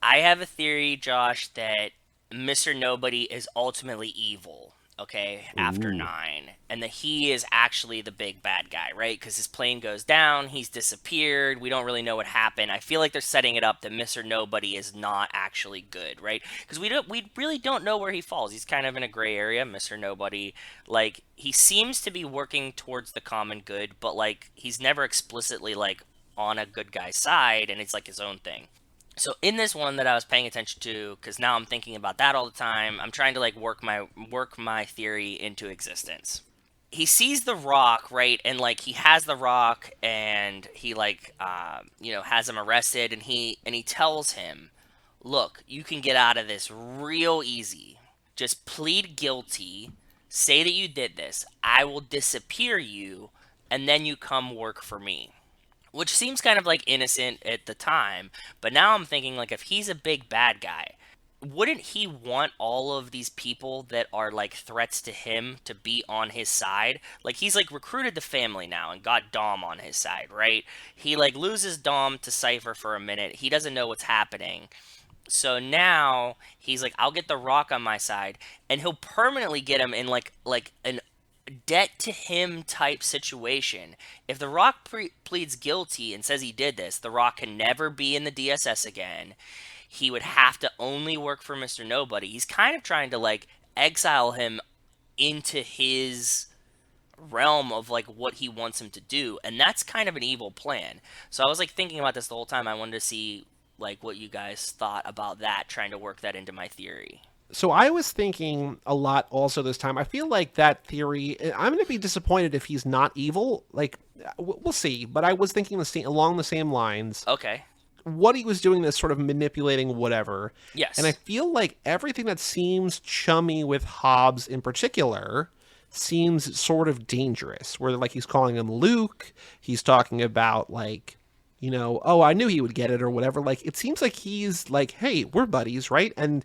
B: I have a theory, Josh, that Mr. Nobody is ultimately evil, okay, after 9. And that he is actually the big bad guy, right? Because his plane goes down, he's disappeared, we don't really know what happened. I feel like they're setting it up that Mr. Nobody is not actually good, right? Because we really don't know where he falls. He's kind of in a gray area, Mr. Nobody. Like, he seems to be working towards the common good, but, like, he's never explicitly, like, on a good guy's side, and it's, like, his own thing. So in this one that I was paying attention to, because now I'm thinking about that all the time, I'm trying to like work my theory into existence. He sees the Rock, right, and like he has the Rock, and he like has him arrested, and he tells him, "Look, you can get out of this real easy. Just plead guilty, say that you did this. I will disappear you, and then you come work for me." Which seems kind of like innocent at the time, but now I'm thinking like if he's a big bad guy, wouldn't he want all of these people that are like threats to him to be on his side? Like he's like recruited the family now and got Dom on his side, right? He like loses Dom to Cipher for a minute. He doesn't know what's happening. So now he's like, I'll get the Rock on my side, and he'll permanently get him in like an debt to him type situation. If the Rock pleads guilty and says he did this, the Rock can never be in the DSS again. He would have to only work for Mr. Nobody. He's kind of trying to like exile him into his realm of like what he wants him to do, and that's kind of an evil plan. So I was like thinking about this the whole time. I wanted to see like what you guys thought about that, trying to work that into my theory.
A: So I was thinking a lot also this time. I feel like that theory, I'm going to be disappointed if he's not evil. Like, we'll see. But I was thinking along the same lines.
B: Okay.
A: What he was doing is sort of manipulating whatever.
B: Yes.
A: And I feel like everything that seems chummy with Hobbs in particular seems sort of dangerous. Where like he's calling him Luke. He's talking about like, oh, I knew he would get it or whatever. Like, it seems like he's like, hey, we're buddies, right? And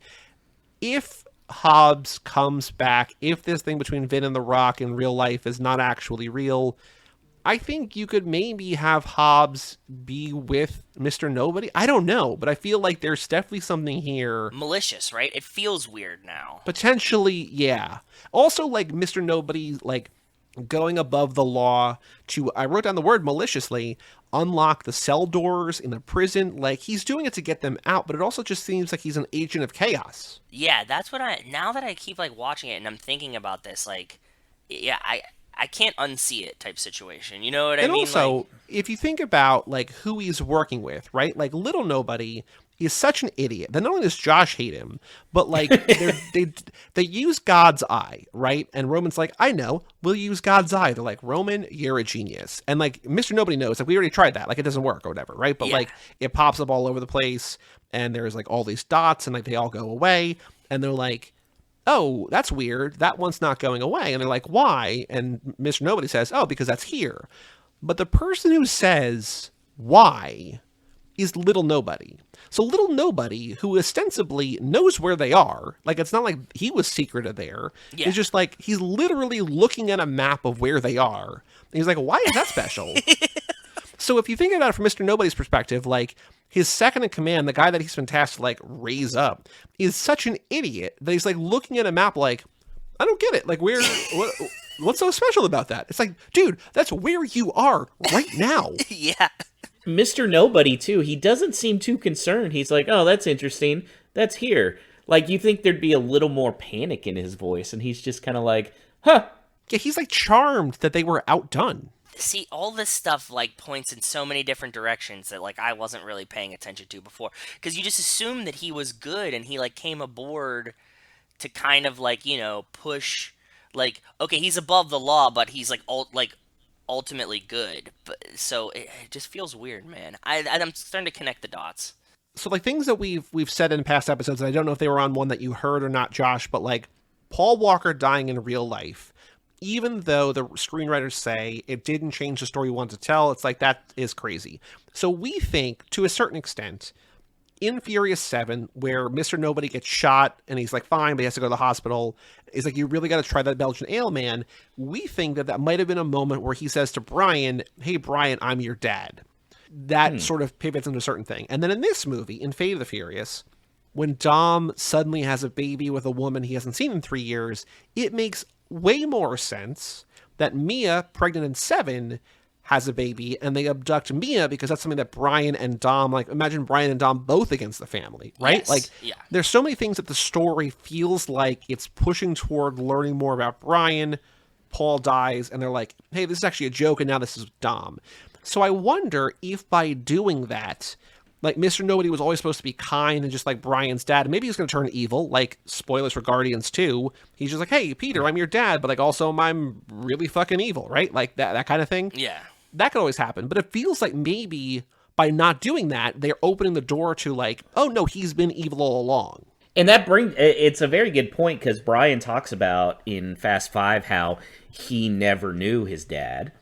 A: if Hobbs comes back, if this thing between Vin and The Rock in real life is not actually real, I think you could maybe have Hobbs be with Mr. Nobody. I don't know, but I feel like there's definitely something here.
B: Malicious, right? It feels weird now.
A: Potentially, yeah. Also, like, Mr. Nobody, like, going above the law to, I wrote down the word maliciously, unlock the cell doors in the prison. Like, he's doing it to get them out, but it also just seems like he's an agent of chaos.
B: Yeah, that's what now that I keep like watching it and I'm thinking about this, like, yeah, I can't unsee it type situation. You know what I mean?
A: And also,
B: like,
A: if you think about like who he's working with, right? Like Little Nobody is such an idiot that not only does Josh hate him, but like they use God's eye, right? And Roman's like, I know, we'll use God's eye. They're like, Roman, you're a genius. And like Mr. Nobody knows, like we already tried that, like it doesn't work or whatever, right? But like it pops up all over the place, and there's like all these dots, and like they all go away, and they're like, oh, that's weird. That one's not going away. And they're like, why? And Mr. Nobody says, oh, because that's here. But the person who says why is Little Nobody. So Little Nobody, who ostensibly knows where they are, like it's not like he was secreted there. Yeah. It's just like he's literally looking at a map of where they are. And he's like, why is that special? So if you think about it from Mr. Nobody's perspective, like his second in command, the guy that he's been tasked to like raise up, is such an idiot that he's like looking at a map like, I don't get it. Like what's so special about that? It's like, dude, that's where you are right now.
B: Yeah.
G: Mr. Nobody, too, he doesn't seem too concerned. He's like, oh, that's interesting. That's here. Like, you think there'd be a little more panic in his voice, and he's just kind of like, huh.
A: Yeah, he's like charmed that they were outdone.
B: See, all this stuff like points in so many different directions that like I wasn't really paying attention to before. Because you just assume that he was good and he like came aboard to kind of like push like okay he's above the law but he's like ultimately good. But so it just feels weird, man. I'm starting to connect the dots.
A: So like things that we've said in past episodes, and I don't know if they were on one that you heard or not, Josh, but like Paul Walker dying in real life, even though the screenwriters say it didn't change the story you wanted to tell, it's like that is crazy. So we think, to a certain extent, in Furious 7, where Mr. Nobody gets shot and he's like fine, but he has to go to the hospital, he's like, you really got to try that Belgian ale, man. We think that might have been a moment where he says to Brian, hey, Brian, I'm your dad. That sort of pivots into a certain thing. And then in this movie, in Fate of the Furious, when Dom suddenly has a baby with a woman he hasn't seen in 3 years, it makes way more sense that Mia, pregnant in 7, has a baby, and they abduct Mia because that's something that Brian and Dom, like, imagine Brian and Dom both against the family, right?
B: Yes.
A: Like,
B: yeah.
A: There's so many things that the story feels like it's pushing toward learning more about Brian. Paul dies, and they're like, hey, this is actually a joke, and now this is Dom. So I wonder if by doing that, like, Mr. Nobody was always supposed to be kind and just like Brian's dad, and maybe he's going to turn evil, like, spoilers for Guardians 2. He's just like, hey, Peter, I'm your dad, but, like, also I'm really fucking evil, right? Like, that kind of thing.
B: Yeah.
A: That could always happen, but it feels like maybe by not doing that, they're opening the door to, like, oh, no, he's been evil all along.
G: And it's a very good point, because Brian talks about in Fast 5 how he never knew his dad.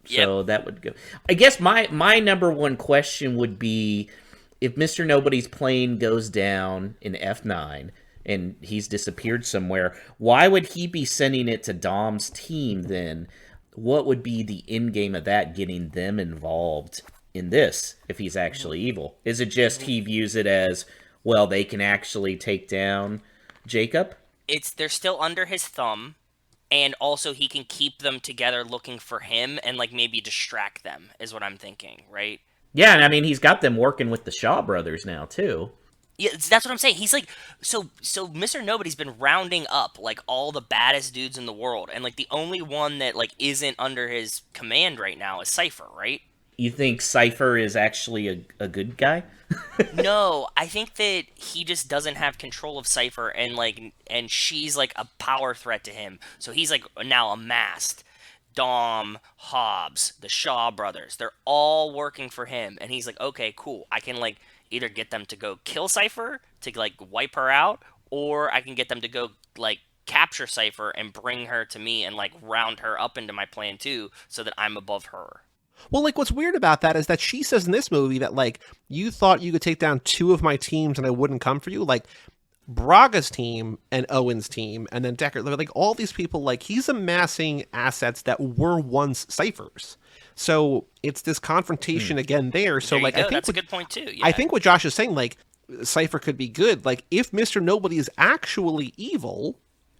G: So that would go. I guess my number one question would be, if Mr. Nobody's plane goes down in F9 and he's disappeared somewhere, why would he be sending it to Dom's team then? What would be the end game of that, getting them involved in this if he's actually evil? Is it just he views it as, well, they can actually take down Jacob?
B: They're still under his thumb. And also he can keep them together looking for him and, like, maybe distract them, is what I'm thinking, right?
G: Yeah, and I mean, he's got them working with the Shaw brothers now, too.
B: Yeah, that's what I'm saying. He's like, so Mr. Nobody's been rounding up, like, all the baddest dudes in the world. And, like, the only one that, like, isn't under his command right now is Cipher, right?
G: You think Cipher is actually a good guy?
B: No, I think that he just doesn't have control of Cipher, and she's like a power threat to him. So he's like now amassed. Dom, Hobbs, the Shaw brothers, they're all working for him, and he's like, okay, cool. I can like either get them to go kill Cipher to like wipe her out, or I can get them to go like capture Cipher and bring her to me and like round her up into my plan too, so that I'm above her.
A: Well, like, what's weird about that is that she says in this movie that, like, you thought you could take down 2 of my teams and I wouldn't come for you. Like, Braga's team and Owen's team and then Decker, like, all these people, like, he's amassing assets that were once Cypher's. So it's this confrontation again there. So, like, I think
B: that's a good point, too. Yeah.
A: I think what Josh is saying, like, Cipher could be good. Like, if Mr. Nobody is actually evil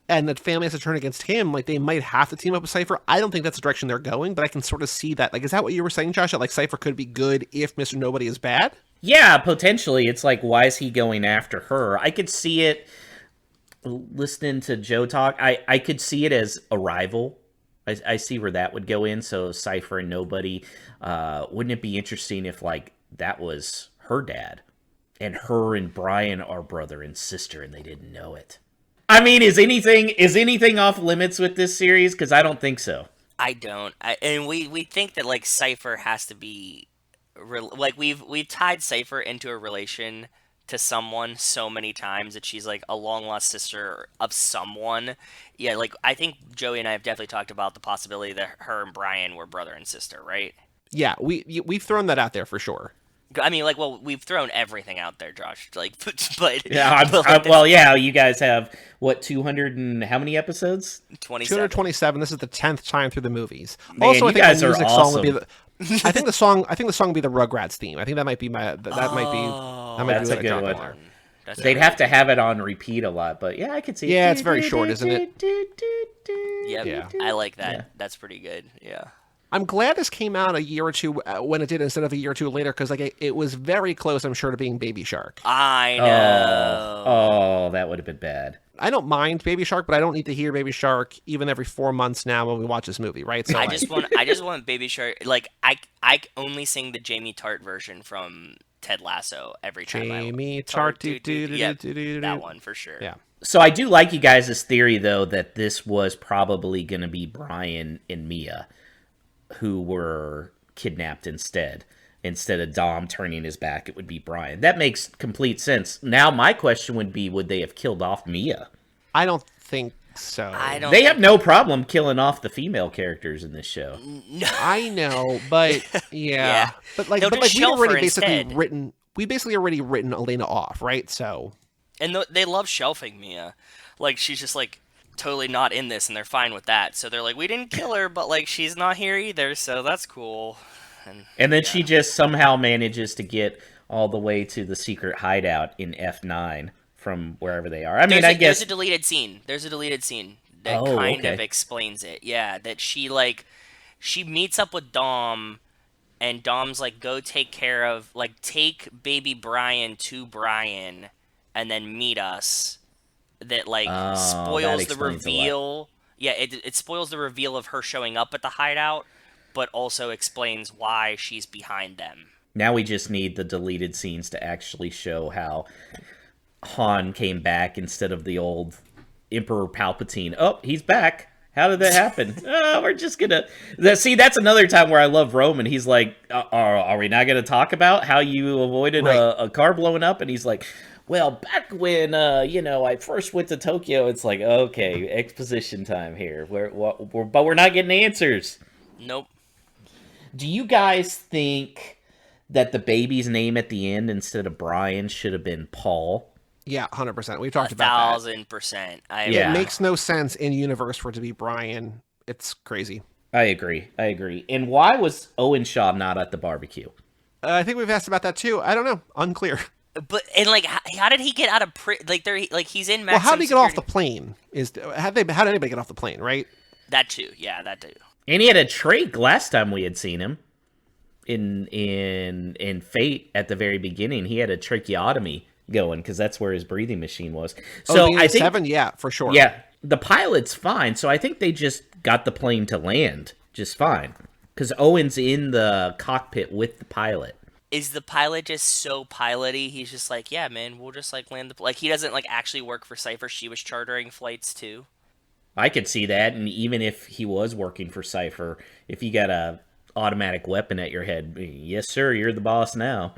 A: and that family has to turn against him, like, they might have to team up with Cipher. I don't think that's the direction they're going, but I can sort of see that. Like, is that what you were saying, Josh? That, like, Cipher could be good if Mr. Nobody is bad?
G: Yeah, potentially. It's like, why is he going after her? I could see it, listening to Joe talk, I could see it as a rival. I see where that would go in, so Cipher and Nobody. Wouldn't it be interesting if, like, that was her dad, and her and Brian are brother and sister, and they didn't know it? I mean, is anything off limits with this series? Because I don't think so.
B: I don't. And we think that like Cipher has to be like we've tied Cipher into a relation to someone so many times that she's like a long lost sister of someone. Yeah, like I think Joey and I have definitely talked about the possibility that her and Brian were brother and sister, right?
A: Yeah, we've thrown that out there for sure.
B: I mean, like, well, we've thrown everything out there, Josh. Like, but
G: yeah, well, yeah, you guys have what 200 and how many episodes?
A: 227. This is the 10th time through the movies.
G: Man,
A: also,
G: I think
A: the
G: music song would
A: be I think the song would be the Rugrats theme. I think that might be that might be
G: that's a good one. They'd have to have it on repeat a lot, but yeah, I could see.
A: Yeah, it's very short, isn't it?
B: Yep. Yeah, I like that. Yeah. That's pretty good. Yeah.
A: I'm glad this came out a year or two when it did instead of a year or two later, because like it was very close, I'm sure, to being Baby Shark.
B: I know.
G: Oh, that would have been bad.
A: I don't mind Baby Shark, but I don't need to hear Baby Shark even every 4 months now when we watch this movie, right? So
B: I just want Baby Shark. Like I only sing the Jamie Tart version from Ted Lasso every time.
A: Jamie Tart,
B: that one for sure.
A: Yeah.
G: So I do like you guys' theory, though, that this was probably going to be Brian and Mia who were kidnapped instead. Instead of Dom turning his back, it would be Brian. That makes complete sense. Now, my question would be, would they have killed off Mia?
A: I don't think so.
G: They have no problem killing off the female characters in this show.
B: No.
A: I know, but yeah. But like we already basically written Elena off, right? So,
B: and they love shelving Mia. Like she's just like totally not in this, and they're fine with that. So they're like, we didn't kill her, but like she's not here either, so that's cool. And then
G: she just somehow manages to get all the way to the secret hideout in F9 from wherever they are. I guess
B: there's a deleted scene. There's a deleted scene that kind of explains it. Yeah, that she meets up with Dom, and Dom's like, go take baby Brian to Brian, and then meet us. That spoils the reveal. Yeah, it spoils the reveal of her showing up at the hideout, but also explains why she's behind them.
G: Now we just need the deleted scenes to actually show how Han came back instead of the old Emperor Palpatine. Oh, he's back. How did that happen? We're just gonna... See, that's another time where I love Roman. He's like, are we not gonna talk about how you avoided a car blowing up? And he's like, well, back when, I first went to Tokyo, it's like, okay, exposition time here. But we're not getting answers.
B: Nope.
G: Do you guys think that the baby's name at the end instead of Brian should have been Paul?
A: Yeah, 100%. We've talked about that.
B: 1,000%.
A: It makes no sense in universe for it to be Brian. It's crazy.
G: I agree. And why was Owen Shaw not at the barbecue?
A: I think we've asked about that too. I don't know. Unclear.
B: But how did he get out of he's in maximum
A: Well, how did he get off the
B: security?
A: plane? How did anybody get off the plane, right?
B: That too. Yeah, that too.
G: And he had a trach last time we had seen him in Fate at the very beginning. He had a tracheotomy going because that's where his breathing machine was. So I think
A: 7, yeah, for sure.
G: Yeah, the pilot's fine. So I think they just got the plane to land just fine because Owen's in the cockpit with the pilot.
B: Is the pilot just so piloty? He's just like, yeah, man, we'll just land the he doesn't actually work for Cipher. She was chartering flights too.
G: I could see that, and even if he was working for Cipher, if you got a automatic weapon at your head, yes, sir, you're the boss now.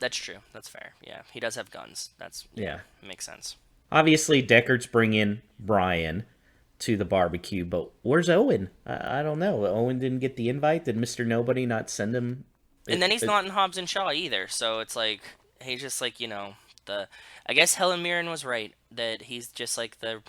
B: That's true. That's fair. Yeah, he does have guns. It makes sense.
G: Obviously, Deckards bring in Brian to the barbecue, but where's Owen? I don't know. Owen didn't get the invite. Did Mr. Nobody not send him?
B: And then he's not in Hobbs and Shaw either, so it's he's just I guess Helen Mirren was right that he's just the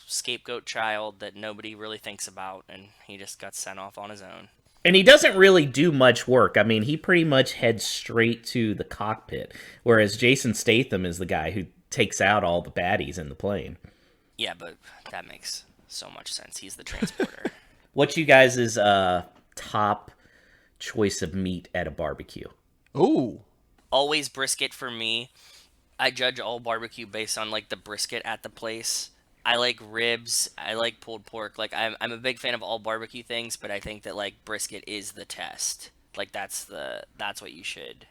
B: scapegoat child that nobody really thinks about, and he just got sent off on his own.
G: And he doesn't really do much work. I mean, he pretty much heads straight to the cockpit, whereas Jason Statham is the guy who takes out all the baddies in the plane.
B: Yeah, but that makes so much sense. He's the transporter.
G: What's you guys' top choice of meat at a barbecue?
A: Ooh.
B: Always brisket for me. I judge all barbecue based on the brisket at the place. I like ribs. I like pulled pork. I'm a big fan of all barbecue things, but I think that brisket is the test. That's what you should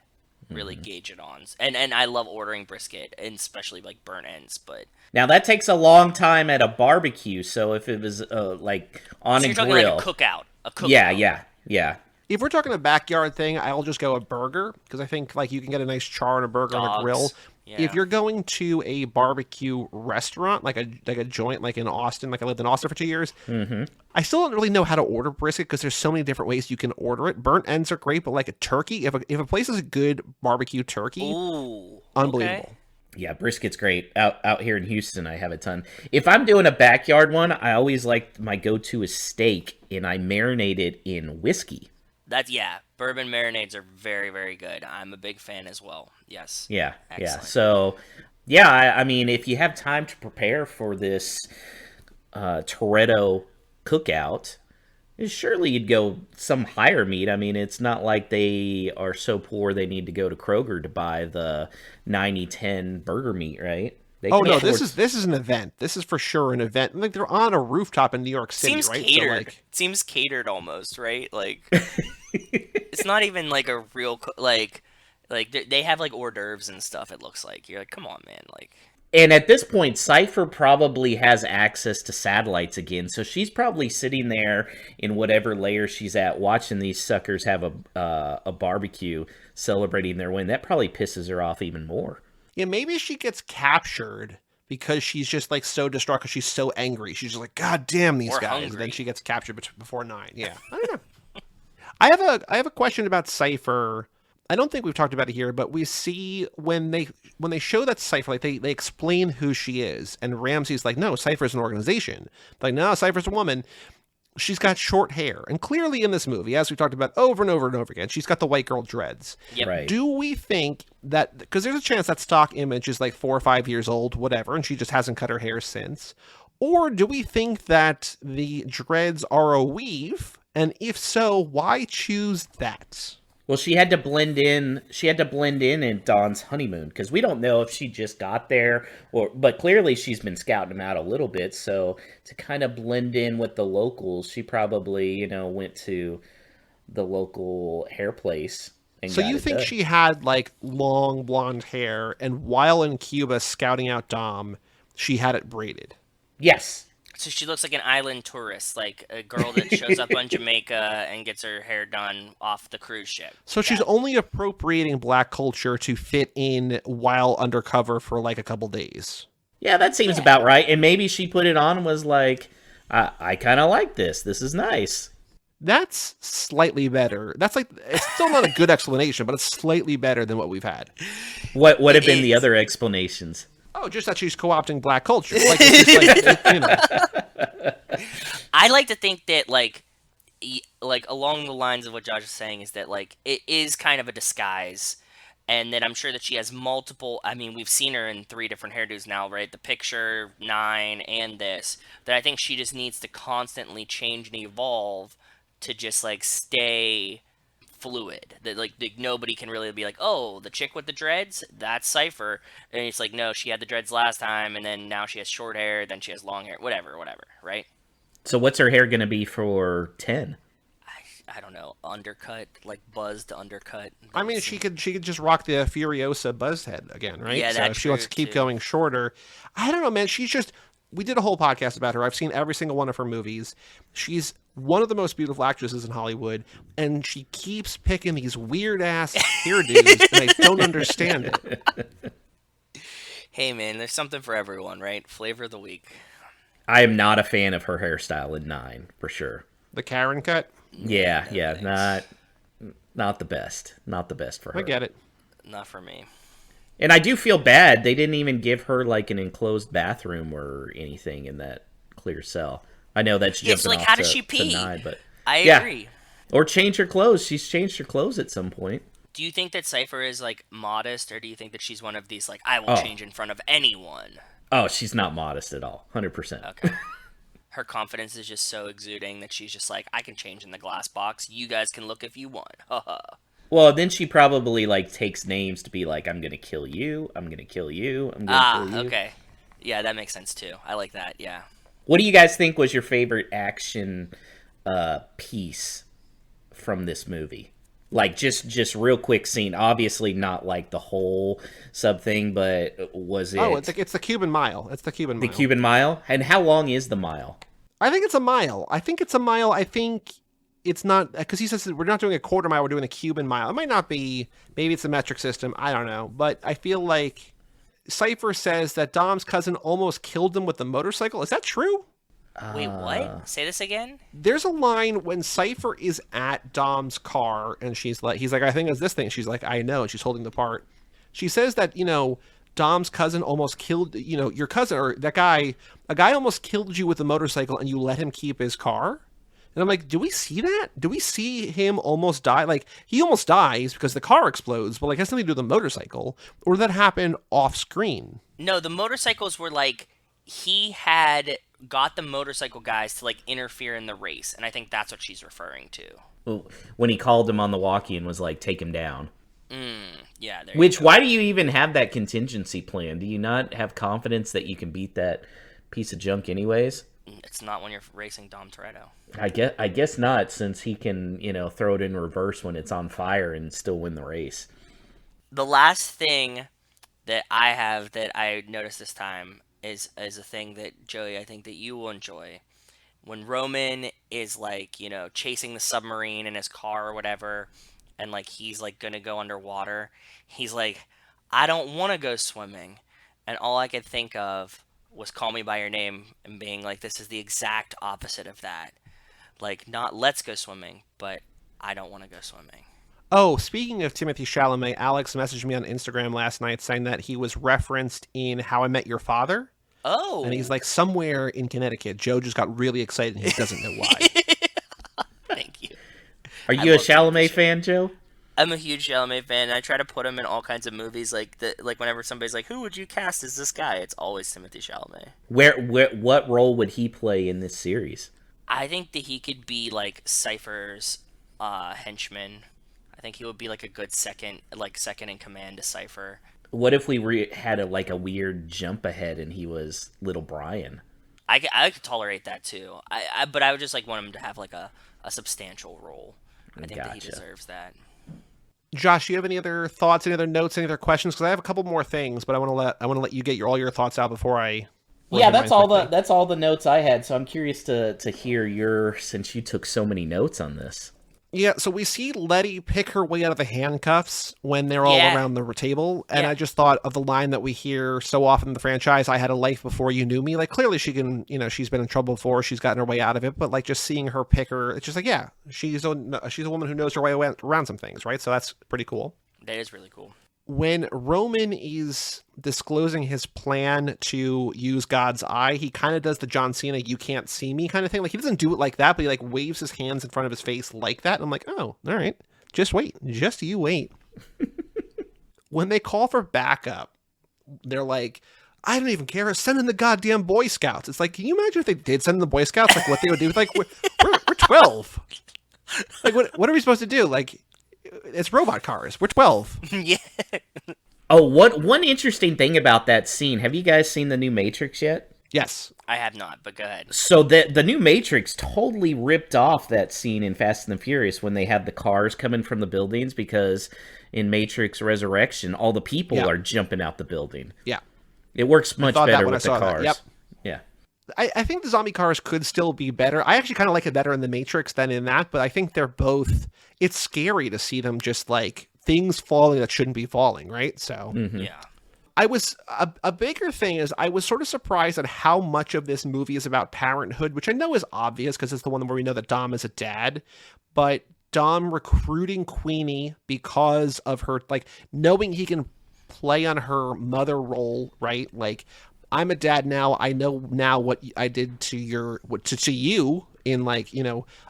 B: really gauge it on. And I love ordering brisket, and especially burnt ends. But
G: now that takes a long time at a barbecue. So if it was on a grill,
B: you're talking a cookout.
G: Yeah.
A: If we're talking a backyard thing, I'll just go a burger because I think you can get a nice char on a burger on a grill.
B: Yeah.
A: If you're going to a barbecue restaurant, like a joint, in Austin, I lived in Austin for 2 years, I still don't really know how to order brisket because there's so many different ways you can order it. Burnt ends are great, but a turkey, if a place is a good barbecue turkey, unbelievable.
B: Okay.
G: Yeah, brisket's great. Out here in Houston, I have a ton. If I'm doing a backyard one, I always my go-to is steak, and I marinate it in whiskey.
B: Bourbon marinades are very, very good. I'm a big fan as well. Yes.
G: Yeah.
B: Excellent.
G: Yeah. So, I mean, if you have time to prepare for this Toretto cookout, Surely you'd go some higher meat. I mean, it's not like they are so poor they need to go to Kroger to buy the 90-10 burger meat, right?
A: Oh no, this is an event. This is for sure an event. Like they're on a rooftop in New York City,
B: Seems
A: right?
B: Catered.
A: So, like...
B: Seems catered almost, right? Like it's not even like a real like they have like hors d'oeuvres and stuff. It looks like you're like, come on, man, like.
G: And at this point, Cipher probably has access to satellites again, so she's probably sitting there in whatever layer she's at, watching these suckers have a barbecue, celebrating their win. That probably pisses her off even more.
A: Yeah, maybe she gets captured because she's just like so distraught because she's so angry. She's just like, God damn these guys.
B: Hungry.
A: And then she gets captured before 9. Yeah, I don't know. I have a question about Cipher. I don't think we've talked about it here, but we see when they show that Cipher, like they explain who she is, and Ramsey's like, no, Cipher's an organization. They're like, no, Cipher's a woman. She's got short hair, and clearly in this movie, as we talked about over and over and over again, she's got the white girl dreads.
B: Yep.
G: Right.
A: Do we think that, because there's a chance that stock image is like 4 or 5 years old, whatever, and she just hasn't cut her hair since, or do we think that the dreads are a weave, and if so, why choose that?
G: Well, she had to blend in. She had to blend in Dawn's honeymoon because we don't know if she just got there but clearly she's been scouting them out a little bit. So to kind of blend in with the locals, she probably went to the local hair place. And
A: so you think she had like long blonde hair, and while in Cuba scouting out Dom, she had it braided?
G: Yes.
B: So she looks like an island tourist, like a girl that shows up on Jamaica and gets her hair done off the cruise ship.
A: So she's only appropriating black culture to fit in while undercover for like a couple days.
G: Yeah, that seems about right. And maybe she put it on and was like, I kind of like this. This is nice.
A: That's slightly better. That's like, it's still not a good explanation, but it's slightly better than what we've had.
G: What have been the other explanations?
A: Oh, just that she's co-opting black culture. Like, it's just like,
B: I like to think that, like along the lines of what Josh is saying, is that, like, it is kind of a disguise, and that I'm sure that she has multiple. I mean, we've seen her in 3 different hairdos now, right? The picture, 9, and this. That I think she just needs to constantly change and evolve to just, like, stay fluid. That like nobody can really be like, oh, the chick with the dreads, that's Cipher. And it's like, no, she had the dreads last time, and then now she has short hair, then she has long hair, whatever, right?
G: So what's her hair gonna be for 10?
B: I don't know, undercut, like buzzed undercut.
A: I mean, she could just rock the Furiosa buzz head again, right?
B: Yeah,
A: so if she wants to keep going shorter, I don't know, man. She's just. We did a whole podcast about her. I've seen every single one of her movies. She's one of the most beautiful actresses in Hollywood, and she keeps picking these weird-ass hairdos, and I don't understand it.
B: Hey, man, there's something for everyone, right? Flavor of the week.
G: I am not a fan of her hairstyle in 9, for sure.
A: The Karen cut?
G: Yeah, not the best. Not the best for her.
A: I get it.
B: Not for me.
G: And I do feel bad. They didn't even give her like an enclosed bathroom or anything in that clear cell. I know that's jumping
B: like,
G: off
B: how does she pee?
G: Nye, but
B: I agree.
G: Or change her clothes. She's changed her clothes at some point.
B: Do you think that Cipher is like modest, or do you think that she's one of these like, I will change in front of anyone?
G: Oh, she's not modest at all. 100%.
B: Okay. Her confidence is just so exuding that she's just like, I can change in the glass box. You guys can look if you want.
G: Well, then she probably like takes names to be like, I'm gonna kill you. I'm gonna kill you. I'm gonna kill you.
B: Okay. Yeah, that makes sense too. I like that. Yeah.
G: What do you guys think was your favorite action piece from this movie? Like just real quick scene. Obviously not like the whole sub thing, but was it?
A: Oh, it's the Cuban Mile. It's the Cuban Mile.
G: The Cuban Mile. And how long is the mile?
A: I think it's a mile. I think it's not, because he says we're not doing a quarter mile, we're doing a Cuban Mile. It might not be, maybe it's a metric system, I don't know. But I feel like Cipher says that Dom's cousin almost killed him with the motorcycle. Is that true?
B: Wait, what? Say this again?
A: There's a line when Cipher is at Dom's car, and he's like, I think it's this thing. She's like, I know, and she's holding the part. She says that, Dom's cousin almost killed, your cousin, or a guy almost killed you with a motorcycle, and you let him keep his car? And I'm like, do we see that? Do we see him almost die? Like, he almost dies because the car explodes, but like, it has nothing to do with the motorcycle. Or did that happen off screen?
B: No, the motorcycles were like, he had got the motorcycle guys to like interfere in the race, and I think that's what she's referring to.
G: Well, when he called him on the walkie and was like, "Take him down."
B: Yeah.
G: Why do you even have that contingency plan? Do you not have confidence that you can beat that piece of junk anyways?
B: It's not when you're racing Dom Toretto.
G: I guess not, since he can, throw it in reverse when it's on fire and still win the race.
B: The last thing that I have that I noticed this time is a thing that, Joey, I think that you will enjoy. When Roman is like, chasing the submarine in his car or whatever, and like he's like gonna go underwater, he's like, I don't want to go swimming. And all I could think of was Call Me By Your Name, and being like, this is the exact opposite of that. Like, not let's go swimming, but I don't want to go swimming.
A: Oh, speaking of Timothée Chalamet, Alex messaged me on Instagram last night saying that he was referenced in How I Met Your Father.
B: Oh.
A: And he's like somewhere in Connecticut. Joe just got really excited and he doesn't know why.
B: Thank you.
G: Are you a Chalamet fan, Joe?
B: I'm a huge Chalamet fan, and I try to put him in all kinds of movies. Like whenever somebody's like, who would you cast as this guy? It's always Timothée Chalamet.
G: What role would he play in this series?
B: I think that he could be like Cipher's henchman. I think he would be like a good second in command to Cipher.
G: What if we had a weird jump ahead and he was little Brian?
B: I could tolerate that too. But I would just like want him to have like a substantial role. I think that he deserves that.
A: Josh, do you have any other thoughts, any other notes, any other questions? Because I have a couple more things, but I want to let you get all your thoughts out before I.
G: Yeah, that's all the notes I had. So I'm curious to hear since you took so many notes on this.
A: Yeah, so we see Letty pick her way out of the handcuffs when they're all around the table, and I just thought of the line that we hear so often in the franchise, I had a life before you knew me. Like, clearly she can, she's been in trouble before, she's gotten her way out of it, but like just seeing her pick her, it's just like, yeah, she's a woman who knows her way around some things, right? So that's pretty cool.
B: That is really cool.
A: When Roman is disclosing his plan to use God's eye, he kind of does the John Cena, you can't see me kind of thing. Like, he doesn't do it like that, but he like waves his hands in front of his face like that. And I'm like, oh, all right, just wait. Just you wait. When they call for backup, they're like, I don't even care. Send in the goddamn Boy Scouts. It's like, can you imagine if they did send in the Boy Scouts? Like, what they would do? Like, we're 12. Like, what are we supposed to do? Like, it's robot cars. We're 12.
B: Yeah.
G: Oh, one interesting thing about that scene. Have you guys seen the new Matrix yet?
A: Yes.
B: I have not, but go ahead.
G: So the new Matrix totally ripped off that scene in Fast and the Furious when they have the cars coming from the buildings, because in Matrix Resurrection, all the people are jumping out the building.
A: Yeah.
G: It works much better with the cars.
A: Yep.
G: Yeah.
A: I think the zombie cars could still be better. I actually kind of like it better in the Matrix than in that, but I think they're both... It's scary to see them just like things falling that shouldn't be falling, right? So
B: yeah.
A: I was a bigger thing is I was sort of surprised at how much of this movie is about parenthood, which I know is obvious because it's the one where we know that Dom is a dad, but Dom recruiting Queenie because of her, like, knowing he can play on her mother role, right? Like, I'm a dad now. I know now what I did to you in, like,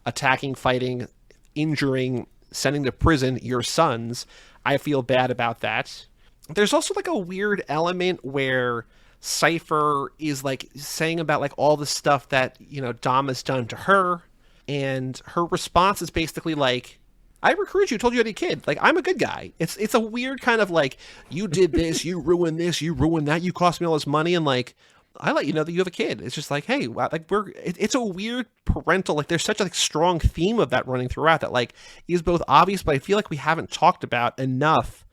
A: attacking, fighting, injuring, sending to prison your sons. I feel bad about that. There's also like a weird element where Cipher is like saying about like all the stuff that, Dom has done to her, and her response is basically like, I recruited you, told you I had a kid. Like, I'm a good guy. It's a weird kind of like, you did this, you ruined this, you ruined that, you cost me all this money, and like, I let you know that you have a kid. It's just like, hey, wow, like it's a weird parental, like there's such a like strong theme of that running throughout that like is both obvious, but I feel like we haven't talked about enough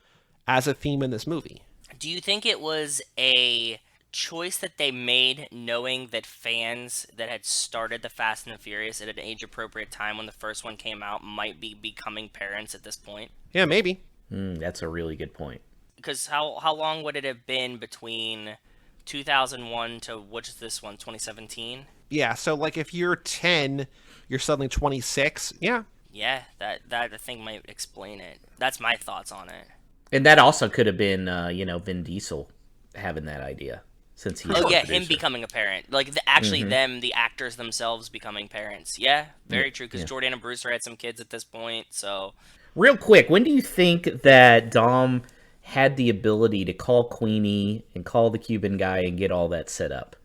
A: as a theme in this movie.
B: Do you think it was a choice that they made knowing that fans that had started the Fast and the Furious at an age-appropriate time when the first one came out might be becoming parents at this point?
A: Yeah, maybe.
G: That's a really good point.
B: Because how long would it have been between 2001 to what's this one, 2017?
A: Yeah, so like if you're 10, you're suddenly 26. Yeah.
B: Yeah, that I think might explain it. That's my thoughts on it.
G: And that also could have been, Vin Diesel having that idea, since he's
B: him becoming a parent. Like, the actors themselves becoming parents. Yeah, very true, because Jordana Brewster had some kids at this point, so...
G: Real quick, when do you think that Dom had the ability to call Queenie and call the Cuban guy and get all that set up?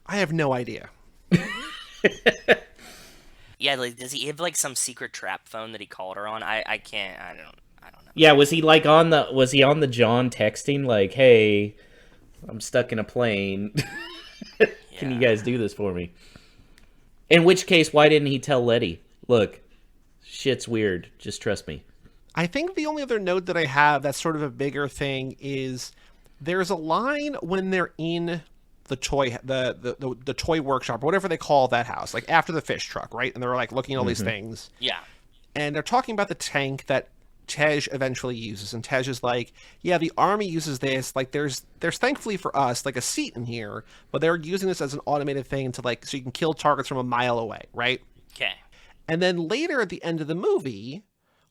A: I have no idea.
B: Yeah, like, does he have like some secret trap phone that he called her on? I don't know.
G: Yeah, was he like on the John texting like, "Hey, I'm stuck in a plane. Can you guys do this for me?" In which case, why didn't he tell Letty, "Look, shit's weird. Just trust me."
A: I think the only other note that I have that's sort of a bigger thing is there's a line when they're in the toy the toy workshop or whatever they call that house, like after the fish truck, right? And they're like looking at all these things.
B: Yeah.
A: And they're talking about the tank that Tej eventually uses, and Tej is like, yeah, the army uses this, like there's thankfully for us like a seat in here, but they're using this as an automated thing to like so you can kill targets from a mile away, right?
B: Okay.
A: And then later at the end of the movie,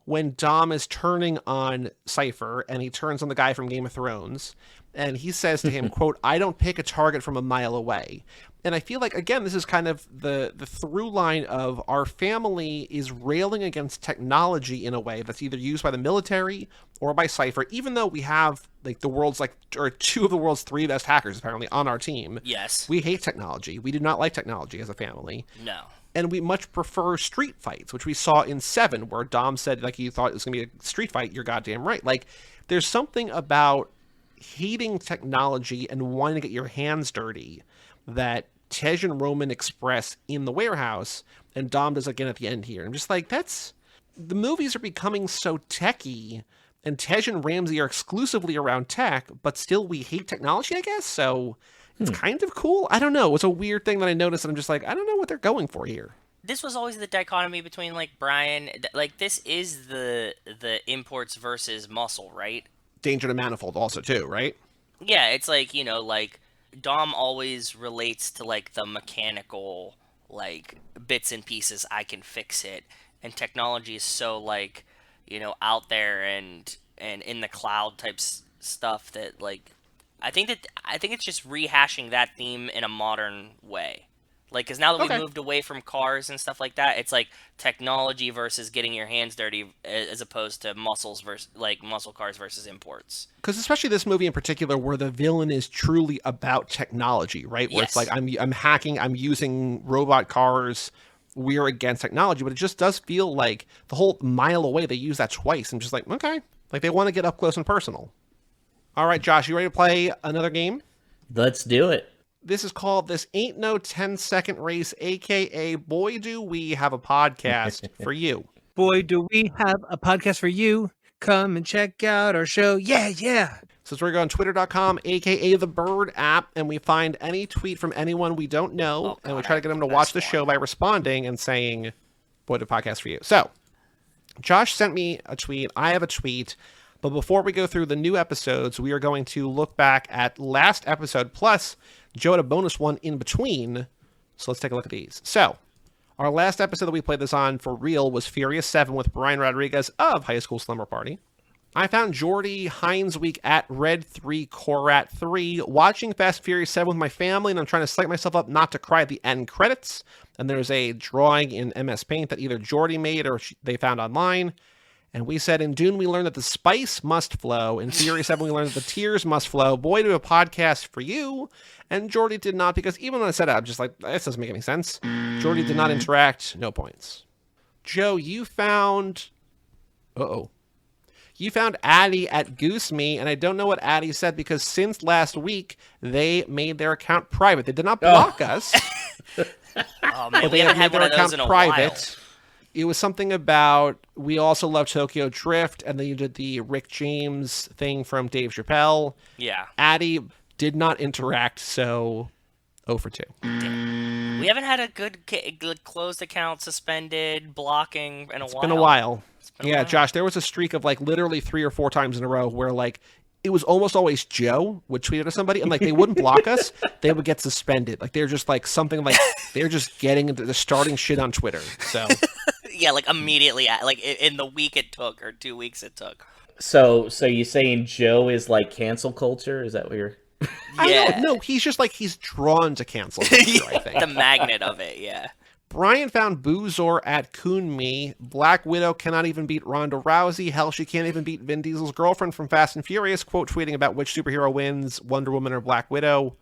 A: when Dom is turning on Cipher and he turns on the guy from Game of Thrones, and he says to him, quote, "I don't pick a target from a mile away." And I feel like, again, this is kind of the through line of our family is railing against technology in a way that's either used by the military or by Cipher, even though we have like the world's like, or two of the world's three best hackers apparently on our team.
B: Yes.
A: We hate technology. We do not like technology as a family.
B: No.
A: And we much prefer street fights, which we saw in 7, where Dom said, like, he thought it was going to be a street fight. You're goddamn right. Like, there's something about hating technology and wanting to get your hands dirty that Tej and Roman express in the warehouse, and Dom does again at the end here. I'm just like, the movies are becoming so techy, and Tej and Ramsey are exclusively around tech, but still we hate technology, I guess, so it's kind of cool. I don't know. It was a weird thing that I noticed, and I'm just like, I don't know what they're going for here.
B: This was always the dichotomy between, like, Brian, like, this is the imports versus muscle, right?
A: Danger to Manifold also, too, right?
B: Yeah, it's like, you know, like, Dom always relates to, like, the mechanical, like, bits and pieces, I can fix it, and technology is so, like, you know, out there and in the cloud type stuff that, like, I think it's just rehashing that theme in a modern way. Like, because now that we've moved away from cars and stuff like that, it's like technology versus getting your hands dirty, as opposed to muscle cars versus imports.
A: Because especially this movie in particular, where the villain is truly about technology, right? Where it's like I'm hacking, I'm using robot cars. We're against technology, but it just does feel like the whole mile away they use that twice. I'm just like, okay, like they want to get up close and personal. All right, Josh, you ready to play another game?
G: Let's do it.
A: This is called This Ain't No 10-Second Race, a.k.a. Boy Do We Have a Podcast for You.
H: Boy, do we have a podcast for you. Come and check out our show. Yeah.
A: So we're going twitter.com, a.k.a. the Bird app, and we find any tweet from anyone we don't know, and we try to get them to watch the show by responding and saying, Boy Do Podcast for You. So, Josh sent me a tweet. I have a tweet. But before we go through the new episodes, we are going to look back at last episode, plus Joe had a bonus one in between. So let's take a look at these. So, our last episode that we played this on for real was Furious.7 with Brian Rodriguez of High School Slumber Party. I found Jordy Hinesweek at Red3 Korat3 watching Fast Furious 7 with my family, and I'm trying to psych myself up not to cry at the end credits. And there's a drawing in MS Paint that either Jordy made or they found online. And we said in Dune, we learned that the spice must flow. In Furious 7, we learned that the tears must flow. Boy, do a podcast for you. And Jordy did not, because even when I said it, I'm just like, this doesn't make any sense. Jordy did not interact. No points. Joe, you found... You found Addie at Goose Me, and I don't know what Addie said, because since last week, they made their account private. They did not block us.
B: Oh, man, we haven't had one of those in a while.
A: It was something about, we also love Tokyo Drift, and then you did the Rick James thing from Dave Chappelle.
B: Yeah.
A: Addie did not interact, so 0 for 2.
B: We haven't had a good closed account, suspended, blocking in a while.
A: It's been a while. Yeah, Josh, there was a streak of like literally 3 or 4 times in a row where like it was almost always Joe would tweet at somebody and like they wouldn't block us, they would get suspended. Like they're just like something like they're just getting into the starting shit on Twitter. So
B: yeah, like immediately, like in the week it took or 2 weeks it took.
G: So you saying Joe is like cancel culture? Is that what you're?
B: Yeah.
A: No, he's just like he's drawn to cancel culture. I think
B: the magnet of it. Yeah.
A: Brian found Boozor at Kunmi. Black Widow cannot even beat Ronda Rousey. Hell, she can't even beat Vin Diesel's girlfriend from Fast and Furious. Quote tweeting about which superhero wins, Wonder Woman or Black Widow.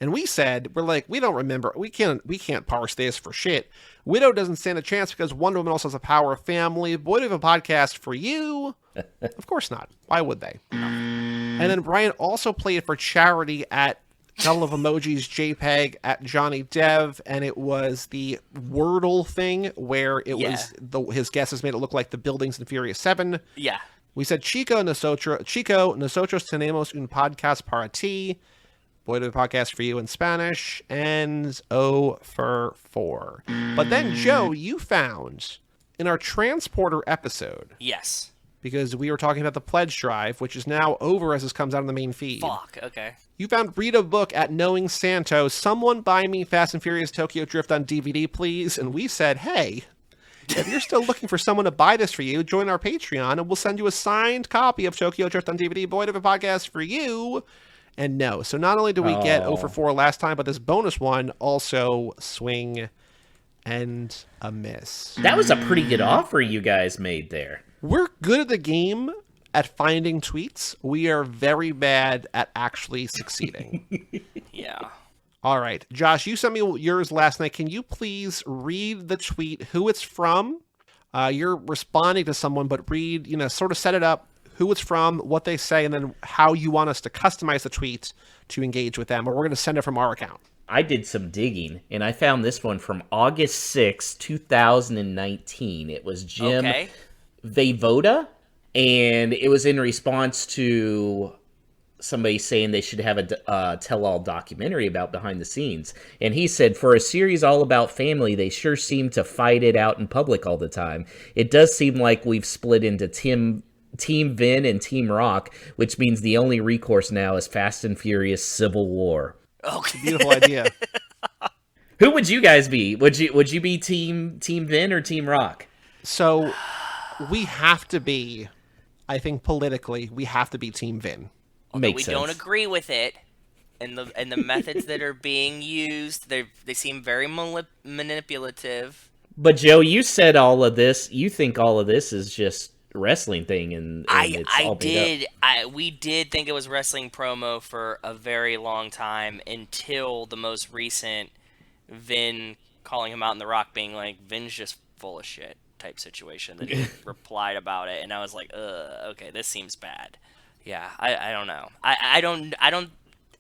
A: And we said, we're like, we don't remember. We can't parse this for shit. Widow doesn't stand a chance because Wonder Woman also has a power of family. Boy, do we have a podcast for you. Of course not. Why would they? And then Brian also played for charity at Couple of Emojis JPEG at Johnny Dev, and it was the Wordle thing where it was his guesses made it look like the buildings in Furious 7.
B: Yeah.
A: We said Chico, nosotros tenemos un podcast para ti. Boy, do a podcast for you in Spanish. And O for 4. But then, Joe, you found in our Transporter episode.
B: Yes.
A: Because we were talking about the pledge drive, which is now over as this comes out on the main feed.
B: Fuck, okay.
A: You found read a book at Knowing Santo. Someone buy me Fast and Furious Tokyo Drift on DVD, please. And we said, hey, if you're still looking for someone to buy this for you, join our Patreon and we'll send you a signed copy of Tokyo Drift on DVD. Boy, do we have a podcast for you. And no. So not only did we get 0 for 4 last time, but this bonus one also swing and a miss.
G: That was a pretty good offer you guys made there.
A: We're good at the game at finding tweets. We are very bad at actually succeeding.
B: Yeah.
A: All right. Josh, you sent me yours last night. Can you please read the tweet, who it's from? You're responding to someone, but read, sort of set it up, who it's from, what they say, and then how you want us to customize the tweet to engage with them, or we're going to send it from our account.
G: I did some digging, and I found this one from August 6, 2019. It was Jim Vejvoda, and it was in response to somebody saying they should have a tell-all documentary about behind the scenes. And he said, for a series all about family, they sure seem to fight it out in public all the time. It does seem like we've split into Team Vin and Team Rock, which means the only recourse now is Fast and Furious Civil War.
B: Okay.
A: Beautiful idea.
G: Who would you guys be? Would you be Team Vin or Team Rock?
A: So we have to be, I think politically, we have to be Team Vin.
B: Makes sense. We don't agree with it, and the methods that are being used, they seem very manipulative.
G: But Joe, you said all of this. You think all of this is just wrestling thing, and
B: we did think it was wrestling promo for a very long time until the most recent Vin calling him out in The Rock being like, Vin's just full of shit type situation that he replied about it, and I was like, okay, this seems bad. Yeah, I don't know. I don't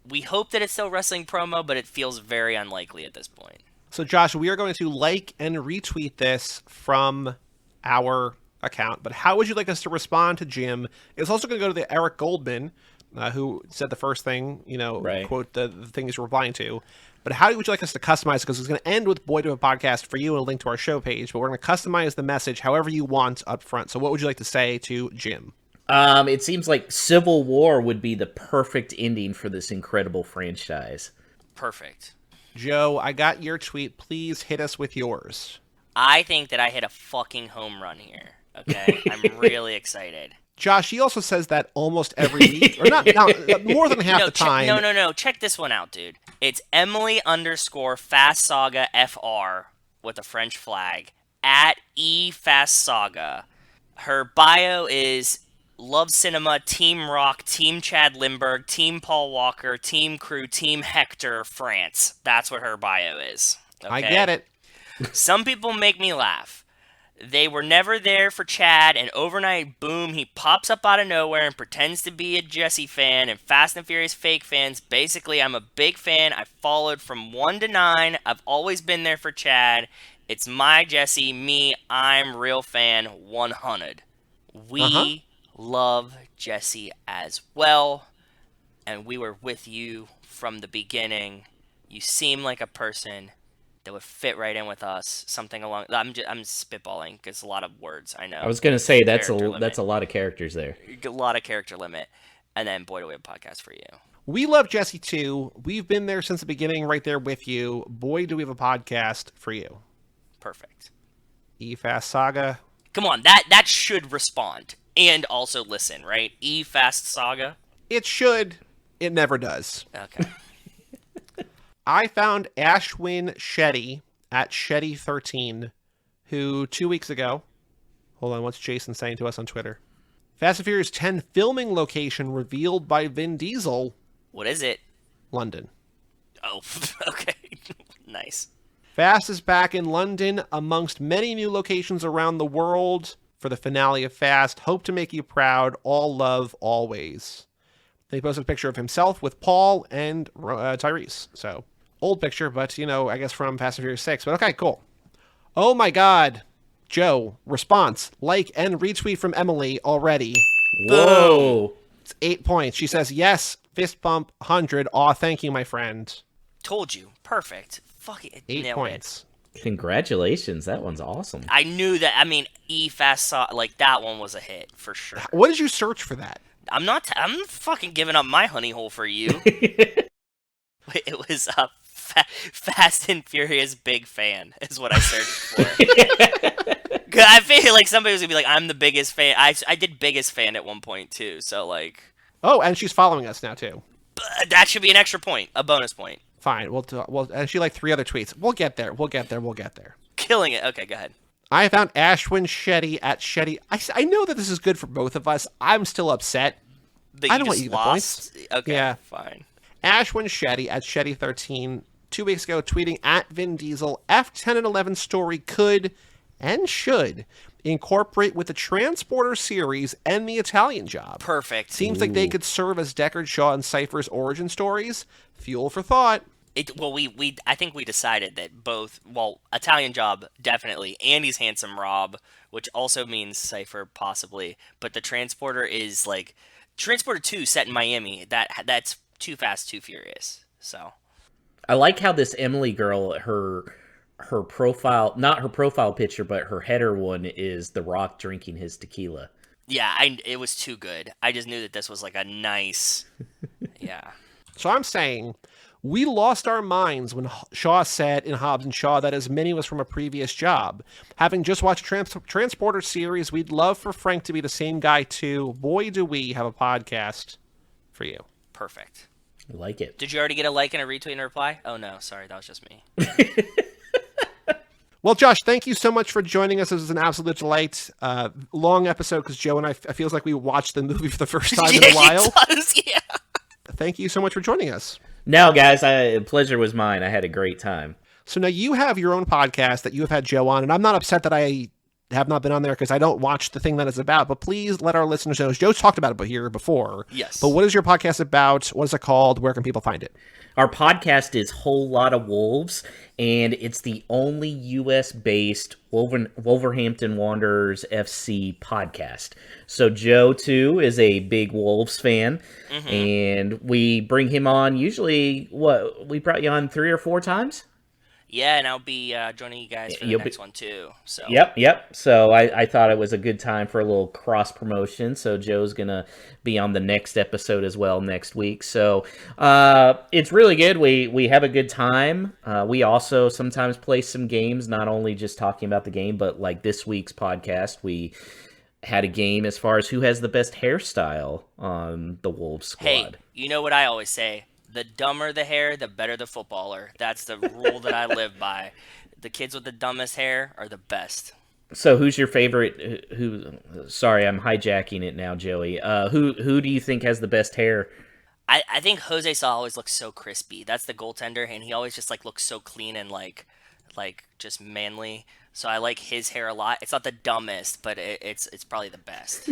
B: we hope that it's still wrestling promo, but it feels very unlikely at this point.
A: So Josh, we are going to like and retweet this from our account, but how would you like us to respond to Jim? It's also going to go to the Eric Goldman, who said the first thing, quote the thing he's replying to. But how would you like us to customize it? Because it's going to end with Boy to a Podcast for you and a link to our show page, but we're going to customize the message however you want up front. So what would you like to say to Jim?
G: It seems like Civil War would be the perfect ending for this incredible franchise.
B: Perfect.
A: Joe, I got your tweet. Please hit us with yours.
B: I think that I hit a fucking home run here. Okay? I'm really excited.
A: Josh, he also says that almost every week. Or not more than half the time.
B: No. Check this one out, dude. It's Emily_FastSaga_FR with a French flag at eFastSaga. Her bio is Love Cinema, Team Rock, Team Chad Lindbergh, Team Paul Walker, Team Crew, Team Hector, France. That's what her bio is. Okay?
A: I get it.
B: Some people make me laugh. They were never there for Chad, and overnight, boom, he pops up out of nowhere and pretends to be a Jesse fan and Fast and Furious fake fans. Basically, I'm a big fan. I followed from 1 to 9. I've always been there for Chad. It's my Jesse, me, I'm real fan 100. We love Jesse as well, and we were with you from the beginning. You seem like a person that would fit right in with us. Something along. I'm spitballing because a lot of words. I know.
G: I was gonna say that's a lot of characters there.
B: A lot of character limit, and then boy, do we have a podcast for you.
A: We love Jesse too. We've been there since the beginning, right there with you. Boy, do we have a podcast for you.
B: Perfect.
A: E-Fast Saga.
B: Come on, that should respond and also listen, right? E-Fast Saga.
A: It should. It never does.
B: Okay.
A: I found Ashwin Shetty at Shetty13, who 2 weeks ago, hold on, what's Jason saying to us on Twitter? Fast and Furious 10 filming location revealed by Vin Diesel.
B: What is it?
A: London.
B: Oh, okay. Nice.
A: Fast is back in London amongst many new locations around the world for the finale of Fast. Hope to make you proud. All love, always. They posted a picture of himself with Paul and Tyrese. So, old picture, but, I guess from Fast and Furious 6. But okay, cool. Oh my God. Joe, response, like and retweet from Emily already.
G: Whoa.
A: It's 8 points. She says, yes, fist bump, 100. Aw, thank you, my friend.
B: Told you. Perfect. Fuck it.
A: 8 points.
G: Congratulations. That one's awesome.
B: I knew that. I mean, E-Fast saw, that one was a hit for sure.
A: What did you search for that?
B: I'm fucking giving up my honey hole for you. It was a Fast and Furious big fan is what I searched for. Cause I feel like somebody was gonna be like, I'm the biggest fan. I did biggest fan at one point too. So like.
A: Oh, and she's following us now too.
B: That should be an extra point, a bonus point.
A: Fine. And she liked 3 other tweets. We'll get there.
B: Killing it. Okay, go ahead.
A: I found Ashwin Shetty at Shetty. I know that this is good for both of us. I'm still upset. I don't want you to get the points.
B: Okay,
A: yeah.
B: Fine.
A: Ashwin Shetty at Shetty13 2 weeks ago tweeting at Vin Diesel, F10 and 11 story could and should incorporate with the Transporter series and the Italian Job.
B: Perfect.
A: Seems like they could serve as Deckard, Shaw, and Cipher's origin stories. Fuel for thought.
B: I think we decided that both, Italian Job, definitely, Andy's Handsome Rob, which also means Cipher, possibly, but the Transporter is, Transporter 2 set in Miami. That's Too Fast, Too Furious, so.
G: I like how this Emily girl, her profile, not her profile picture, but her header one is The Rock drinking his tequila.
B: Yeah, it was too good. I just knew that this was, a nice, yeah.
A: So I'm saying... we lost our minds when Shaw said in Hobbs and Shaw that as many was from a previous job. Having just watched Transporter series, we'd love for Frank to be the same guy too. Boy, do we have a podcast for you.
B: Perfect.
G: I like it.
B: Did you already get a like and a retweet and a reply? Oh no, sorry, that was just me.
A: Well, Josh, thank you so much for joining us. This was an absolute delight. Long episode because Joe and I, it feels like we watched the movie for the first time in a while.
B: It does, yeah.
A: Thank you so much for joining us.
G: No, guys, pleasure was mine. I had a great time.
A: So now you have your own podcast that you have had Joe on, and I'm not upset that I have not been on there because I don't watch the thing that it's about, but please let our listeners know. Joe's talked about it here before.
B: Yes.
A: But what is your podcast about? What is it called? Where can people find it?
G: Our podcast is Whole Lotta Wolves, and it's the only U.S.-based Wolverhampton Wanderers FC podcast. So Joe, too, is a big Wolves fan, and we bring him on usually, we brought you on 3 or 4 times?
B: Yeah, and I'll be joining you guys for the next one, too. So.
G: Yep. So I thought it was a good time for a little cross-promotion, so Joe's going to be on the next episode as well next week. So it's really good. We have a good time. We also sometimes play some games, not only just talking about the game, but like this week's podcast, we had a game as far as who has the best hairstyle on the Wolves squad.
B: Hey, you know what I always say? The dumber the hair, the better the footballer. That's the rule that I live by. The kids with the dumbest hair are the best.
G: So who's your favorite? Sorry, I'm hijacking it now, Joey. Who do you think has the best hair?
B: I think Jose Sa always looks so crispy. That's the goaltender, and he always just looks so clean and like just manly. So I like his hair a lot. It's not the dumbest, but it's probably the best.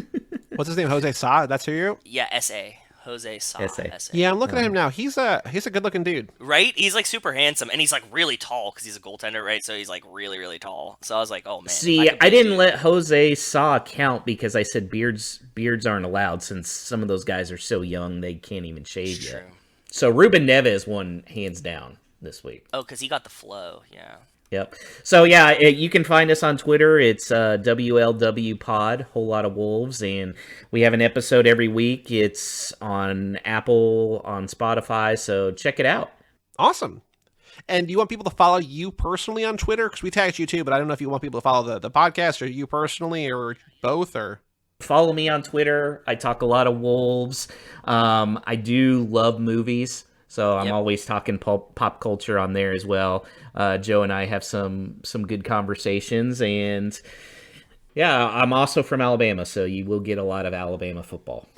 A: What's his name? Jose Sa? That's who you?
B: Yeah, S.A. Jose Sa. S.A.
A: Yeah, I'm looking at him now. He's a good-looking dude.
B: Right? He's super handsome, and he's really tall because he's a goaltender, right? So he's really, really tall. So I was like, oh man.
G: See, I didn't let Jose Sa count because I said beards aren't allowed since some of those guys are so young they can't even shave yet.
B: True.
G: So Ruben Neves won hands down this week.
B: Oh, because he got the flow, yeah.
G: Yep. So yeah, you can find us on Twitter. It's WLW Pod, Whole Lotta Wolves, and we have an episode every week. It's on Apple, on Spotify, so check it out.
A: Awesome. And do you want people to follow you personally on Twitter? Because we tagged you too, but I don't know if you want people to follow the podcast or you personally or both or...
G: Follow me on Twitter. I talk a lot of Wolves. I do love movies. So I'm always talking pop culture on there as well. Joe and I have some good conversations, and yeah, I'm also from Alabama, so you will get a lot of Alabama football.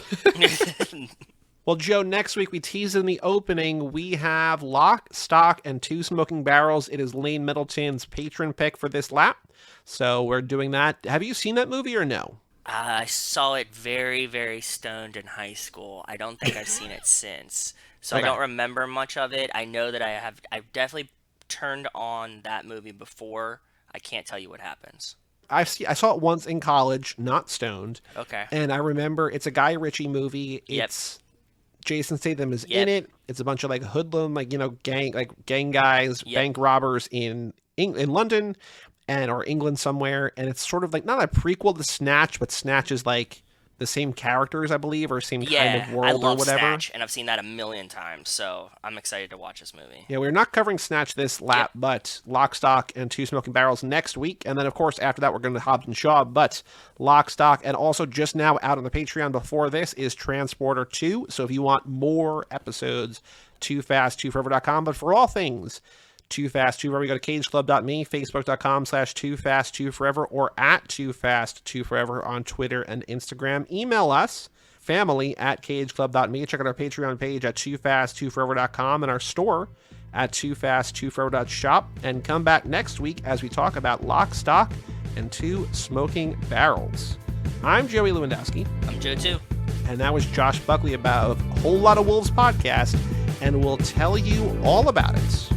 A: Well, Joe, next week we teased in the opening, we have Lock, Stock, and Two Smoking Barrels. It is Lane Middleton's patron pick for this lap. So we're doing that. Have you seen that movie or no?
B: I saw it very, very stoned in high school. I don't think I've seen it since. So
A: Okay.
B: I don't remember much of it. I know that I've definitely turned on that movie before. I can't tell you what happens.
A: I saw it once in college, not stoned.
B: Okay.
A: And I remember it's a Guy Ritchie movie. It's Jason Statham is in it. It's a bunch of like hoodlum, gang guys, bank robbers in London or England somewhere. And it's sort of like not a prequel to Snatch, but Snatch is like the same characters, I believe, or same kind of world
B: I love
A: or whatever.
B: Snatch, and I've seen that a million times, so I'm excited to watch this movie.
A: Yeah, we're not covering Snatch this lap, but Lock, Stock, and Two Smoking Barrels next week. And then, of course, after that, we're going to Hobbs and Shaw. But Lock, Stock, and also just now out on the Patreon before this is Transporter 2. So if you want more episodes, toofast2forever.com. But for all things Too Fast, Too Forever, you go to cageclub.me, facebook.com/toofast2forever, or at toofast2forever on Twitter and Instagram. Email us, family@cageclub.me. Check out our Patreon page at toofast2forever.com and our store at toofast2forever.shop. And come back next week as we talk about Lock, Stock, and Two Smoking Barrels. I'm Joey Lewandowski.
B: I'm Joe, too.
A: And that was Josh Buckley about a Whole Lotta Wolves podcast, and we'll tell you all about it